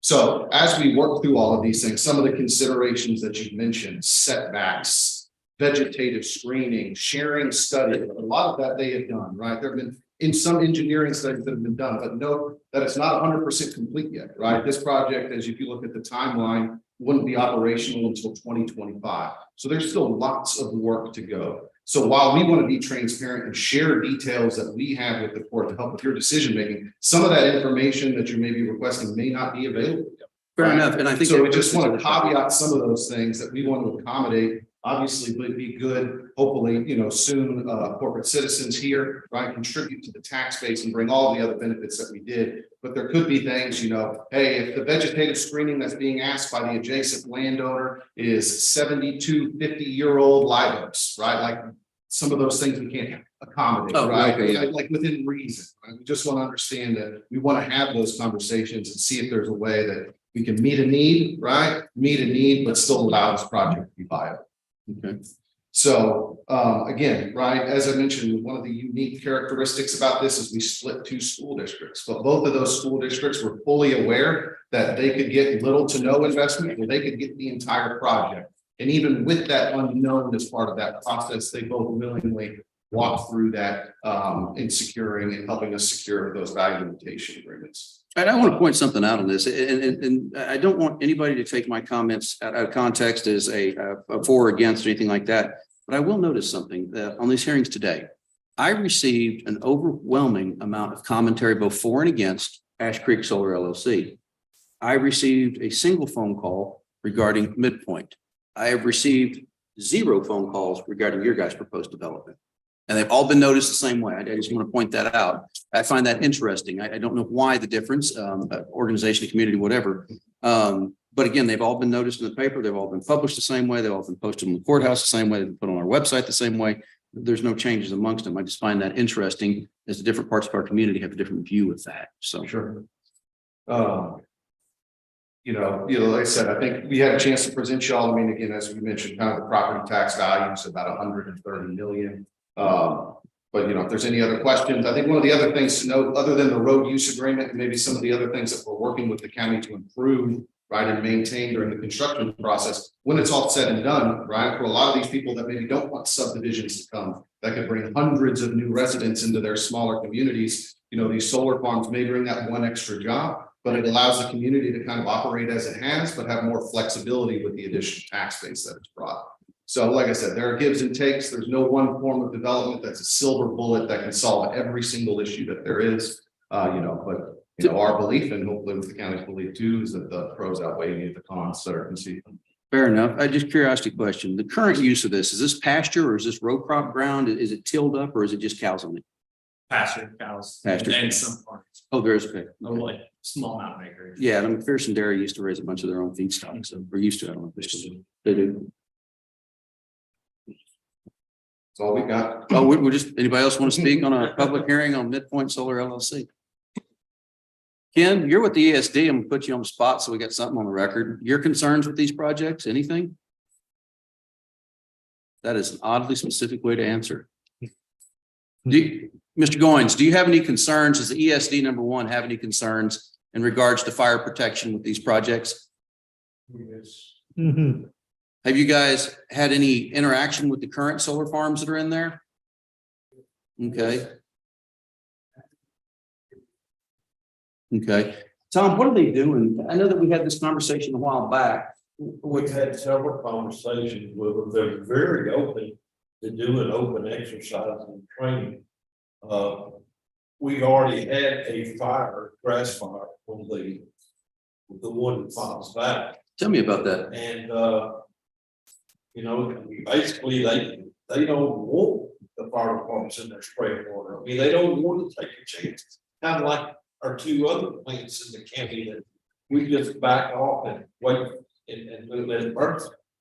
So as we work through all of these things, some of the considerations that you mentioned, setbacks, vegetative screening, sharing study, a lot of that they have done, right? There have been in some engineering studies that have been done, but note that it's not 100% complete yet, right? This project, as if you look at the timeline, wouldn't be operational until 2025. So there's still lots of work to go. So while we want to be transparent and share details that we have with the court to help with your decision making, some of that information that you may be requesting may not be available yet. Fair enough. And I think so. We just want to caveat some of those things that we want to accommodate. Obviously, would be good. Hopefully, soon corporate citizens here, right, contribute to the tax base and bring all the other benefits that we did. But there could be things, hey, if the vegetative screening that's being asked by the adjacent landowner is 72 50-year-old live oaks, right? Like some of those things we can't accommodate, right? Okay, yeah. Like within reason. Right? We just want to understand that we want to have those conversations and see if there's a way that we can meet a need, right? Meet a need, but still allow this project to be viable. Okay. So again, right, as I mentioned, one of the unique characteristics about this is we split 2 school districts, but both of those school districts were fully aware that they could get little to no investment, or they could get the entire project. And even with that unknown as part of that process, they both willingly walk through that in securing and helping us secure those value limitation agreements. And I want to point something out on this, and I don't want anybody to take my comments out of context as a for or against or anything like that. But I will notice something that on these hearings today, I received an overwhelming amount of commentary both for and against Ash Creek Solar LLC. I received a single phone call regarding Midpoint. I have received 0 phone calls regarding your guys' proposed development. And they've all been noticed the same way. I just want to point that out. I find that interesting. I don't know why the difference, organization, community, whatever. But again, they've all been noticed in the paper. They've all been published the same way. They've all been posted in the courthouse the same way. They've been put on our website the same way. There's no changes amongst them. I just find that interesting as the different parts of our community have a different view of that. So Sure. Like I said, I think we had a chance to present y'all. I mean, again, as we mentioned, kind of the property tax value is about 130 million. But if there's any other questions, I think one of the other things to note, other than the road use agreement, and maybe some of the other things that we're working with the county to improve, right, and maintain during the construction process, when it's all said and done, right, for a lot of these people that maybe don't want subdivisions to come, that could bring hundreds of new residents into their smaller communities. These solar farms may bring that one extra job, but it allows the community to kind of operate as it has, but have more flexibility with the additional tax base that it's brought. So like I said, there are gives and takes. There's no one form of development that's a silver bullet that can solve every single issue that there is. But our belief, and hopefully with the county's belief too, is that the pros outweigh any of the cons that are conceived. fair enough. I just curiosity question. The current use of this, is this pasture or is this row crop ground? Is it tilled up or is it just cows on it? Pasture cows. Pasture. And some farms, Oh, there is. Okay. like small mountain acreage. Yeah, and McPherson Dairy used to raise a bunch of their own feedstock, so we're used to it. I don't know if they still do. They do. That's all we got. Oh, we're just, anybody else want to speak on a public hearing on Midpoint Solar LLC? Ken, you're with the ESD. I'm gonna put you on the spot so we got something on the record. Your concerns with these projects, anything? That is an oddly specific way to answer. Mr. Goins, do you have any concerns? Does the ESD number one have any concerns in regards to fire protection with these projects? Yes. Have you guys had any interaction with the current solar farms that are in there? Okay. Okay. Tom, what are they doing? I know that we had this conversation a while back. We've had several conversations with them. They're very open to doing open exercise and training. We already had a grass fire on the one that falls back. Tell me about that. And, basically they don't want the fire departments in their spray water. I mean, they don't want to take a chance. Kind of like our two other plants in the county that we just back off and wait and let it burn.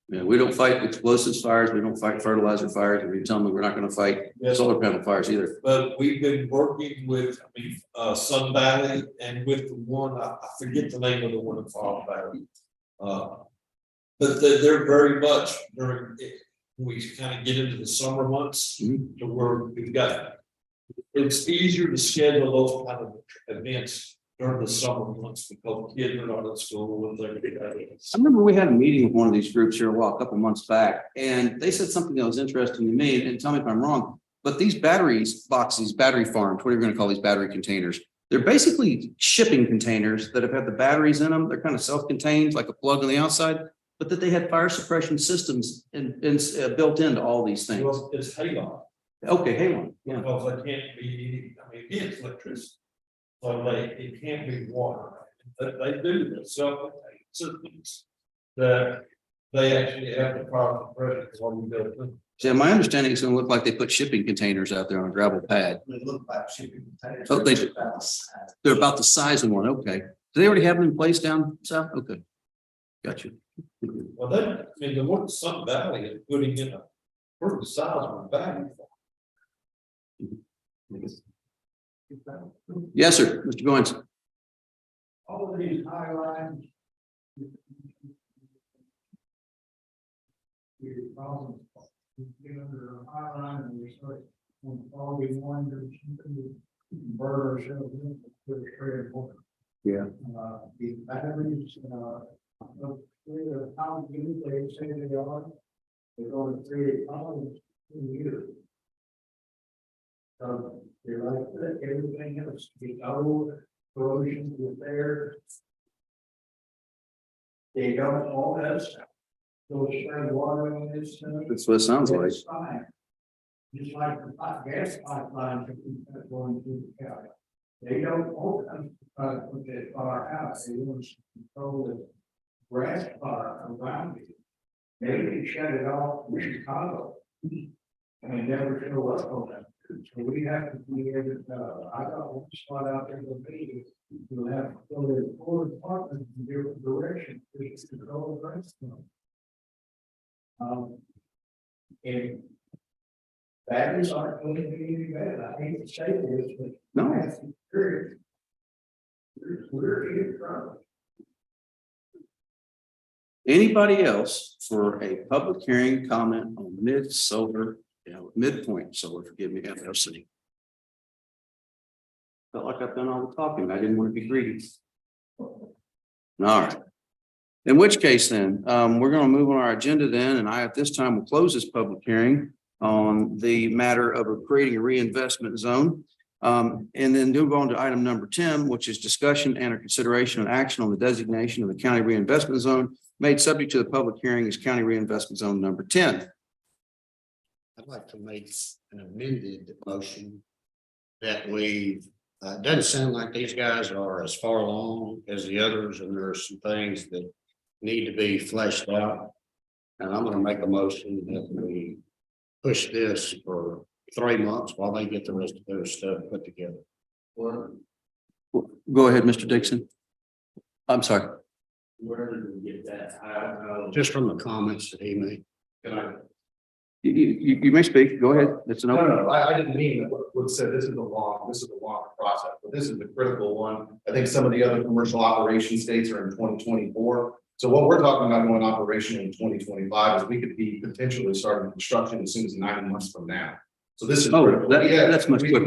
Yeah, we don't fight explosives fires. We don't fight fertilizer fires. And we tell them we're not going to fight solar panel fires either. But we've been working with, Sun Valley and with the one, I forget the name of the one in Fall Valley. But they're very much during, we kind of get into the summer months to where we've got, it's easier to schedule those kind of events during the summer months because kids are not at school and they're. I remember we had a meeting with one of these groups here a couple months back, and they said something that was interesting to me, and tell me if I'm wrong, but these boxes, battery farms, what are you going to call these battery containers? They're basically shipping containers that have had the batteries in them. They're kind of self-contained, like a plug on the outside, but that they had fire suppression systems and built into all these things. Well, it's Halon. Okay, Halon, yeah. Because they can't be, it's electricity. So it can't be water. They do the self-contained systems that they actually have the power of pressure on the building. Yeah, my understanding is going to look like they put shipping containers out there on a gravel pad. They look like shipping containers. Oh, they're about the size of one. Okay. Do they already have them in place down south? Okay. Got you. Well, the one in Sun Valley is putting in a pretty sizable battery. Yes, sir. Mr. Goins. All of these high lines. Get under a high line and we start on all we want to convert ourselves into very important. Yeah. The batteries, how good they say they are, they're going to create problems in years. You're like, everything else, the old corrosion was there. They don't all that stuff. Those spring water and this stuff. That's what it sounds like. It's fine. Just like the gas pipeline that we got going through the county. They don't hold them, put that far out, they want to control the grass fire around it. Maybe shut it off in Chicago. And they never show up on that. So we have to be able to, I got one spot out there with me. You'll have to go to the four departments in different directions. To control the rest of them. And batteries aren't going to be any better. I hate to say this, but. No. We're in trouble. Anybody else for a public hearing comment on Midpoint Solar, forgive me, LLC? Felt like I've done all the talking. I didn't want to be greedy. All right. In which case then, we're going to move on our agenda then, and I at this time will close this public hearing on the matter of creating a reinvestment zone. And then move on to item number 10, which is discussion and a consideration and action on the designation of the county reinvestment zone made subject to the public hearing is county reinvestment zone number 10. I'd like to make an amended motion that we, it doesn't sound like these guys are as far along as the others, and there are some things that need to be fleshed out. And I'm gonna make a motion that we push this for 3 months while they get the rest of their stuff put together. Go ahead, Mr. Dixon. I'm sorry. Where did we get that? I don't know. Just from the comments that he made. You may speak. Go ahead. It's an open. No, I didn't mean that what said this is a long process, but this is the critical one. I think some of the other commercial operation states are in 2024. So what we're talking about going operational in 2025 is we could be potentially starting construction as soon as 9 months from now. So this is critical. That's much quicker.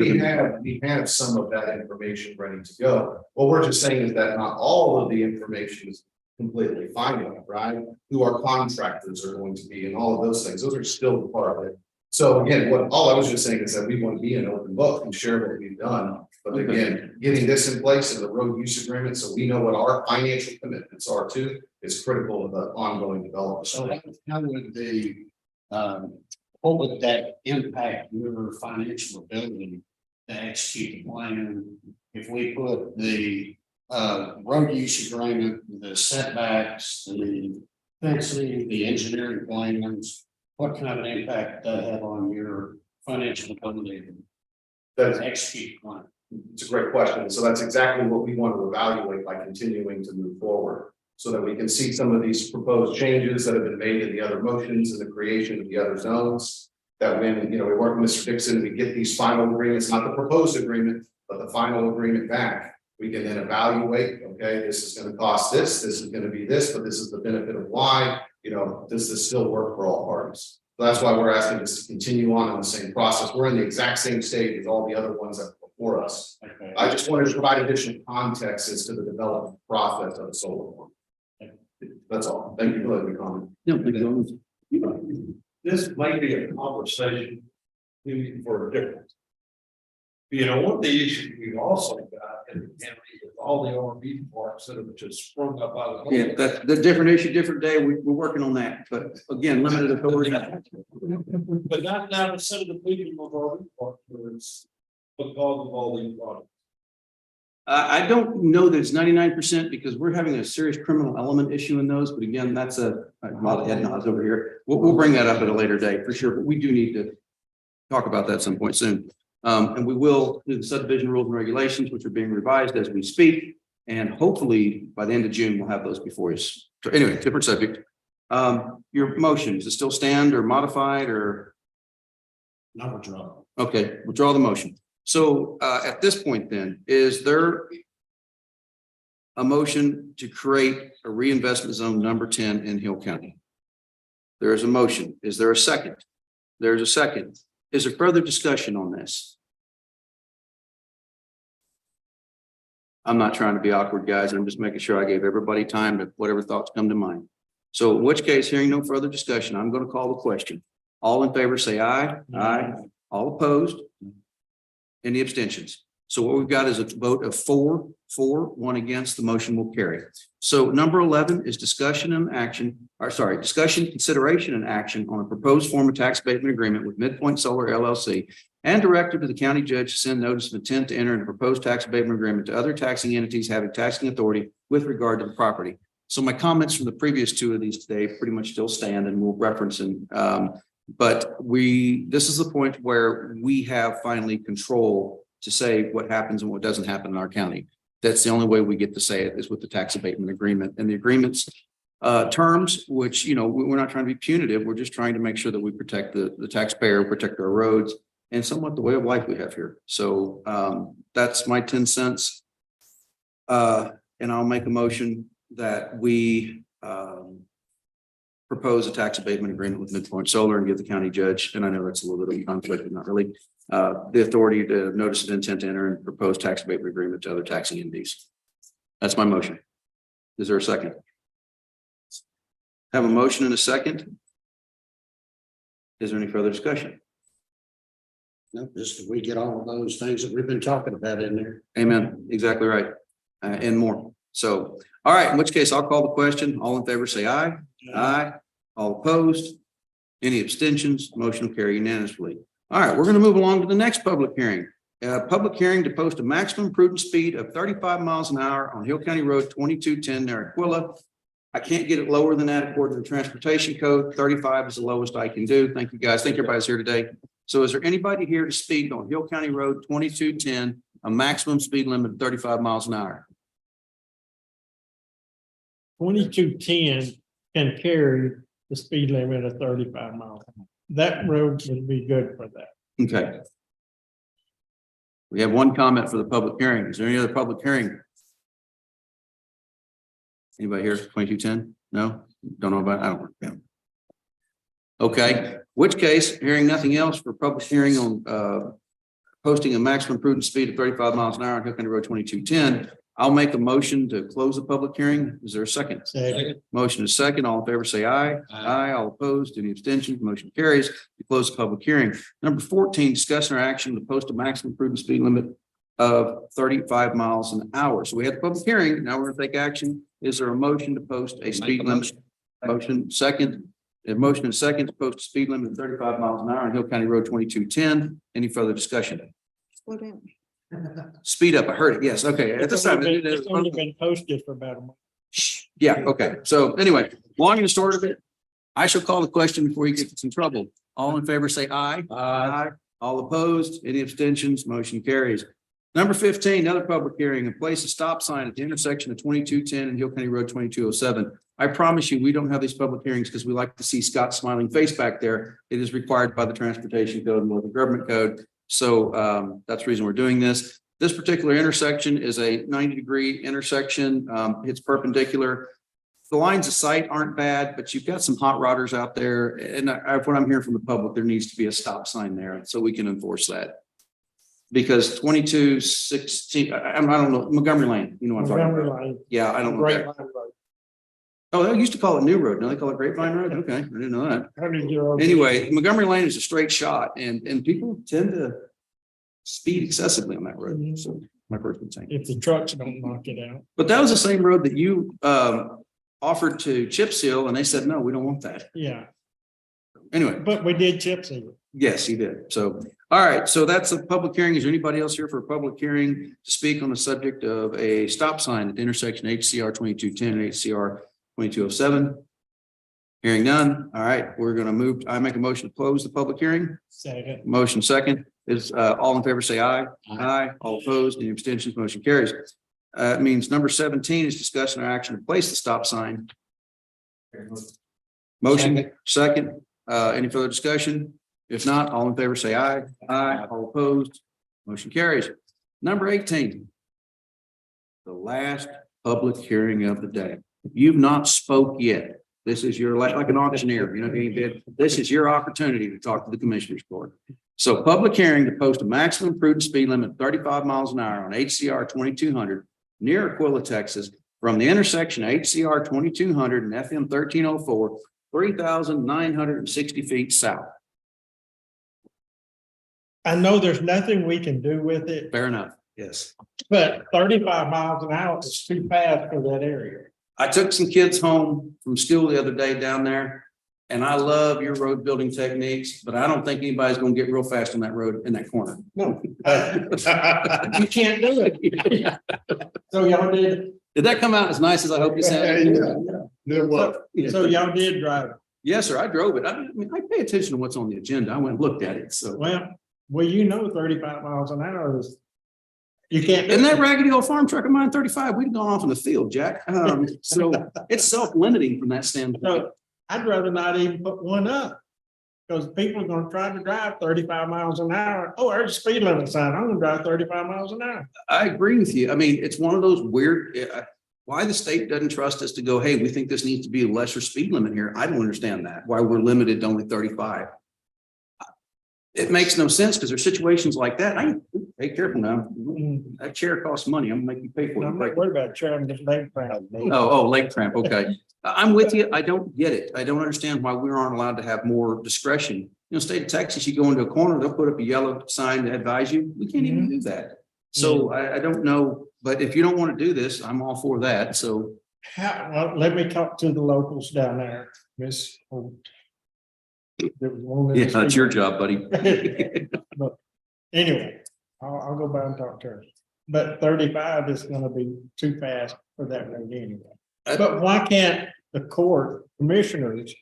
We have some of that information ready to go. What we're just saying is that not all of the information is completely final, right? Who our contractors are going to be and all of those things. Those are still part of it. So again, all I was just saying is that we want to be an open book and share what we've done. But again, getting this in place in the road use agreement, so we know what our financial commitments are to, is critical of the ongoing development. So how would the, what would that impact your financial ability to execute the plan if we put the road use agreement, the setbacks, the fencing, the engineering plans? What kind of impact does that have on your financial ability to execute the plan? It's a great question. So that's exactly what we want to evaluate by continuing to move forward, so that we can see some of these proposed changes that have been made in the other motions and the creation of the other zones. That when, we work with Mr. Dixon, we get these final agreements, not the proposed agreement, but the final agreement back. We can then evaluate, okay, this is going to cost this is going to be this, but this is the benefit of why, does this still work for all parties? So that's why we're asking this to continue on in the same process. We're in the exact same stage as all the other ones that were before us. Okay. I just wanted to provide additional context as to the development process of the solar farm. That's all. Thank you for letting me comment. This might be a conversation for a different. One of the issues we've also got in Henry is all the RV parks that have just sprung up out of. Yeah, that's the different issue, different day. We're working on that, but again, limited authority. But not 9% of the people of RV parks because of all these products. I don't know that it's 99% because we're having a serious criminal element issue in those, but again, that's a lot of head nods over here. We'll bring that up at a later date for sure, but we do need to talk about that at some point soon. And we will do the subdivision rules and regulations, which are being revised as we speak. And hopefully by the end of June, we'll have those before us. So anyway, different subject. Your motion, does it still stand or modified or? Not withdraw. Okay, withdraw the motion. So at this point then, is there a motion to create a reinvestment zone number 10 in Hill County? There is a motion. Is there a second? There's a second. Is there further discussion on this? I'm not trying to be awkward, guys. I'm just making sure I gave everybody time to whatever thoughts come to mind. So in which case, hearing no further discussion, I'm going to call the question. All in favor, say aye. Aye. All opposed? Any abstentions? So what we've got is a vote of 4 for, 1 against, the motion will carry. So number 11 is discussion, consideration and action on a proposed form of tax abatement agreement with Midpoint Solar LLC and directive to the county judge to send notice of intent to enter into proposed tax abatement agreement to other taxing entities having taxing authority with regard to the property. So my comments from the previous 2 of these today pretty much still stand, and we'll reference them. But this is the point where we have finally control to say what happens and what doesn't happen in our county. That's the only way we get to say it, is with the tax abatement agreement, and the agreement's terms, which, you know, we're not trying to be punitive. We're just trying to make sure that we protect the taxpayer, protect our roads, and somewhat the way of life we have here. So that's my 10 cents. And I'll make a motion that we propose a tax abatement agreement with Midpoint Solar and give the county judge, and I know that's a little bit of a conflict, but not really, the authority to notice of intent to enter and propose tax abatement agreement to other taxing entities. That's my motion. Is there a second? Have a motion and a second. Is there any further discussion? No, just that we get all of those things that we've been talking about in there. Amen. Exactly right. And more. So, all right, in which case I'll call the question. All in favor, say aye. Aye. All opposed? Any abstentions? Motion will carry unanimously. All right, we're going to move along to the next public hearing. Public hearing to post a maximum prudent speed of 35 miles an hour on Hill County Road 2210 near Aquila. I can't get it lower than that according to the transportation code. 35 is the lowest I can do. Thank you, guys. Thank you, everybody's here today. So is there anybody here to speak on Hill County Road 2210, a maximum speed limit of 35 miles an hour? 2210 can carry the speed limit of 35 miles. That road would be good for that. Okay. We have one comment for the public hearing. Is there any other public hearing? Anybody here, 2210? No? Don't know about it? I don't know. Okay, which case, hearing nothing else for public hearing on posting a maximum prudent speed of 35 miles an hour on Hill County Road 2210, I'll make a motion to close the public hearing. Is there a second? Second. Motion is second. All in favor, say aye. Aye. All opposed, any abstentions? Motion carries. We close the public hearing. Number 14, discussion or action to post a maximum prudent speed limit of 35 miles an hour. So we had the public hearing. Now we're going to take action. Is there a motion to post a speed limit? Motion second. A motion and second to post a speed limit of 35 miles an hour on Hill County Road 2210. Any further discussion? Speed up. I heard it. Yes. Okay. At this time, It's only been posted for about a month. yeah. Okay. So anyway, long and short of it, I shall call the question before you get in trouble. All in favor, say aye. Aye. All opposed, any abstentions, motion carries. Number 15, another public hearing, and place a stop sign at the intersection of 2210 and Hill County Road 2207. I promise you, we don't have these public hearings because we like to see Scott's smiling face back there. It is required by the transportation code and local government code. So that's the reason we're doing this. This particular intersection is a 90-degree intersection. It's perpendicular. The lines of sight aren't bad, but you've got some hot rodders out there. And what I'm hearing from the public, there needs to be a stop sign there so we can enforce that. Because 2216, I don't know, Montgomery Lane, you know what I'm talking about. Lane. Yeah, I don't know. Grapevine that. Road. Oh, they used to call it New Road. Now they call it Grapevine Road. Okay, I didn't know that. How did you? Anyway, Montgomery Lane is a straight shot, and people tend to speed excessively on that road. So my personal thing. If the trucks don't knock it out. But that was the same road that you offered to chip seal, and they said, no, we don't want that. Yeah, Anyway, but we did chip seal. yes, he did. So, all right. So that's a public hearing. Is there anybody else here for a public hearing to speak on the subject of a stop sign at the intersection HCR 2210 and HCR 2207? Hearing none. All right, we're going to move. I make a motion to close the public hearing. Second. Motion second is all in favor, say aye. Aye. All opposed, any abstentions, motion carries. It means number 17 is discussion or action to place the stop sign. Motion second. Any further discussion? If not, all in favor, say aye. Aye. All opposed, motion carries. Number 18. The last public hearing of the day. If you've not spoke yet, this is your, like an auctioneer, you know, getting bid. This is your opportunity to talk to the commissioners court. So public hearing to post a maximum prudent speed limit of 35 miles an hour on HCR 2200 near Aquila, Texas, from the intersection of HCR 2200 and FM 1304, 3,960 feet south. I know there's nothing we can do with it, Fair enough. Yes. but 35 miles an hour is too fast for that area. I took some kids home from school the other day down there. And I love your road building techniques, but I don't think anybody's gonna get real fast on that road in that corner. No. You can't do it. So y'all did, Did that come out as nice as I hope you said? so y'all did drive. Yes, sir. I drove it. I mean, I pay attention to what's on the agenda. I went and looked at it. So. Well, you know, 35 miles an hour is, you can't. do And that it. raggedy old farm truck of mine, 35, we'd gone off in the field, Jack. So it's self-limiting from that standpoint. So I'd rather not even put one up. Because people are gonna try to drive 35 miles an hour. Oh, there's a speed limit sign. I'm gonna drive 35 miles an hour. I agree with you. I mean, it's one of those weird, why the state doesn't trust us to go, hey, we think this needs to be a lesser speed limit here. I don't understand that, why we're limited to only 35. It makes no sense because there's situations like that. Hey, careful now. That chair costs money. I'm gonna make you pay for it. I'm not worried about sharing this leg cramp. Oh, leg cramp. Okay. I'm with you. I don't get it. I don't understand why we aren't allowed to have more discretion. You know, state of Texas, you go into a corner, they'll put up a yellow sign to advise you. We can't even do that. So I don't know, but if you don't want to do this, I'm all for that. So. Well, let me talk to the locals down there, Miss Holt. There was one Yeah, that- that's your job, buddy. But anyway, I'll go by and talk to her. But 35 is gonna be too fast for that road anyway. But why can't the court commissioners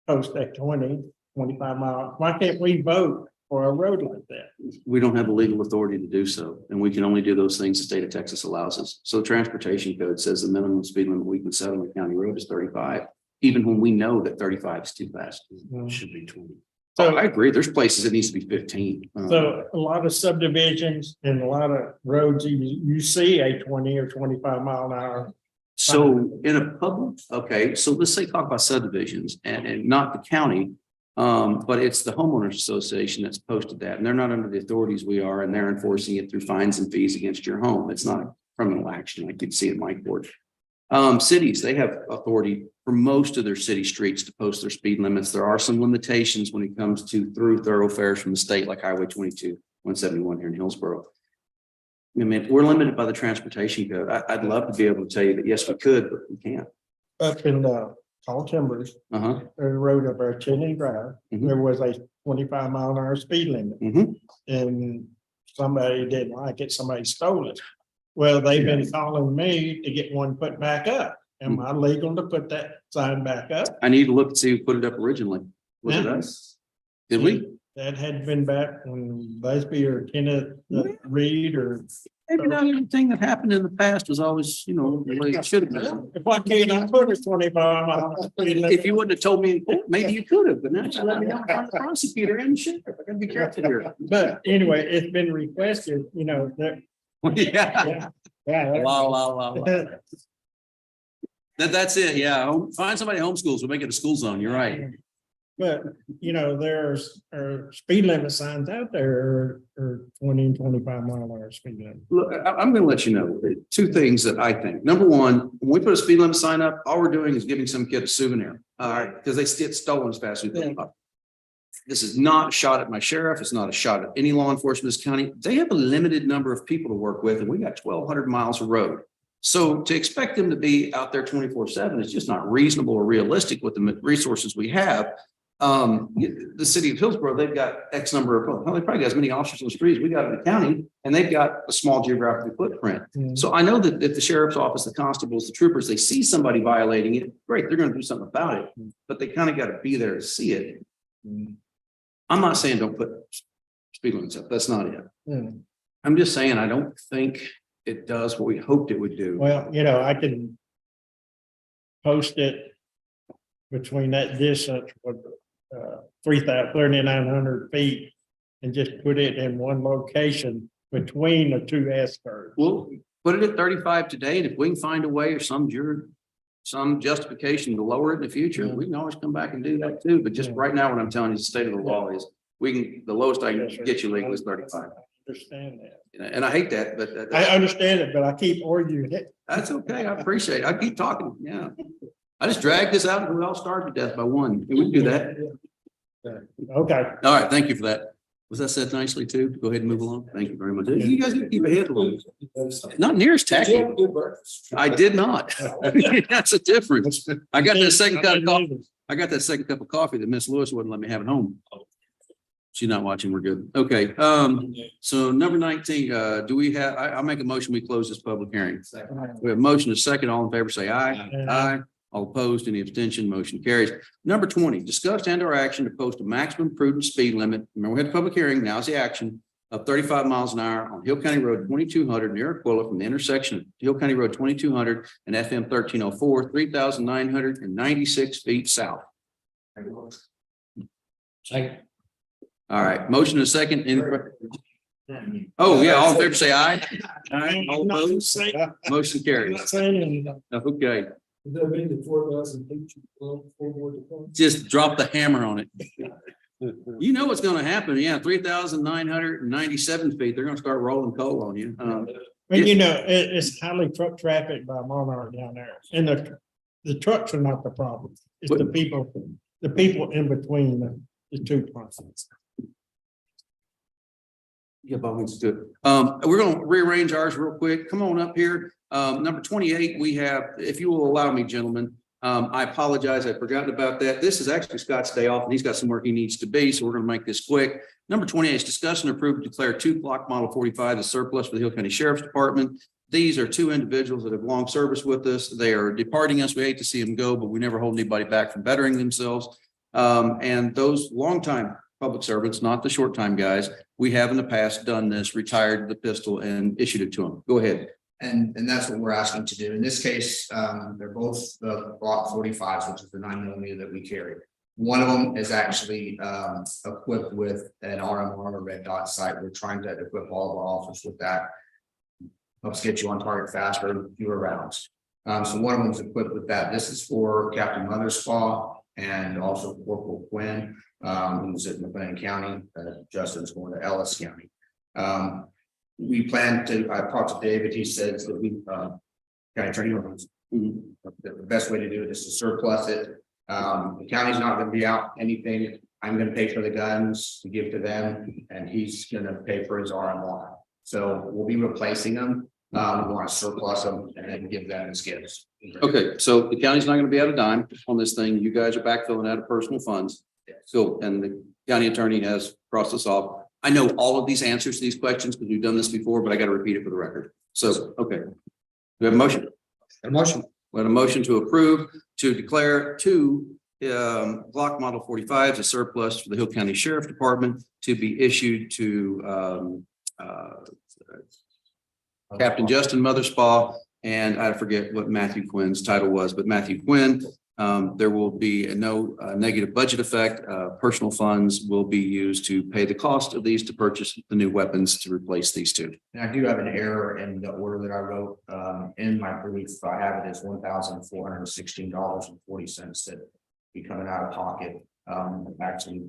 post at 20, 25 miles? Why can't we vote for a road like that? We don't have the legal authority to do so, and we can only do those things the state of Texas allows us. So the transportation code says the minimum speed limit we can set on the county road is 35, even when we know that 35 is too fast. It should be 20. So I agree. There's places it needs to be 15. So a lot of subdivisions and a lot of roads, you see a 20 or 25 mile an hour. So in a public, okay, so let's say talk about subdivisions and not the county. But it's the homeowners association that's posted that, and they're not under the authorities we are, and they're enforcing it through fines and fees against your home. It's not a criminal action like you'd see in my court. Cities, they have authority for most of their city streets to post their speed limits. There are some limitations when it comes to through thoroughfares from the state, like Highway 22, 171 here in Hillsborough. I mean, we're limited by the transportation code. I'd love to be able to tell you that, yes, we could, but we can't. Up in Tall Timbers, there's a road up there, Cheney Drive, there was a 25 mile an hour speed limit. And somebody didn't like it, somebody stole it. Well, they've been calling me to get one put back up. Am I legal to put that sign back up? I need to look to see who put it up originally. Was it us? Did we? That had been back when Busby or Kenneth Reed or. Maybe not everything that happened in the past was always, you know, the way it should have been. Why can't I put a 25 mile? If you wouldn't have told me, maybe you could have, but now you let me know I'm the prosecutor and the sheriff. I gotta be careful here. But anyway, it's been requested, you know, that. Yeah. Yeah. That's it. Yeah. Find somebody homeschools. We'll make it a school zone. You're right. But, you know, there's speed limit signs out there are 20 and 25 mile an hour speed limit. Look, I'm gonna let you know two things that I think. Number one, when we put a speed limit sign up, all we're doing is giving some kid a souvenir. All right, because they get stolen as fast as we can. This is not a shot at my sheriff. It's not a shot at any law enforcement in this county. They have a limited number of people to work with, and we got 1,200 miles of road. So to expect them to be out there 24/7 is just not reasonable or realistic with the resources we have. The city of Hillsborough, they've got X number of, well, they probably got as many officers on the streets we got in the county, and they've got a small geographic footprint. So I know that if the sheriff's office, the constables, the troopers, they see somebody violating it, great, they're gonna do something about it, but they kind of got to be there to see it. I'm not saying don't put speed limits up. That's not it. I'm just saying, I don't think it does what we hoped it would do. Well, you know, I can post it between that distance with 3,900 feet and just put it in one location between the two S curves. Well, put it at 35 today, and if we can find a way or some justification to lower it in the future, we can always come back and do that too. But just right now, what I'm telling you, the state of the law is the lowest I can get you legally is 35. Understand that. And I hate that, but I understand it, but I keep arguing it. that's okay. I appreciate it. I keep talking. Yeah. I just dragged this out until we all starved to death by one. We can do that. Okay. All right. Thank you for that. Was that said nicely too? Go ahead and move along. Thank you very much. You guys need to keep ahead a little. Not near as tacky. I did not. That's a difference. I got that second cup of coffee. I got that second cup of coffee that Miss Lewis wouldn't let me have at home. She's not watching. We're good. Okay. So number 19, do we have, I'll make a motion. We close this public hearing. We have a motion to second. All in favor, say aye. Aye. All opposed, any abstention, motion carries. Number 20, discuss and or action to post a maximum prudent speed limit. Remember, we had a public hearing. Now's the action of 35 miles an hour on Hill County Road 2200 near Aquila from the intersection of Hill County Road 2200 and FM 1304, 3,996 feet south. Second. All right, motion to second. Oh, yeah, all in favor, say aye. Aye. All opposed, motion carries. Okay. Does that mean the 4,000 feet? Just drop the hammer on it. You know what's gonna happen. Yeah, 3,997 feet. They're gonna start rolling coal on you. But you know, it's highly truck traffic by Monarch down there, and the trucks are not the problem. It's the people in between the two processes. Yeah, but we do it. We're gonna rearrange ours real quick. Come on up here. Number 28, we have, if you will allow me, gentlemen, I apologize. I'd forgotten about that. This is actually Scott's day off and he's got somewhere he needs to be. So we're going to make this quick. Number 28 is discuss and approve to declare 2 Glock Model 45 as surplus for the Hill County Sheriff's Department. These are 2 individuals that have long service with us. They are departing us. We hate to see them go, but we never hold anybody back from bettering themselves. And those longtime public servants, not the short time guys, we have in the past done this, retired the pistol and issued it to them. Go ahead. And that's what we're asking to do. In this case, they're both the Glock 45s, which is the 9mm that we carry. One of them is actually equipped with an RMR, a red dot sight. We're trying to equip all of our officers with that. Helps get you on target faster, fewer rounds. So one of them is equipped with that. This is for Captain Motherspaw and also Corporal Quinn, who's at McLean County. Justin's going to Ellis County. We plan to, I talked to David, he says that we, county attorney, the best way to do it is to surplus it. The county's not going to be out anything. I'm going to pay for the guns to give to them, and he's going to pay for his RMR. So we'll be replacing them. We want to surplus them and then give them as gifts. Okay, so the county's not going to be out of dime on this thing. You guys are backfilling out of personal funds. So, and the county attorney has crossed us off. I know all of these answers to these questions because we've done this before, but I got to repeat it for the record. So, okay. We have a motion. A motion. We have a motion to approve to declare 2 Glock Model 45s a surplus for the Hill County Sheriff Department to be issued to Captain Justin Motherspaw, and I forget what Matthew Quinn's title was, but Matthew Quinn. There will be no negative budget effect. Personal funds will be used to pay the cost of these to purchase the new weapons to replace these 2. And I do have an error in the order that I wrote in my brief. I have it as $1,416.40 that be coming out of pocket. Actually,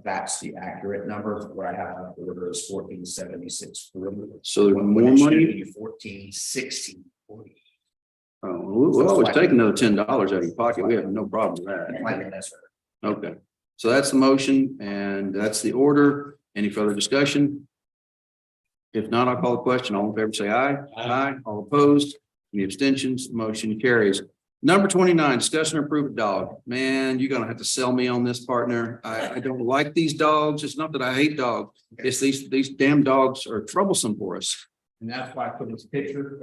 that's the accurate number. What I have on the order is $1,476.40. So there's more money. $1,460.40. Oh, we'll always take another $10 out of your pocket. We have no problem with that. Okay, so that's the motion and that's the order. Any further discussion? If not, I'll call the question. All in favor, say aye. Aye. All opposed? Any abstentions? Motion carries. Number 29, discuss and approve a dog. Man, you're gonna have to sell me on this, partner. I don't like these dogs. It's not that I hate dogs. It's these damn dogs are troublesome for us. And that's why I put this picture.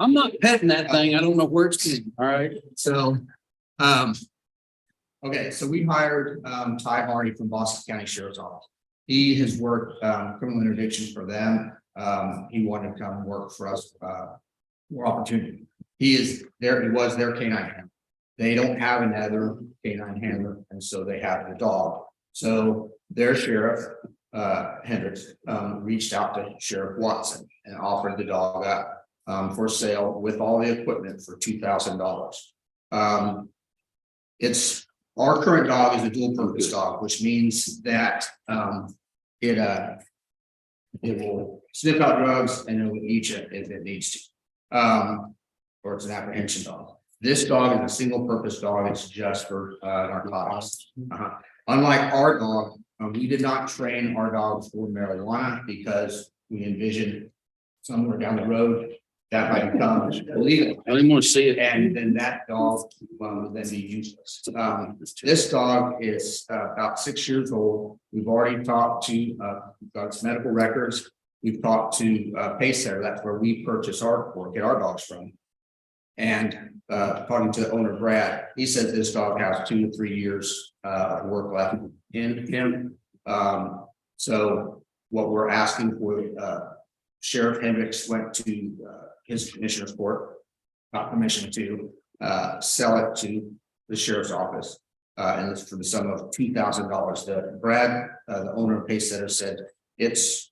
I'm not petting that thing. I don't know where it's been. All right. So, okay, so we hired Ty Hardy from Boston County Sheriff's Office. He has worked criminal interdiction for them. He wanted to come work for us, more opportunity. He is there. He was their canine handler. They don't have another canine handler, and so they have the dog. So their sheriff, Hendricks, reached out to Sheriff Watson and offered the dog up for sale with all the equipment for $2,000. It's our current dog is a dual purpose dog, which means that it will sniff out drugs and it will eat it if it needs to. Or it's an apprehension dog. This dog is a single purpose dog. It's just for narcotics. Unlike our dog, We did not train our dogs for marijuana because we envisioned somewhere down the road that might become illegal. I didn't want to see it. And then that dog would then be useless. This dog is about 6 years old. We've already talked to got its medical records. We've talked to Pacer, that's where we purchase or get our dogs from. And talking to the owner Brad, he said this dog has 2 to 3 years of work left in him. So what we're asking for, Sheriff Hendricks went to his commissioner's court, got permission to sell it to the sheriff's office. And it's for the sum of $2,000. The Brad, the owner of Pace Center, said it's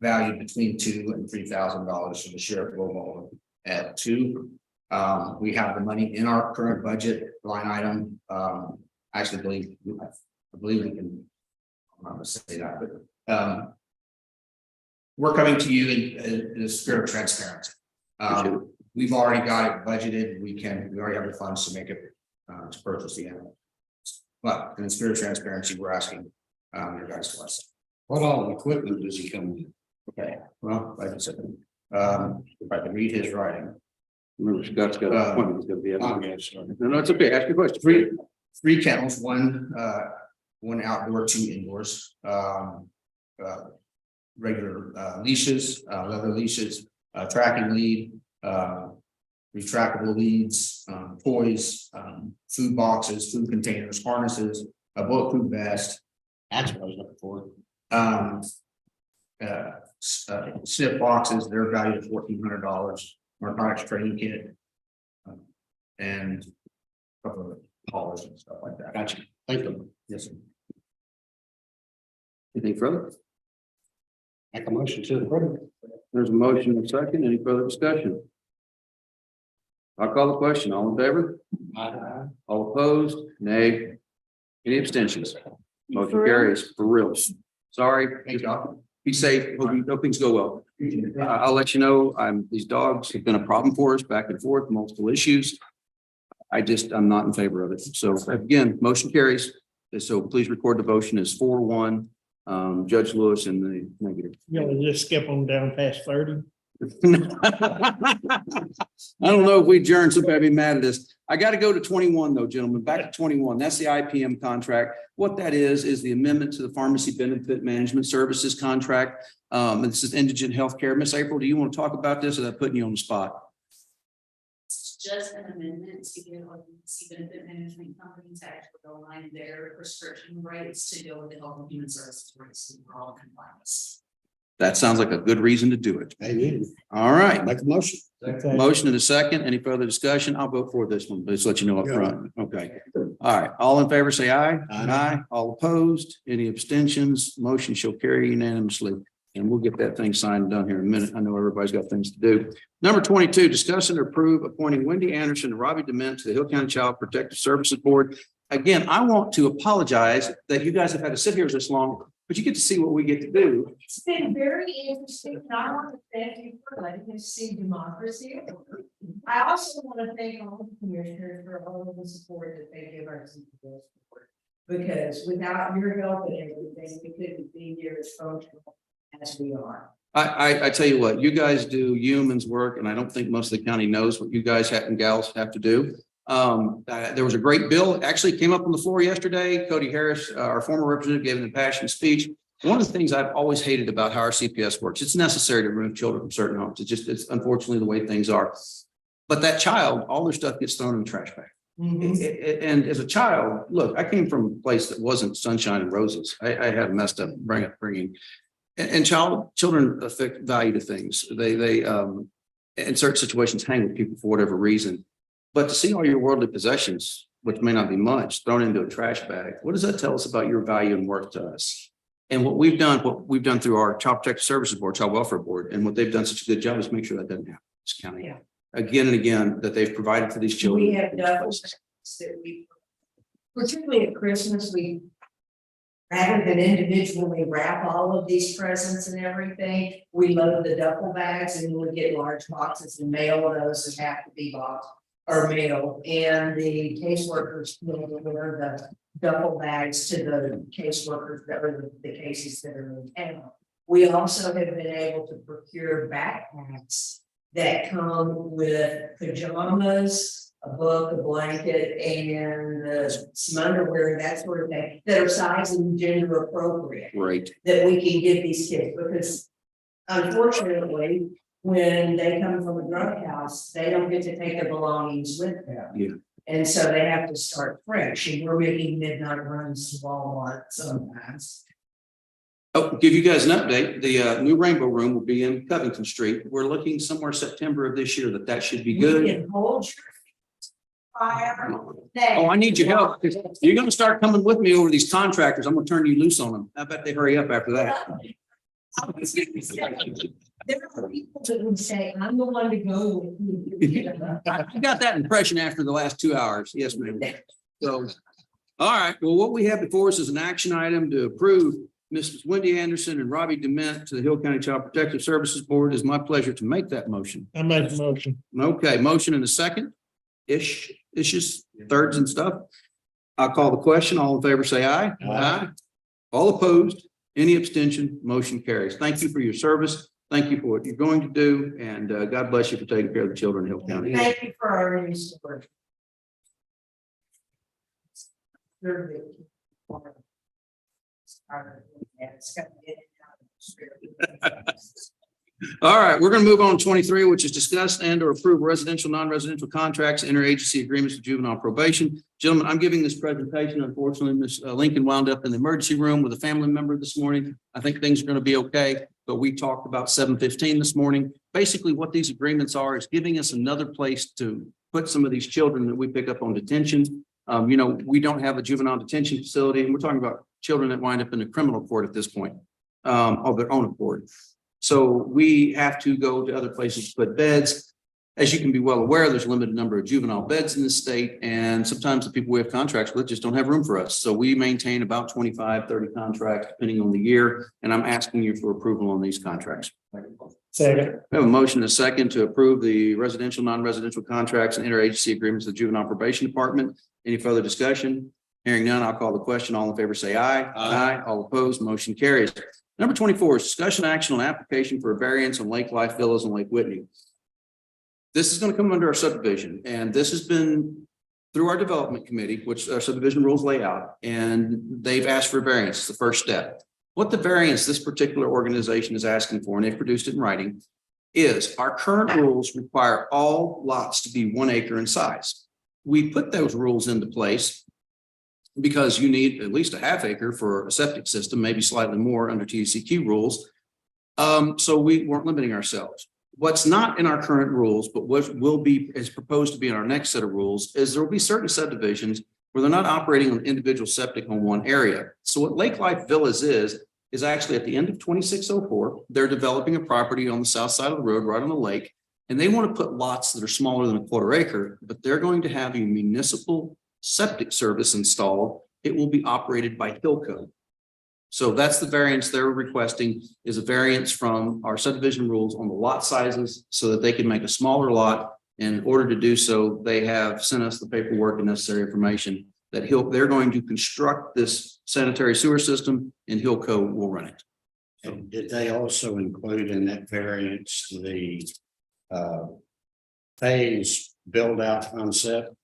valued between $2,000 and $3,000 for the sheriff will at $2,000. We have the money in our current budget line item. I actually believe we can. I'm not gonna say that, but we're coming to you in the spirit of transparency. We've already got it budgeted. We already have the funds to make it to purchase the animal. But in the spirit of transparency, we're asking your guys' blessing. What all equipment does he come with? Okay, well, like I said, if I can read his writing. Remember, Scott's got an appointment. He's gonna be able to. Sorry. No, it's okay. Ask your question. Three kennels, one outdoor, 2 indoors. Regular leashes, leather leashes, tracking lead, retractable leads, toys, food boxes, food containers, harnesses, a bulletproof vest. That's what I was looking for. Snip boxes, they're valued at $1,400. Narcotics training kit. And a couple of collars and stuff like that. Gotcha. Thank you. Yes, sir. Anything further? Make a motion to approve. There's a motion and a second. Any further discussion? I'll call the question. All in favor? Aye. All opposed? Nay. Any abstentions? Motion For real? carries for real. Sorry. Be safe. Hope things go well. I'll let you know, these dogs have been a problem for us back and forth, multiple issues. I'm not in favor of it. So again, motion carries. So please record the motion as 4-1. Judge Lewis in the negative. You know, just skip them down past 30. I don't know if we adjourn, somebody be mad at us. I got to go to 21 though, gentlemen, back to 21. That's the IPM contract. What that is the amendment to the Pharmacy Benefit Management Services contract. And this is indigent healthcare. Miss April, do you want to talk about this or that putting you on the spot? It's just an amendment to give pharmacy benefit management companies to actually align their prescription rates to go with the Health and Human Services rates for all compliance. That sounds like a good reason to do it. Amen. All right. Make a motion. Motion and a second. Any further discussion? I'll vote for this one, but just let you know up front. Okay. All right. All in favor, say aye. Aye. All opposed? Any abstentions? Motion shall carry unanimously. And we'll get that thing signed and done here in a minute. I know everybody's got things to do. Number 22, discuss and approve appointing Wendy Anderson and Robbie Dement to the Hill County Child Protective Services Board. Again, I want to apologize that you guys have had to sit here this long, but you get to see what we get to do. It's been very interesting, and I want to thank you for letting us see democracy. I also want to thank all the commissioners for all of the support that they give our CPS board. Because without your help and everything, we couldn't be here as functional as we are. I tell you what, you guys do humans work, and I don't think most of the county knows what you guys and gals have to do. There was a great bill, actually came up on the floor yesterday. Cody Harris, our former representative, gave an impassioned speech. One of the things I've always hated about how our CPS works, it's necessary to remove children from certain homes. It's unfortunately the way things are. But that child, all their stuff gets thrown in the trash bag. And as a child, look, I came from a place that wasn't sunshine and roses. I had a messed up bringing. And children affect value to things. They in certain situations hang with people for whatever reason. But to see all your worldly possessions, which may not be much, thrown into a trash bag, what does that tell us about your value and worth to us? And what we've done through our Child Protective Services Board, Child Welfare Board, and what they've done such a good job is make sure that doesn't happen in this county. Again and again, that they've provided for these children. We have done that we, particularly at Christmas, we, rather than individually wrap all of these presents and everything, we load the duffel bags and we get large boxes and mail those that have to be bought are male, and the caseworkers will wear the duffel bags to the caseworkers that are the cases that are in town. We also have been able to procure backpacks that come with pajamas, a book, a blanket, and some underwear, that sort of thing, that are size and gender appropriate. Right. That we can give these kids, because unfortunately, when they come from a drug house, they don't get to take their belongings with them. Yeah. And so they have to start fresh, and we're making midnight runs to Walmart sometimes. Oh, give you guys an update. The new Rainbow Room will be in Covington Street. We're looking somewhere September of this year that should be We good. can hold your fire. Oh, I need your help. You're gonna start coming with me over these contractors. I'm gonna turn you loose on them. I bet they hurry up after that. There are people that would say, I'm the one to go with you. I got that impression after the last 2 hours. Yes, ma'am. So, all right. Well, what we have before us is an action item to approve Mrs. Wendy Anderson and Robbie Dement to the Hill County Child Protective Services Board. It is my pleasure to make that motion. I make the motion. Okay, motion in a second. Issues, thirds and stuff. I'll call the question. All in favor, say aye. Aye. All opposed, any abstention, motion carries. Thank you for your service. Thank you for what you're going to do, and God bless you for taking care of the children in Hill County. Thank you for our new support. All right, we're going to move on to 23, which is discuss and or approve residential, non-residential contracts, interagency agreements with juvenile probation. Gentlemen, I'm giving this presentation. Unfortunately, Ms. Lincoln wound up in the emergency room with a family member this morning. I think things are going to be okay, but we talked about 7:15 this morning. Basically, what these agreements are is giving us another place to put some of these children that we pick up on detention. You know, we don't have a juvenile detention facility, and we're talking about children that wind up in a criminal court at this point, of their own accord. So we have to go to other places to put beds. As you can be well aware, there's a limited number of juvenile beds in the state, and sometimes the people we have contracts with just don't have room for us. So we maintain about 25, 30 contracts depending on the year, and I'm asking you for approval on these contracts. Second. We have a motion and a second to approve the residential, non-residential contracts and interagency agreements with the Juvenile Probation Department. Any further discussion? Hearing none, I'll call the question. All in favor, say aye. Aye. All opposed, motion carries. Number 24 is discussion action on application for a variance on Lake Life Villas on Lake Whitney. This is going to come under our subdivision, and this has been through our development committee, which our subdivision rules lay out, and they've asked for a variance. It's the first step. What the variance this particular organization is asking for, and they've produced it in writing, is our current rules require all lots to be 1 acre in size. We put those rules into place because you need at least a ½ acre for a septic system, maybe slightly more under TCQ rules. So we weren't limiting ourselves. What's not in our current rules, but what will be, is proposed to be in our next set of rules, is there will be certain subdivisions where they're not operating on individual septic on one area. So what Lake Life Villas is actually at the end of 2604, they're developing a property on the south side of the road, right on the lake, and they want to put lots that are smaller than a ½ acre, but they're going to have a municipal septic service installed. It will be operated by Hillco. So that's the variance they're requesting, is a variance from our subdivision rules on the lot sizes so that they can make a smaller lot. And in order to do so, they have sent us the paperwork and necessary information that they're going to construct this sanitary sewer system and Hillco will run it. And did they also include in that variance the phase build out concept?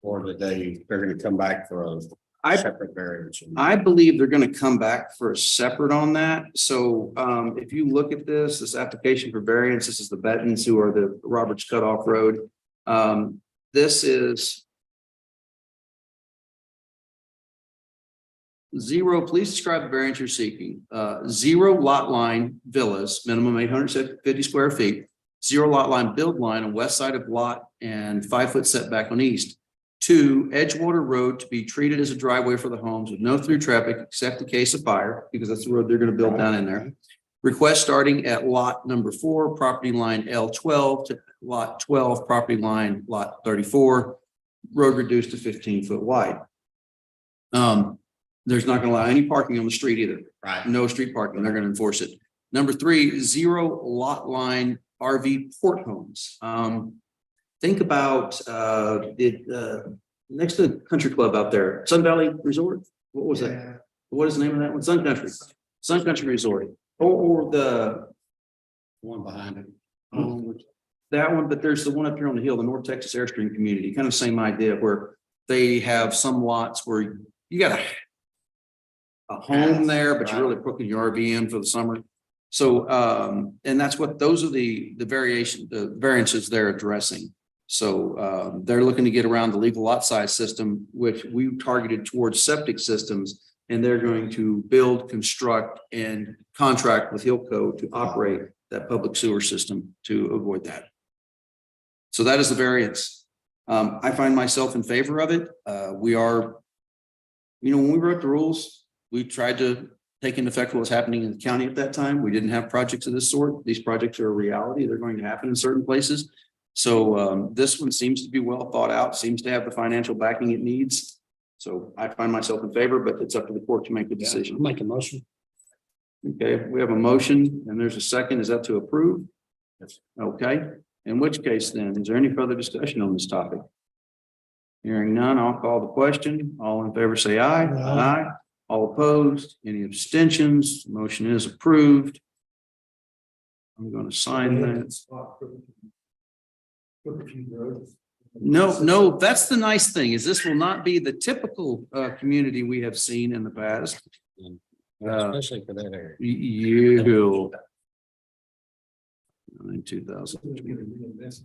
Or did they're going to come back for a separate variance? I believe they're going to come back for a separate on that. So if you look at this application for variance, this is the Bettons, who are the Roberts Cutoff Road. This is 0, please describe the variance you're seeking. 0 lot line villas, minimum 850 square feet, 0 lot line build line on west side of lot and 5-foot setback on east. 2, Edgewater Road to be treated as a driveway for the homes with no through traffic except in case of fire, because that's the road they're going to build down in there. Request starting at lot number 4, property line L12 to lot 12, property line lot 34, road reduced to 15-foot wide. There's not going to allow any parking on the street either. Right. No street parking. They're going to enforce it. Number 3, 0 lot line RV port homes. think about, next to the country club out there, Sun Valley Resort. What was that? What is the name of that one? Sun Country Resort, or the One behind it. that one, but there's the one up here on the hill, the North Texas Airstream Community, kind of same idea where they have some lots where you got a home there, but you're really putting your RV in for the summer. So, and that's what, those are the variances they're addressing. So, they're looking to get around the legal lot size system, which we targeted towards septic systems. And they're going to build, construct, and contract with Hillco to operate that public sewer system to avoid that. So that is the variance. I find myself in favor of it. We are, when we wrote the rules, we tried to take into effect what was happening in the county at that time. We didn't have projects of this sort. These projects are a reality. They're going to happen in certain places. So this one seems to be well thought out, seems to have the financial backing it needs. So I find myself in favor, but it's up to the court to make the decision. Make a motion. Okay, we have a motion and there's a second. Is that to approve? Yes. Okay, in which case then, is there any further discussion on this topic? Hearing none, I'll call the question. All in favor, say aye. Aye. All opposed, any abstentions? Motion is approved. I'm going to sign that. No, that's the nice thing is this will not be the typical community we have seen in the past. Especially for that area. You. 2000.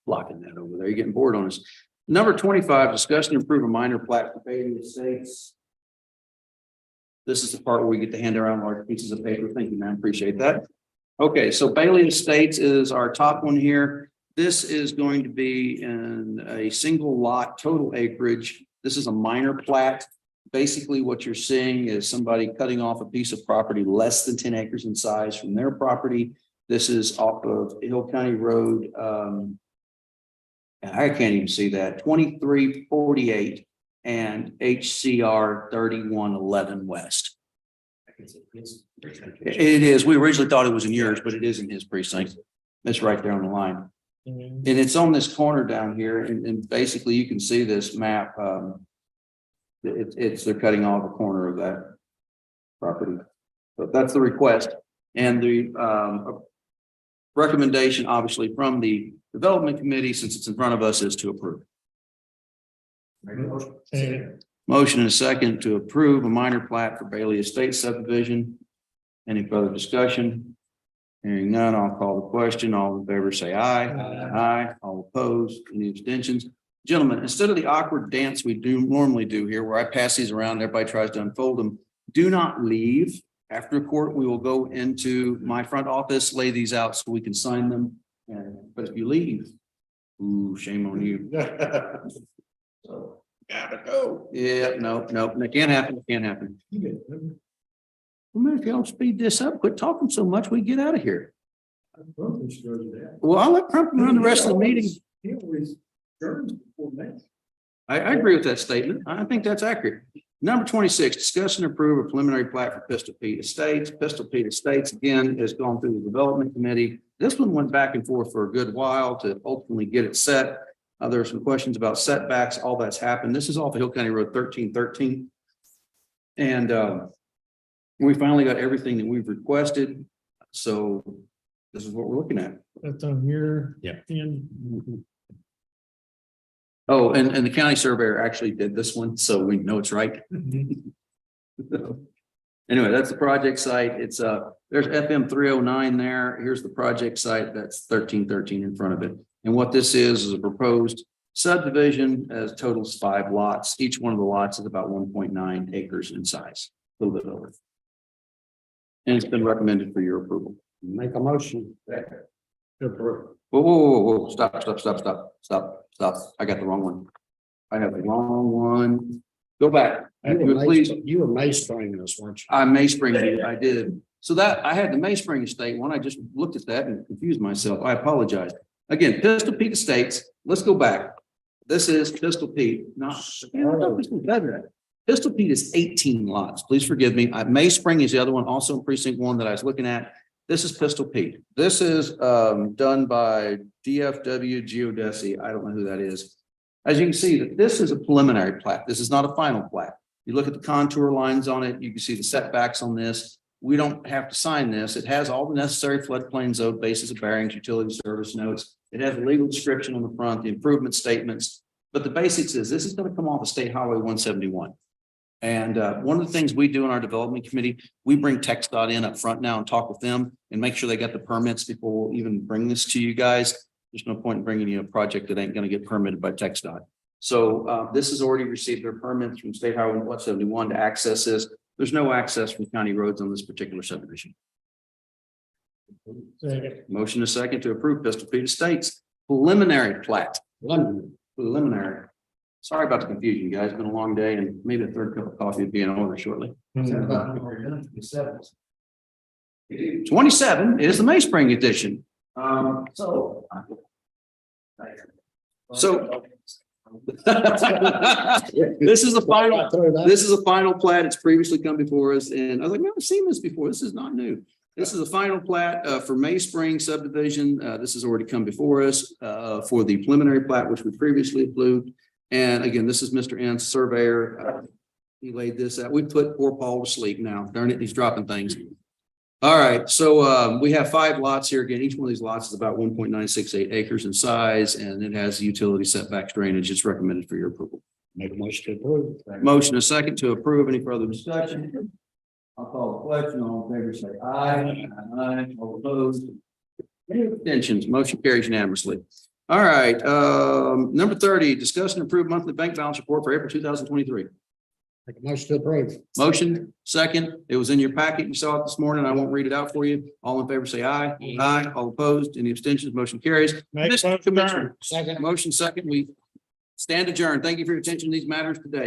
Blocking that over there. You're getting bored on us. Number 25, discussion to approve a minor plat for Bailey Estates. This is the part where we get to hand around large pieces of paper. Thank you, man. Appreciate that. Okay, so Bailey Estates is our top one here. This is going to be in a single lot, total acreage. This is a minor plat. Basically, what you're seeing is somebody cutting off a piece of property less than 10 acres in size from their property. This is off of Hill County Road. I can't even see that, 2348 and HCR 3111 West. It is. We originally thought it was in yours, but it is in his precinct. It's right there on the line. And it's on this corner down here. And basically you can see this map. They're cutting off a corner of that property. But that's the request. And the recommendation, obviously, from the development committee, since it's in front of us, is to approve. Motion and a second to approve a minor plat for Bailey Estates subdivision. Any further discussion? Hearing none, I'll call the question. All in favor, say aye. Aye. All opposed, any abstentions? Gentlemen, instead of the awkward dance we normally do here, where I pass these around, everybody tries to unfold them, do not leave. After court, we will go into my front office, lay these out so we can sign them. But if you leave, ooh, shame on you. So, gotta go. Yeah, no, that can't happen. It can't happen. Well, man, if y'all speed this up, quit talking so much, we get out of here. Well, I'll let Crump run the rest of the meeting. I agree with that statement. I think that's accurate. Number 26, discuss and approve a preliminary plat for Pistol Pete Estates. Pistol Pete Estates, again, has gone through the development committee. This one went back and forth for a good while to ultimately get it set. There are some questions about setbacks. All that's happened. This is off of Hill County Road 1313. And we finally got everything that we've requested. So this is what we're looking at. That's on here. Yeah. Oh, and the county surveyor actually did this one, so we know it's right. Anyway, that's the project site. It's there's FM 309 there. Here's the project site. That's 1313 in front of it. And what this is a proposed subdivision as totals 5 lots. Each one of the lots is about 1.9 acres in size, a little bit over. And it's been recommended for your approval. Make a motion. Whoa, stop. I got the wrong one. I have the wrong one. Go back. You were Mayspring this, weren't you? I Mayspring, I did. So that I had the Mayspring Estate one. I just looked at that and confused myself. I apologize. Again, Pistol Pete Estates. Let's go back. This is Pistol Pete. Pistol Pete is 18 lots. Please forgive me. Mayspring is the other one, also in precinct 1 that I was looking at. This is Pistol Pete. This is done by DFW Geodesy. I don't know who that is. As you can see, this is a preliminary plat. This is not a final plat. You look at the contour lines on it, you can see the setbacks on this. We don't have to sign this. It has all the necessary floodplain zone basis of bearings, utility service notes. It has a legal description on the front, the improvement statements. But the basics is this is going to come off of State Highway 171. And one of the things we do in our development committee, we bring TxDOT in up front now and talk with them and make sure they got the permits before we'll even bring this to you guys. There's no point in bringing you a project that ain't going to get permitted by TxDOT. So this has already received their permits from State Highway 171 to access this. There's no access from county roads on this particular subdivision. Motion is second to approve Pistol Pete Estates preliminary plat. Preliminary. Sorry about the confusion, guys. It's been a long day and maybe a third cup of coffee will be in order shortly. 27 is the May Spring edition. So this is the final plat. It's previously come before us, and I was like, never seen this before. This is not new. This is the final plat for May Spring subdivision. This has already come before us for the preliminary plat, which we previously approved. And again, this is Mr. N, surveyor. He laid this out. We put poor Paul to sleep now. Darn it, he's dropping things. All right, so we have 5 lots here. Again, each one of these lots is about 1.968 acres in size, and it has utility setbacks drainage. It's recommended for your approval. Make a motion to approve. Motion is second to approve. Any further discussion? I'll call the question. All in favor, say aye. Aye. All opposed. Any abstentions? Motion carries unanimously. All right, number 30, discuss and approve monthly bank balance report for April 2023. Make a motion to approve. Motion, second. It was in your packet. You saw it this morning. I won't read it out for you. All in favor, say aye. Aye. All opposed. Any abstentions? Motion carries. Mr. Commissioner, Second. motion second. We stand adjourned. Thank you for your attention to these matters today.